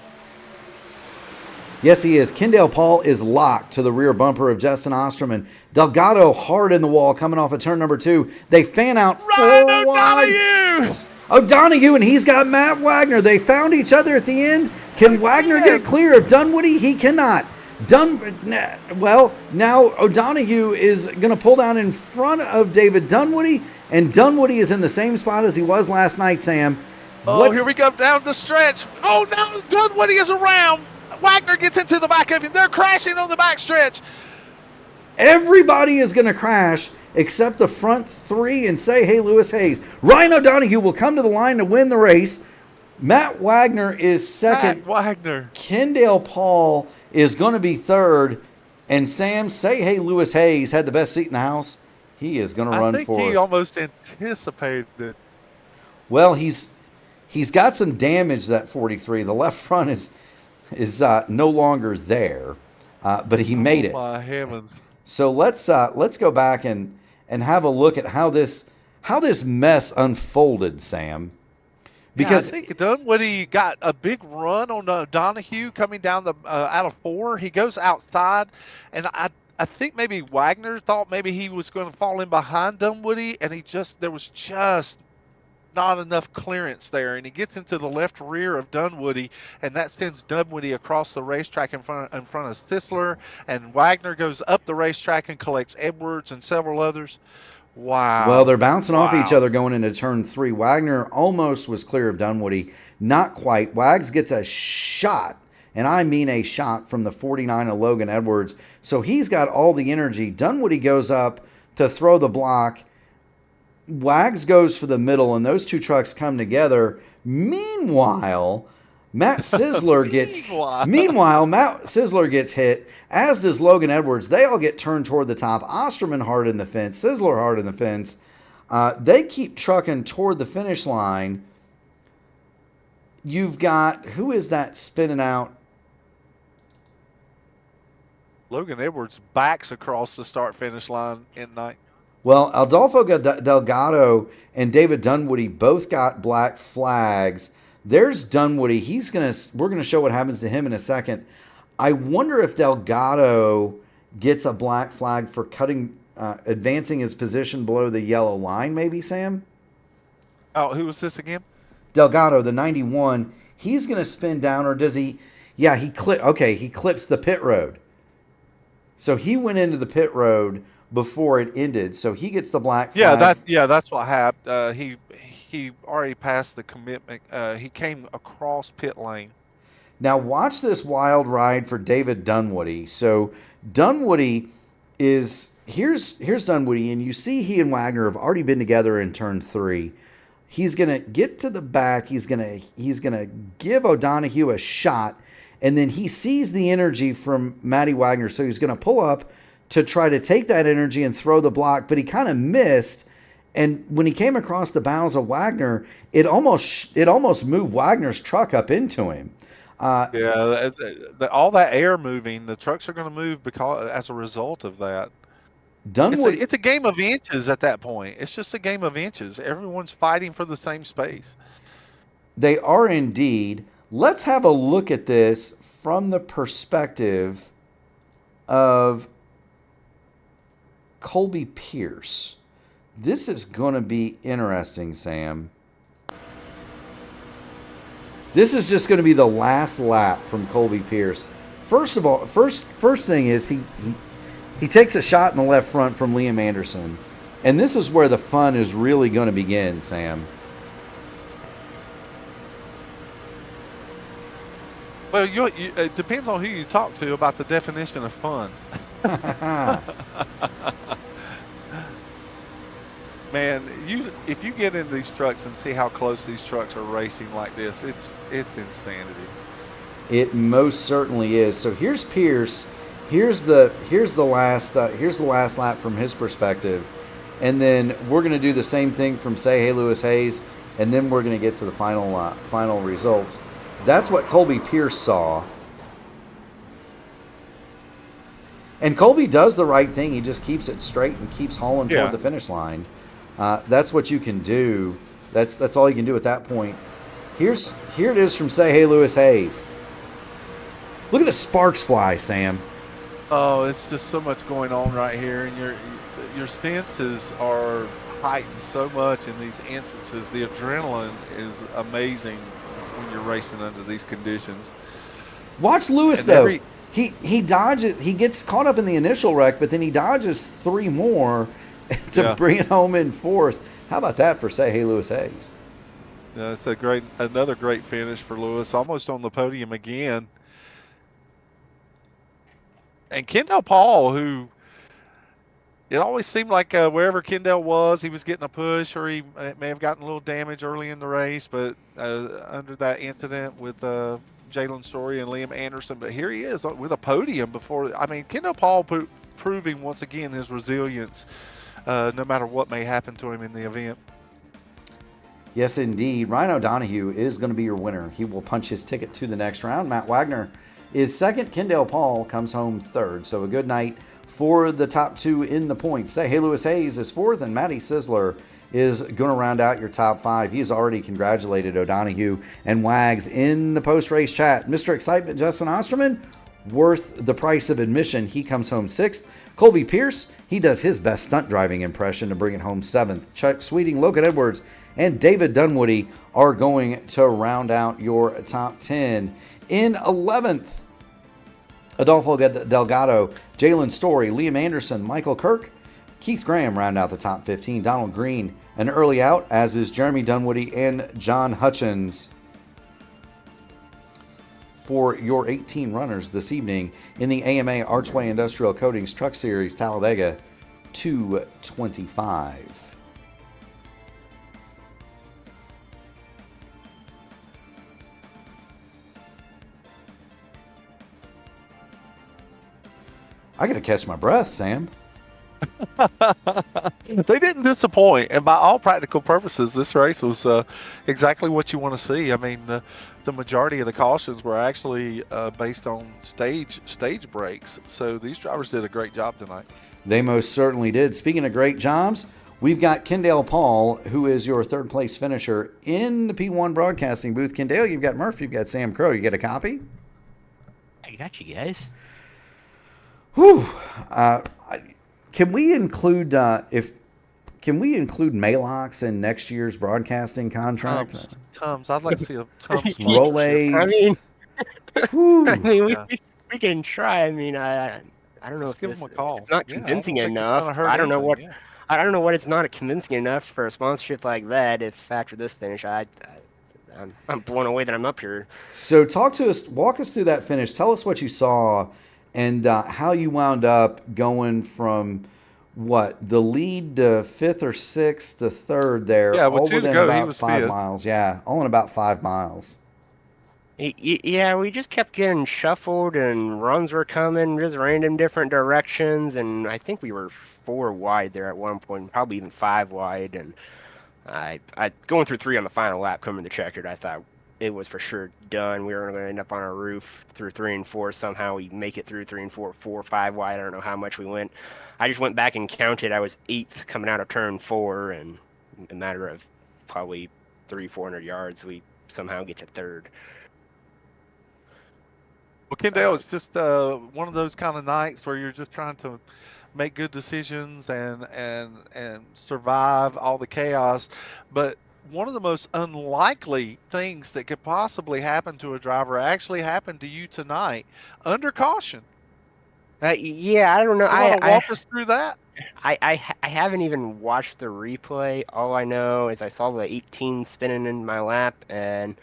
Yes, he is. Kendall Paul is locked to the rear bumper of Justin Osterman. Delgado hard in the wall coming off of turn number 2. They fan out Ryan 4 wide. O'Donoghue! O'Donoghue, and he's got Matt Wagner. They found each other at the end. Can Wagner get clear of Dunwoody? He cannot. Well, now O'Donoghue is going to pull down in front of David Dunwoody, and Dunwoody is in the same spot as he was last night, Sam. Oh, here we go down the stretch. Oh, no, Dunwoody is around. Wagner gets into the back of him. They're crashing on the back stretch. Everybody is going to crash except the front 3 and say, hey, Lewis Hayes. Ryan O'Donoghue will come to the line to win the race. Matt Wagner is second. Matt Wagner. Kendall Paul is going to be third. And Sam, say, hey, Lewis Hayes had the best seat in the house. He is going to run I think for he almost anticipated it. Well, he's got some damage, that 43. The left front is no longer there, but he made it. Oh my heavens! So let's go back and have a look at how this mess unfolded, Sam. Because I think Dunwoody got a big run on O'Donoghue coming down the out of 4. He goes outside, and I think maybe Wagner thought maybe he was going to fall in behind Dunwoody, and there was just not enough clearance there, and he gets into the left rear of Dunwoody, and that sends Dunwoody across the racetrack in front of Sisler, and Wagner goes up the racetrack and collects Edwards and several others. Wow. Well, they're bouncing off each other going into turn 3. Wagner almost was clear of Dunwoody. Not quite. Wags gets a shot, and I mean a shot, from the 49 of Logan Edwards. So he's got all the energy. Dunwoody goes up to throw the block. Wags goes for the middle, and those 2 trucks come together. Meanwhile, Matt Sisler gets hit, as does Logan Edwards. They all get turned toward the top. Osterman hard in the fence, Sisler hard in the fence. They keep trucking toward the finish line. You've got, who is that spinning out? Logan Edwards backs across the start-finish line in night. Well, Adolfo Delgado and David Dunwoody both got black flags. There's Dunwoody. We're gonna show what happens to him in a second. I wonder if Delgado gets a black flag for advancing his position below the yellow line, maybe, Sam? Oh, who was this again? Delgado, the 91. He's gonna spin down, or does he? Yeah, he clips the pit road. So he went into the pit road before it ended, so he gets the black flag. That's what happened. He already passed the commitment. He came across pit lane. Now watch this wild ride for David Dunwoody. So Dunwoody here's Dunwoody, and you see he and Wagner have already been together in turn 3. He's gonna get to the back. He's gonna give O'Donoghue a shot, and then he sees the energy from Matty Wagner, so he's gonna pull up to try to take that energy and throw the block, but he kind of missed. And when he came across the bows of Wagner, it almost moved Wagner's truck up into him. All that air moving, the trucks are going to move as a result of that. Dunwoody, it's a game of inches at that point. It's just a game of inches. Everyone's fighting for the same space. They are indeed. Let's have a look at this from the perspective of Colby Pierce. This is going to be interesting, Sam. This is just going to be the last lap from Colby Pierce. First of all, first thing is he takes a shot in the left front from Liam Anderson. And this is where the fun is really going to begin, Sam. Well, it depends on who you talk to about the definition of fun. Man, if you get in these trucks and see how close these trucks are racing like this, it's insanity. It most certainly is. So here's Pierce. Here's the last lap from his perspective, and then we're going to do the same thing from Say Hey Lewis Hayes, and then we're going to get to the final results. That's what Colby Pierce saw. And Colby does the right thing. He just keeps it straight and keeps hauling Yeah. toward the finish line. That's what you can do. That's all you can do at that point. Here it is from Say Hey Lewis Hayes. Look at the sparks fly, Sam. Oh, it's just so much going on right here, and your senses are heightened so much in these instances. The adrenaline is amazing when you're racing under these conditions. Watch Lewis And though. He dodges. He gets caught up in the initial wreck, but then he dodges 3 more to bring it home in 4th. How about that for Say Hey Lewis Hayes? Yeah, it's another great finish for Lewis, almost on the podium again. And Kendall Paul, who it always seemed like wherever Kendall was, he was getting a push, or he may have gotten a little damage early in the race, but under that incident with Jalen Story and Liam Anderson. But here he is with a podium before. I mean, Kendall Paul proving once again his resilience, no matter what may happen to him in the event. Yes, indeed. Ryan O'Donohue is going to be your winner. He will punch his ticket to the next round. Matt Wagner is second. Kendall Paul comes home third. So a good night for the top 2 in the points. Say Hey Lewis Hayes is 4th, and Matty Sizzler is going to round out your top 5. He has already congratulated O'Donohue and Wags in the post-race chat. Mr. Excitement, Justin Osterman, worth the price of admission. He comes home 6th. Colby Pierce, he does his best stunt driving impression to bring it home 7th. Chuck Sweeting, Logan Edwards, and David Dunwoody are going to round out your top 10. In 11th, Adolfo Delgado, Jalen Story, Liam Anderson, Michael Kirk, Keith Graham round out the top 15. Donald Green, an early out, as is Jeremy Dunwoody and John Hutchins. For your 18 runners this evening in the AMA Archway Industrial Coatings Truck Series Talladega 225. I got to catch my breath, Sam. They didn't disappoint, and by all practical purposes, this race was exactly what you want to see. I mean, the majority of the cautions were actually based on stage breaks, so these drivers did a great job tonight. They most certainly did. Speaking of great jobs, we've got Kendall Paul, who is your 3rd place finisher in the P1 broadcasting booth. Kendall, you've got Murphy, you've got Sam Crow. You get a copy? I got you guys. Whew. Can we include Maylocks in next year's broadcasting contract? Tums. I'd like to see a Tums Rolaids. I mean, we can try. I mean, I don't know. Let's give them a call. It's not convincing enough. I don't know what. Yeah. I don't know what it's not convincing enough for a sponsorship like that. If after this finish, I'm blown away that I'm up here. So walk us through that finish. Tell us what you saw. And how you wound up going from the lead to 5th or 6th to 3rd there, all within about 5 miles. Yeah, all in about 5 miles. Yeah, we just kept getting shuffled, and runs were coming just random different directions, and I think we were 4 wide there at one point, probably even 5 wide. And I going through 3 on the final lap, coming to the checkered, I thought it was for sure done. We were going to end up on our roof through 3 and 4. Somehow we make it through 3 and 4, 5 wide. I don't know how much we went. I just went back and counted. I was 8th coming out of turn 4, and in a matter of probably 300-400 yards, we somehow get to 3rd. Well, Kendall, it's just one of those kind of nights where you're just trying to make good decisions and survive all the chaos, but one of the most unlikely things that could possibly happen to a driver actually happened to you tonight under caution. Yeah, I don't know. You want to walk us through that? I haven't even watched the replay. All I know is I saw the 18 spinning in my lap, and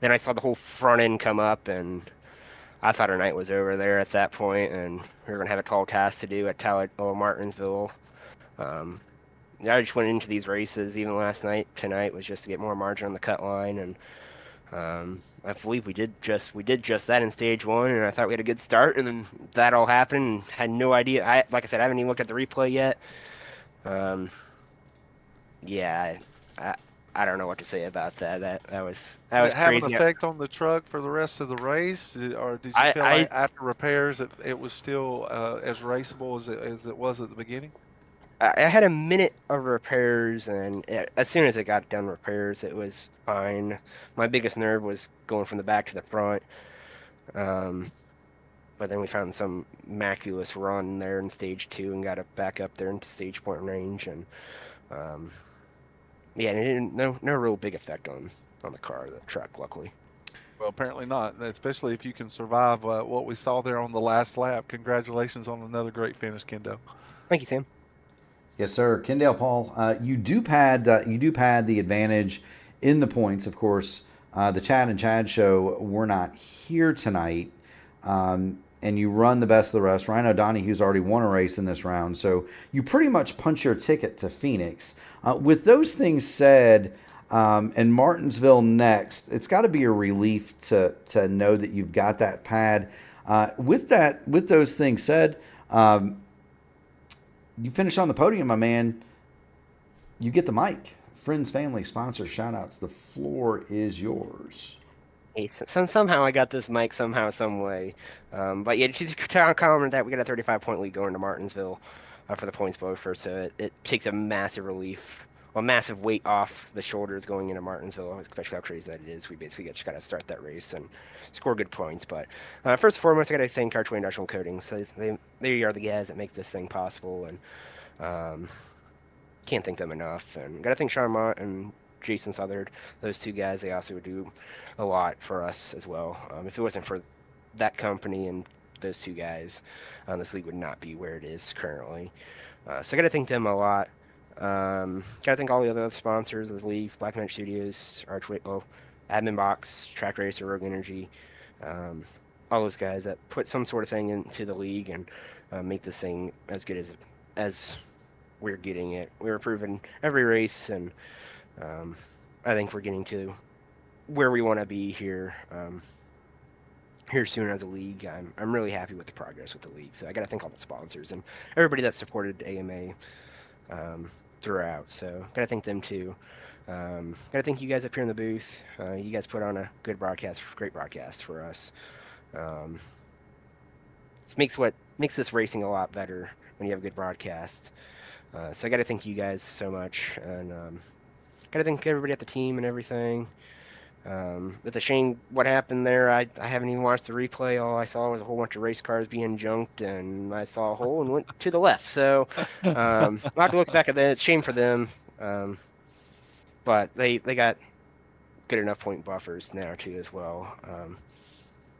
then I saw the whole front end come up, and I thought our night was over there at that point, and we were going to have a tall task to do at Martinsville. I just went into these races, even tonight was just to get more margin on the cut line, and I believe we did just that in stage 1, and I thought we had a good start, and then that all happened, and had no idea. Like I said, I haven't even looked at the replay yet. Yeah, I I don't know what to say about that. That was Did it have an crazy. effect on the truck for the rest of the race, or did you feel I like after repairs it was still as raceable as it was at the beginning? I had a minute of repairs, and as soon as it got done repairs, it was fine. My biggest nerve was going from the back to the front. Um, but then we found some maculous run there in stage 2 and got it back up there into stage point range, and um, yeah, and it didn't, no real big effect on the car, the truck, luckily. Well, apparently not, especially if you can survive what we saw there on the last lap. Congratulations on another great finish, Kendo. Thank you, Sam. Yes, sir. Kendall Paul, you do pad the advantage in the points. Of course, the Chad and Chad show were not here tonight, and you run the best of the rest. Ryan O'Donoghue's already won a race in this round, so you pretty much punch your ticket to Phoenix. With those things said, and Martinsville next, it's got to be a relief to know that you've got that pad. With those things said. You finish on the podium, my man. You get the mic. Friends, family, sponsors, shout outs. The floor is yours. Hey, somehow I got this mic somehow, some way. But yeah, she's comment that we got a 35-point lead going to Martinsville for the points buffer, so it takes a massive relief, a massive weight off the shoulders going into Martinsville, especially how crazy that it is. We basically just got to start that race and score good points. But first and foremost, I got to thank Archway Industrial Coatings. So they are the guys that make this thing possible, and can't thank them enough. And got to thank Sean Mott and Jason Southern. Those two guys, they also would do a lot for us as well. If it wasn't for that company and those two guys, this league would not be where it is currently. So I got to thank them a lot. Got to thank all the other sponsors of the league: Black Knight Studios, Archway, Admin Box, Trak Race, Rogue Energy, all those guys that put some sort of thing into the league and make this thing as good as we're getting it. We're improving every race, and I think we're getting to where we want to be here soon as a league. I'm really happy with the progress with the league. So I got to thank all the sponsors and everybody that supported AMA throughout. So got to thank them too. Got to thank you guys up here in the booth. You guys put on a good broadcast, great broadcast for us. It makes this racing a lot better when you have a good broadcast. So I got to thank you guys so much, and got to thank everybody at the team and everything. It's a shame what happened there. I haven't even watched the replay. All I saw was a whole bunch of race cars being junked, and I saw a hole and went to the left. So I'll have to look back at that. It's a shame for them, but they got good enough point buffers now too as well,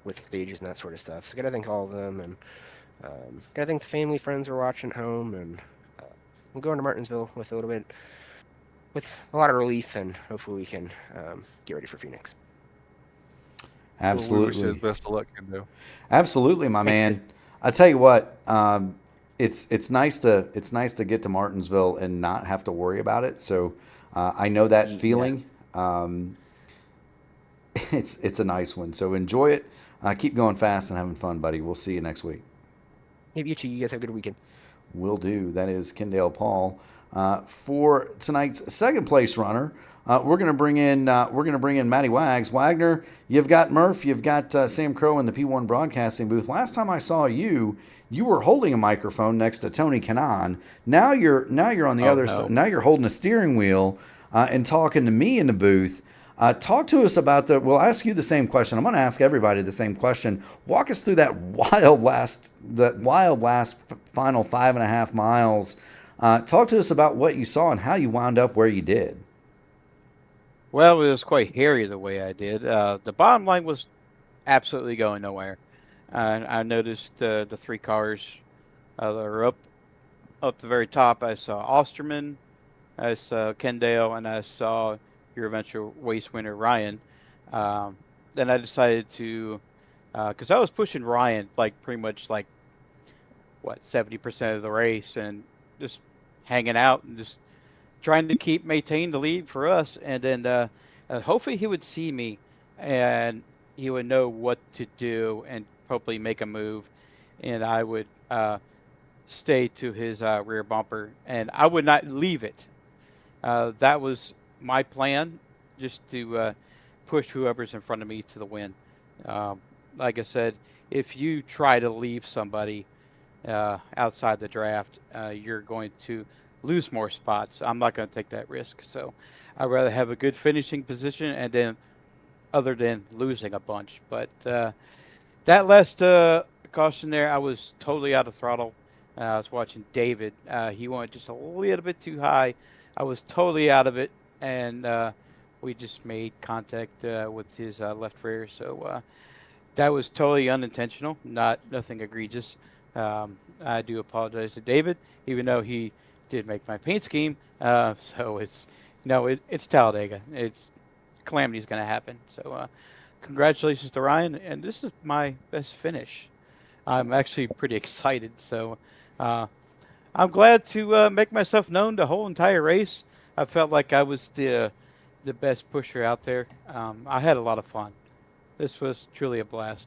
with stages and that sort of stuff. So got to thank all of them, and got to thank the family, friends who are watching at home, and we're going to Martinsville with a lot of relief, and hopefully we can get ready for Phoenix. Absolutely. Well, we wish you the best of luck, Kendo. Absolutely, my Thanks, man. I tell you what, it's nice to get to Martinsville and not have to worry about it. So I know that feeling. It's a nice one. So enjoy it. Keep going fast and having fun, buddy. We'll see you next week. Maybe you two. You guys have a good weekend. Will do. That is Kendall Paul. For tonight's second place runner, we're gonna bring in Matty Wags. Wagner, you've got Murph, you've got Sam Crow in the P1 broadcasting booth. Last time I saw you were holding a microphone next to Tony Kanaan. Now you're on the other side. Now you're holding a steering wheel and talking to me in the booth. Talk to us about we'll ask you the same question. I'm going to ask everybody the same question. Walk us through that wild last final 5.5 miles. Talk to us about what you saw and how you wound up where you did. Well, it was quite hairy the way I did. The bottom line was absolutely going nowhere. I noticed the three cars that were up the very top. I saw Osterman, I saw Kendall, and I saw your eventual race winner, Ryan. Then I decided to, because I was pushing Ryan pretty much 70% of the race, and just hanging out and just trying to maintain the lead for us. And then hopefully he would see me and he would know what to do and hopefully make a move, and I would stay to his rear bumper, and I would not leave it. That was my plan, just to push whoever's in front of me to the win. Like I said, if you try to leave somebody outside the draft, you're going to lose more spots. I'm not going to take that risk. So I'd rather have a good finishing position and then other than losing a bunch. But that last caution there, I was totally out of throttle. I was watching David. He went just a little bit too high. I was totally out of it, and we just made contact with his left rear. So that was totally unintentional, nothing egregious. I do apologize to David, even though he did make my paint scheme. So it's Talladega. Calamity's going to happen. So congratulations to Ryan, and this is my best finish. I'm actually pretty excited. So I'm glad to make myself known the whole entire race. I felt like I was the best pusher out there. I had a lot of fun. This was truly a blast.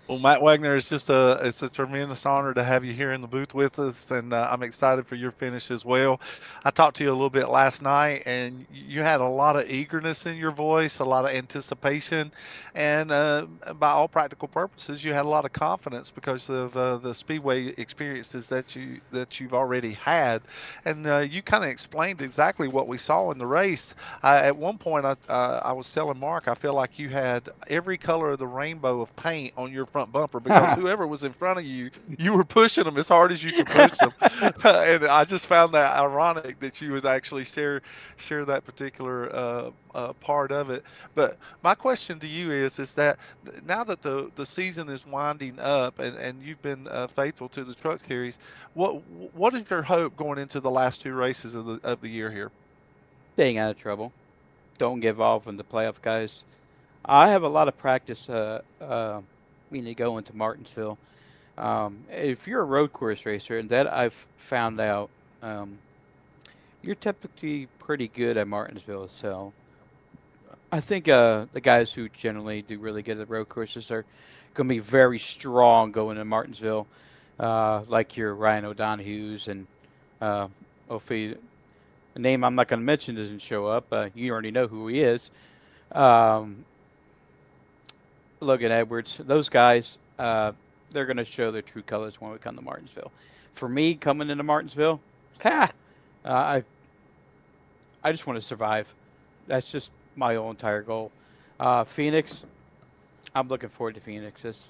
Well, Matt Wagner, it's a tremendous honor to have you here in the booth with us, and I'm excited for your finish as well. I talked to you a little bit last night, and you had a lot of eagerness in your voice, a lot of anticipation, and by all practical purposes, you had a lot of confidence because of the speedway experiences that you've already had, and you kind of explained exactly what we saw in the race. At one point, I was telling Mark, I feel like you had every color of the rainbow of paint on your front bumper because whoever was in front of you, you were pushing them as hard as you could push them. And I just found that ironic that you would actually share that particular part of it. But my question to you is that now that the season is winding up and you've been faithful to the Truck Series, what is your hope going into the last two races of the year here? Staying out of trouble. Don't get involved in the playoff, guys. I have a lot of practice to go into Martinsville. If you're a road course racer, and that I've found out, you're typically pretty good at Martinsville. So I think the guys who generally do really good at road courses are going to be very strong going to Martinsville, like your Ryan O'Donoghue's and hopefully a name I'm not going to mention doesn't show up. You already know who he is. Logan Edwards, those guys, they're going to show their true colors when we come to Martinsville. For me, coming into Martinsville, I just want to survive. That's just my whole entire goal. Phoenix, I'm looking forward to Phoenix. It's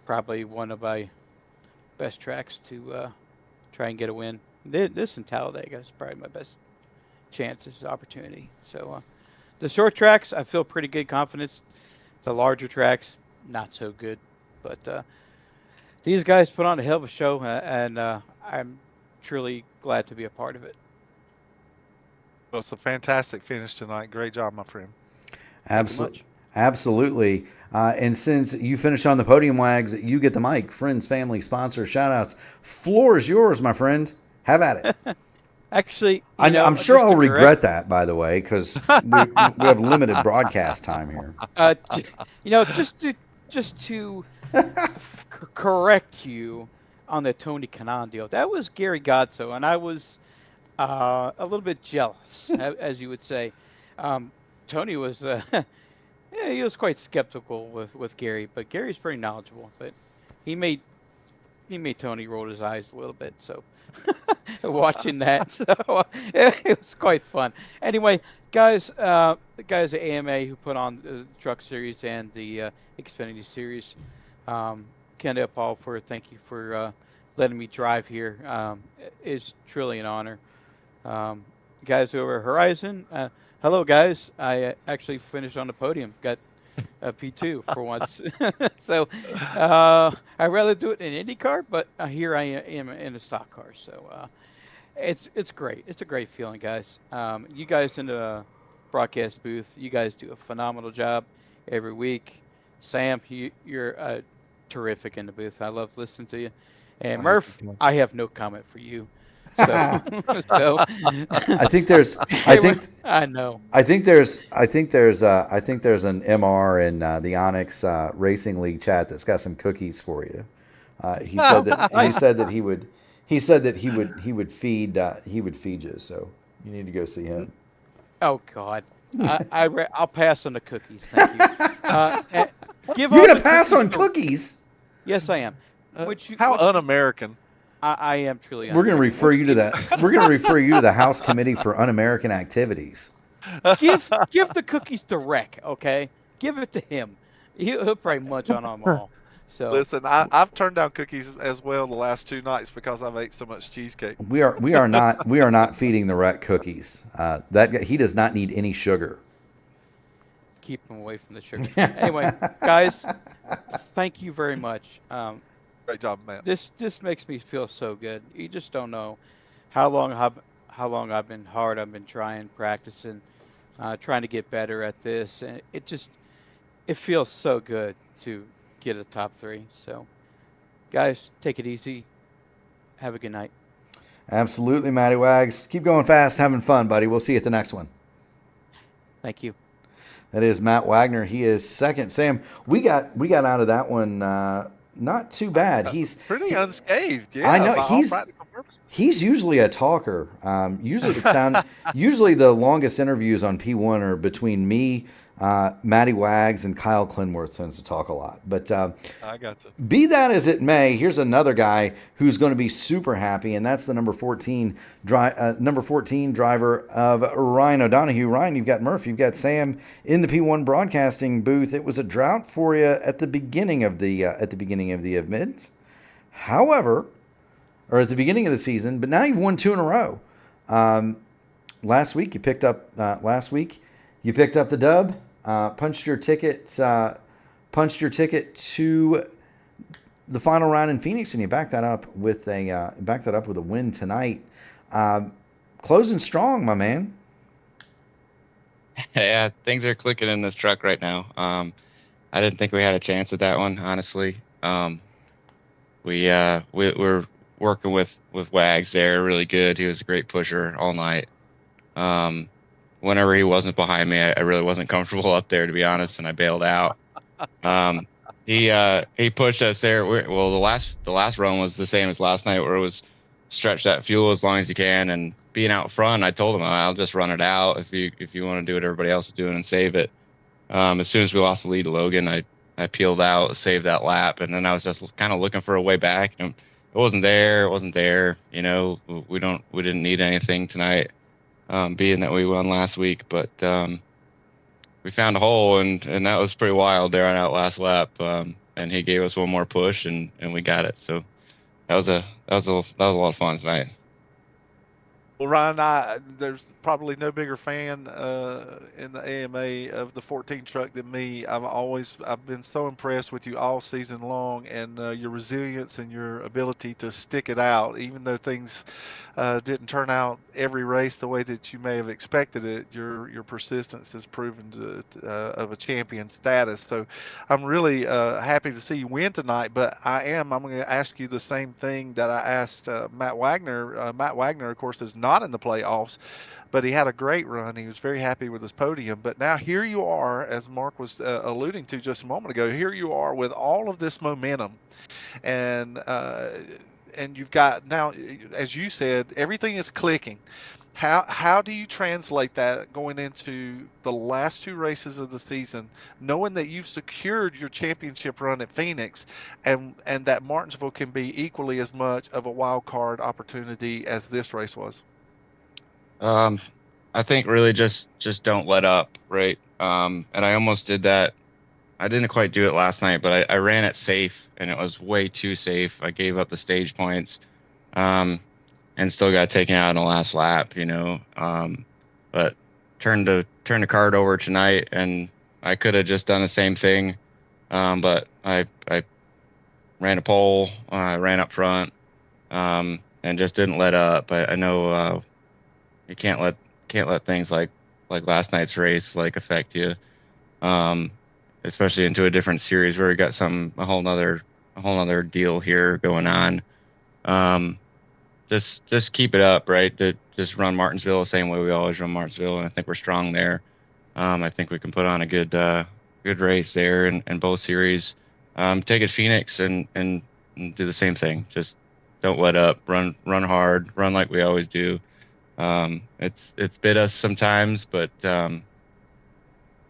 probably one of my best tracks to try and get a win. This in Talladega is probably my best chances, opportunity. So the short tracks, I feel pretty good confidence. The larger tracks, not so good. But these guys put on a hell of a show, and I'm truly glad to be a part of it. Well, it's a fantastic finish tonight. Great job, my friend. Absolutely. And since you finished on the podium, Wags, you get the mic. Friends, family, sponsors, shout-outs. Floor is yours, my friend. Have at it. Actually, I'm sure I'll regret that, by the way, because we have limited broadcast time here. Just to correct you on the Tony Kanaan deal, that was Gary Godso, and I was a little bit jealous, as you would say. Tony was, he was quite skeptical with Gary, but Gary's pretty knowledgeable. But he made Tony roll his eyes a little bit, so. Watching that, so it was quite fun. Anyway, guys, the guys at AMA who put on the Truck Series and the Xfinity Series, Ken and Paul, thank you for letting me drive here. It's truly an honor. Guys over at Horizon, hello guys. I actually finished on the podium, got a P2 for once. So I'd rather do it in IndyCar, but here I am in a stock car. So it's great. It's a great feeling, guys. You guys in the broadcast booth, you guys do a phenomenal job every week. Sam, you're terrific in the booth. I love listening to you. And Murph, I have no comment for you. So I think there's an MR in the Onyx Racing League chat that's got some cookies for you. He said that he would feed you. So you need to go see him. Oh God, I'll pass on the cookies. Thank you. And give You're all gonna the pass cookies on to- cookies? Yes, I am. How Which un-American. I am truly We're gonna un-American. refer you to that. We're gonna refer you to the House Committee for Un-American Activities. Give the cookies to Rec, okay? Give it to him. He'll probably munch on them all. So Listen, I've turned down cookies as well the last 2 nights because I've ate so much cheesecake. We are not feeding the rat cookies. He does not need any sugar. keep him away from the sugar. Anyway, guys, thank you very much. Great job, Matt. This makes me feel so good. You just don't know how long I've been hard. I've been trying, practicing, trying to get better at this, and it feels so good to get a top 3. So, guys, take it easy. Have a good night. Absolutely, Matty Wags. Keep going fast, having fun, buddy. We'll see you at the next one. Thank you. That is Matt Wagner. He is second. Sam, we got out of that one not too bad. He's pretty unscathed. Yeah, I know by all practical purposes. He's usually a talker. Usually it's down. Usually the longest interviews on P1 are between me, Matty Wags, and Kyle Clinworth tends to talk a lot. But I got you. Be that as it may, here's another guy who's going to be super happy, and that's the number 14 driver of Ryan O'Donohue. Ryan, you've got Murph, you've got Sam in the P1 broadcasting booth. It was a drought for you at the beginning of the event. However, or at the beginning of the season, but now you've won 2 in a row. Last week you picked up the dub, punched your ticket to the final round in Phoenix, and you backed that up with a win tonight. Closing strong, my man. Yeah, things are clicking in this truck right now. I didn't think we had a chance at that one, honestly. We're working with Wags there really good. He was a great pusher all night. Whenever he wasn't behind me, I really wasn't comfortable up there, to be honest, and I bailed out. He pushed us there. The last run was the same as last night, where it was stretch that fuel as long as you can, and being out front, I told him I'll just run it out if you want to do what everybody else is doing and save it. As soon as we lost the lead to Logan, I peeled out, saved that lap, and then I was just kind of looking for a way back, and it wasn't there. You know, we didn't need anything tonight, being that we won last week, but we found a hole, and that was pretty wild there on that last lap. And he gave us one more push, and we got it. So that was a lot of fun tonight. Well, Ryan, there's probably no bigger fan in the AMA of the 14 truck than me. I've been so impressed with you all season long, and your resilience and your ability to stick it out, even though things didn't turn out every race the way that you may have expected it. Your persistence has proven of a champion status. So I'm really happy to see you win tonight. But I'm going to ask you the same thing that I asked Matt Wagner. Matt Wagner, of course, is not in the playoffs, but he had a great run. He was very happy with his podium. But now here you are, as Mark was alluding to just a moment ago, here you are with all of this momentum. And you've got now, as you said, everything is clicking. How do you translate that going into the last 2 races of the season, knowing that you've secured your championship run at Phoenix, and that Martinsville can be equally as much of a wild card opportunity as this race was? I think really just don't let up, right? And I almost did that. I didn't quite do it last night, but I ran it safe, and it was way too safe. I gave up the stage points, and still got taken out in the last lap, you know. But turned the card over tonight, and I could have just done the same thing, but I ran a pole, I ran up front, and just didn't let up. I know you can't let things like last night's race affect you, especially into a different series where we got a whole nother deal here going on. Just keep it up, right? Just run Martinsville the same way we always run Martinsville, and I think we're strong there. I think we can put on a good race there in both series. Take it Phoenix and do the same thing. Just don't let up. Run hard. Run like we always do. It's bit us sometimes, but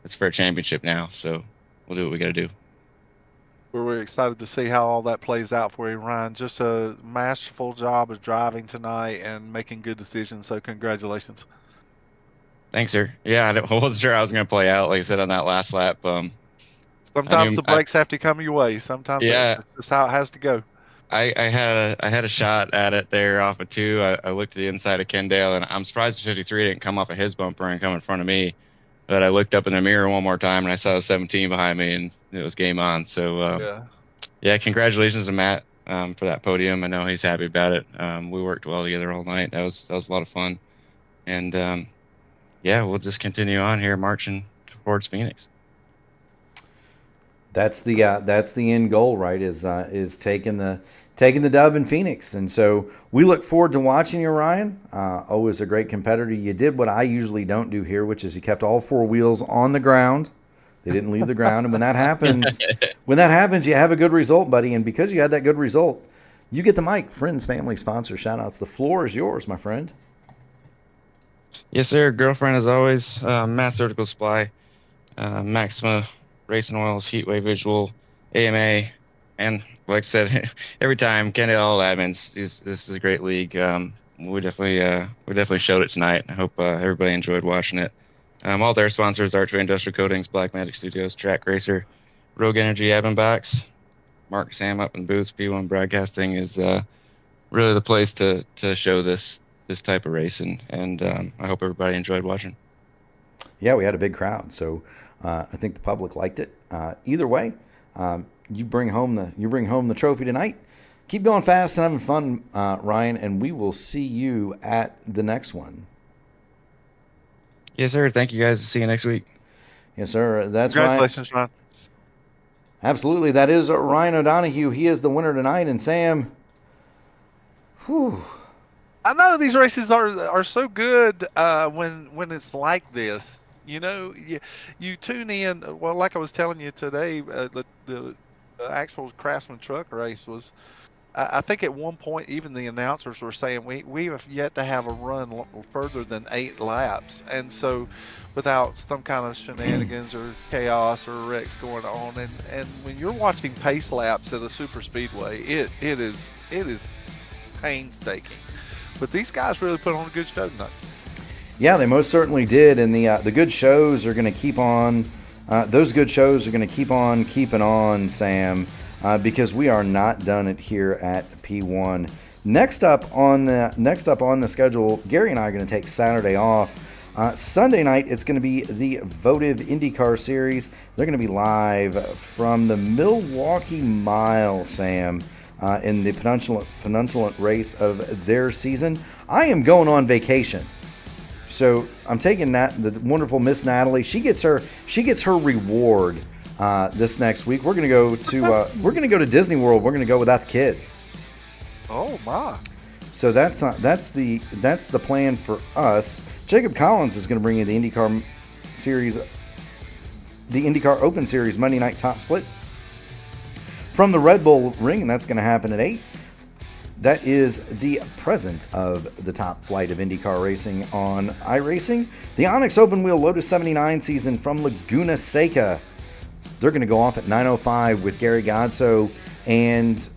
it's for a championship now, so we'll do what we got to do. We're excited to see how all that plays out for you, Ryan. Just a masterful job of driving tonight and making good decisions. So congratulations. Thanks, sir. Yeah, I wasn't sure how I was going to play out, like I said, on that last lap. Sometimes the brakes have to come your way. Sometimes that's just how it has to go. I had a shot at it there off of 2. I looked to the inside of Kendall, and I'm surprised the 53 didn't come off of his bumper and come in front of me. But I looked up in the mirror one more time, and I saw the 17 behind me, and it was game on. So, yeah, congratulations to Matt for that podium. I know he's happy about it. We worked well together all night. That was a lot of fun. And, yeah, we'll just continue on here marching towards Phoenix. That's the end goal, right? Is taking the dub in Phoenix, and so we look forward to watching you, Ryan. Always a great competitor. You did what I usually don't do here, which is you kept all 4 wheels on the ground. They didn't leave the ground, and when that happens, you have a good result, buddy. And because you had that good result, you get the mic. Friends, family, sponsors, shout outs. The floor is yours, my friend. Yes, sir. Girlfriend, as always. Mass Surgical Supply, Maxima Racing Oils, Heatwave Visual, AMA, and like I said, every time Kendall admins. This is a great league. We definitely showed it tonight. I hope everybody enjoyed watching it. All their sponsors: Archway Industrial Coatings, Black Magic Studios, Trak Racer, Rogue Energy, Admin Box, Mark, Sam up in the booth. P1 Broadcasting is really the place to show this type of racing, and I hope everybody enjoyed watching. Yeah, we had a big crowd, so I think the public liked it. Either way, you bring home the trophy tonight. Keep going fast and having fun, Ryan, and we will see you at the next one. Yes, sir. Thank you, guys. See you next week. Yes, sir. That's Congratulations, Ryan. Absolutely. That is Ryan O'Donohue. He is the winner tonight. And Sam, whew. I know these races are so good when it's like this. You know, you tune in. Well, like I was telling you today, the actual Craftsman Truck Race was. I think at one point even the announcers were saying we have yet to have a run further than 8 laps, and so without some kind of shenanigans or chaos or wrecks going on, and when you're watching pace laps at a super speedway, it is painstaking. But these guys really put on a good show tonight. Yeah, they most certainly did, and the good shows are going to keep on. Those good shows are going to keep on keeping on, Sam. Because we are not done it here at P1. Next up on the schedule, Gary and I are going to take Saturday off. Sunday night, it's going to be the Votive IndyCar Series. They're going to be live from the Milwaukee Mile, Sam, in the penultimate race of their season. I am going on vacation. So I'm taking the wonderful Miss Natalie. She gets her reward. This next week we're gonna go to Disney World. We're gonna go without the kids. Oh my! So that's the plan for us. Jacob Collins is gonna bring you the IndyCar series, the IndyCar Open Series Monday Night Top Split from the Red Bull Ring, and that's gonna happen at 8. That is the present of the top flight of IndyCar racing on iRacing. The Onyx Open Wheel Lotus 79 season from Laguna Seca. They're going to go off at 9:05 with Gary Godso and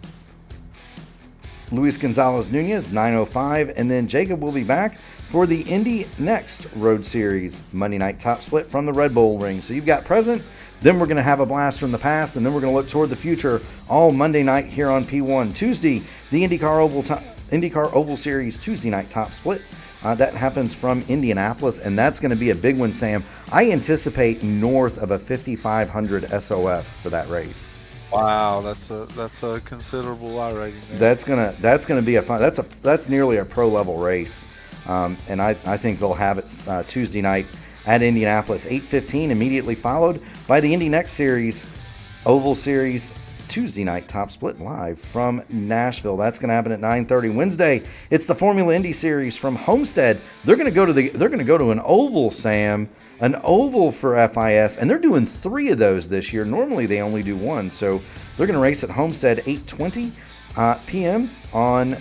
Luis Gonzalez Nunez, 9:05. And then Jacob will be back for the Indy Next Road Series Monday Night Top Split from the Red Bull Ring. So you've got present, then we're going to have a blast from the past, and then we're going to look toward the future all Monday night here on P1. Tuesday, the IndyCar Oval Series Tuesday Night Top Split. That happens from Indianapolis, and that's going to be a big one, Sam. I anticipate north of a 5,500 SOF for that race. Wow, that's a considerable I rating there. That's gonna be a fun. That's nearly a pro level race, and I think they'll have it Tuesday night at Indianapolis, 8:15, immediately followed by the Indy Next Series Oval Series Tuesday night top split live from Nashville. That's going to happen at 9:30. Wednesday, it's the Formula Indy Series from Homestead. They're going to go to an oval, Sam, an oval for FIS, and they're doing 3 of those this year. Normally they only do 1, so they're going to race at Homestead 8:20 p.m. on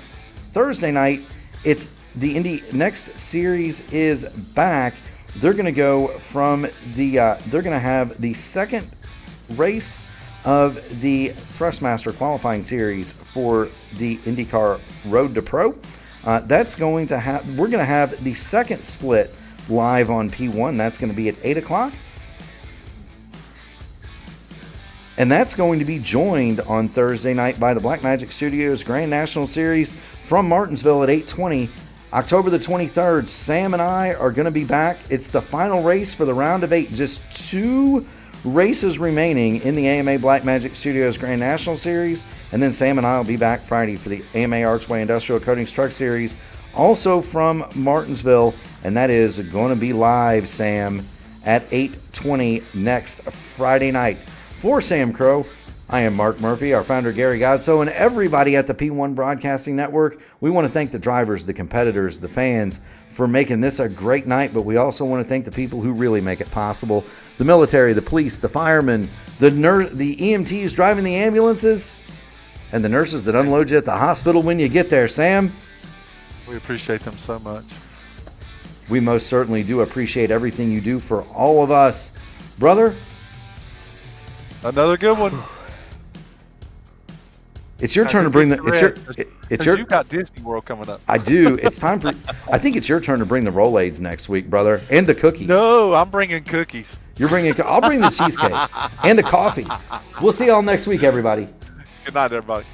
Thursday night. It's the Indy next series is back, they're going to go from the they're going to have the second race of the Thrustmaster qualifying series for the IndyCar Road to Pro. That's going to have, we're going to have the second split live on P1. That's going to be at 8 o'clock. And that's going to be joined on Thursday night by the Blackmagic Studios Grand National Series from Martinsville at 8:20. October the 23rd, Sam and I are going to be back. It's the final race for the round of 8. Just 2 races remaining in the AMA Blackmagic Studios Grand National Series. And then Sam and I will be back Friday for the AMA Archway Industrial Coatings Truck Series, also from Martinsville. And that is going to be live, Sam, at 8:20 next Friday night. For Sam Crow, I am Mark Murphy, our founder Gary Godso, and everybody at the P1 Broadcasting Network. We want to thank the drivers, the competitors, the fans for making this a great night, but we also want to thank the people who really make it possible. The military, the police, the firemen, the EMTs driving the ambulances, and the nurses that unload you at the hospital when you get there, Sam. We appreciate them so much. We most certainly do appreciate everything you do for all of us. Brother, another good one. It's your turn to bring the. You've got Disney World coming up. I do. It's time for. I think it's your turn to bring the Rolaids next week, brother, and the cookies. No, I'm bringing cookies. You're bringing. I'll bring the cheesecake and the coffee. We'll see y'all next week, everybody. Good night, everybody.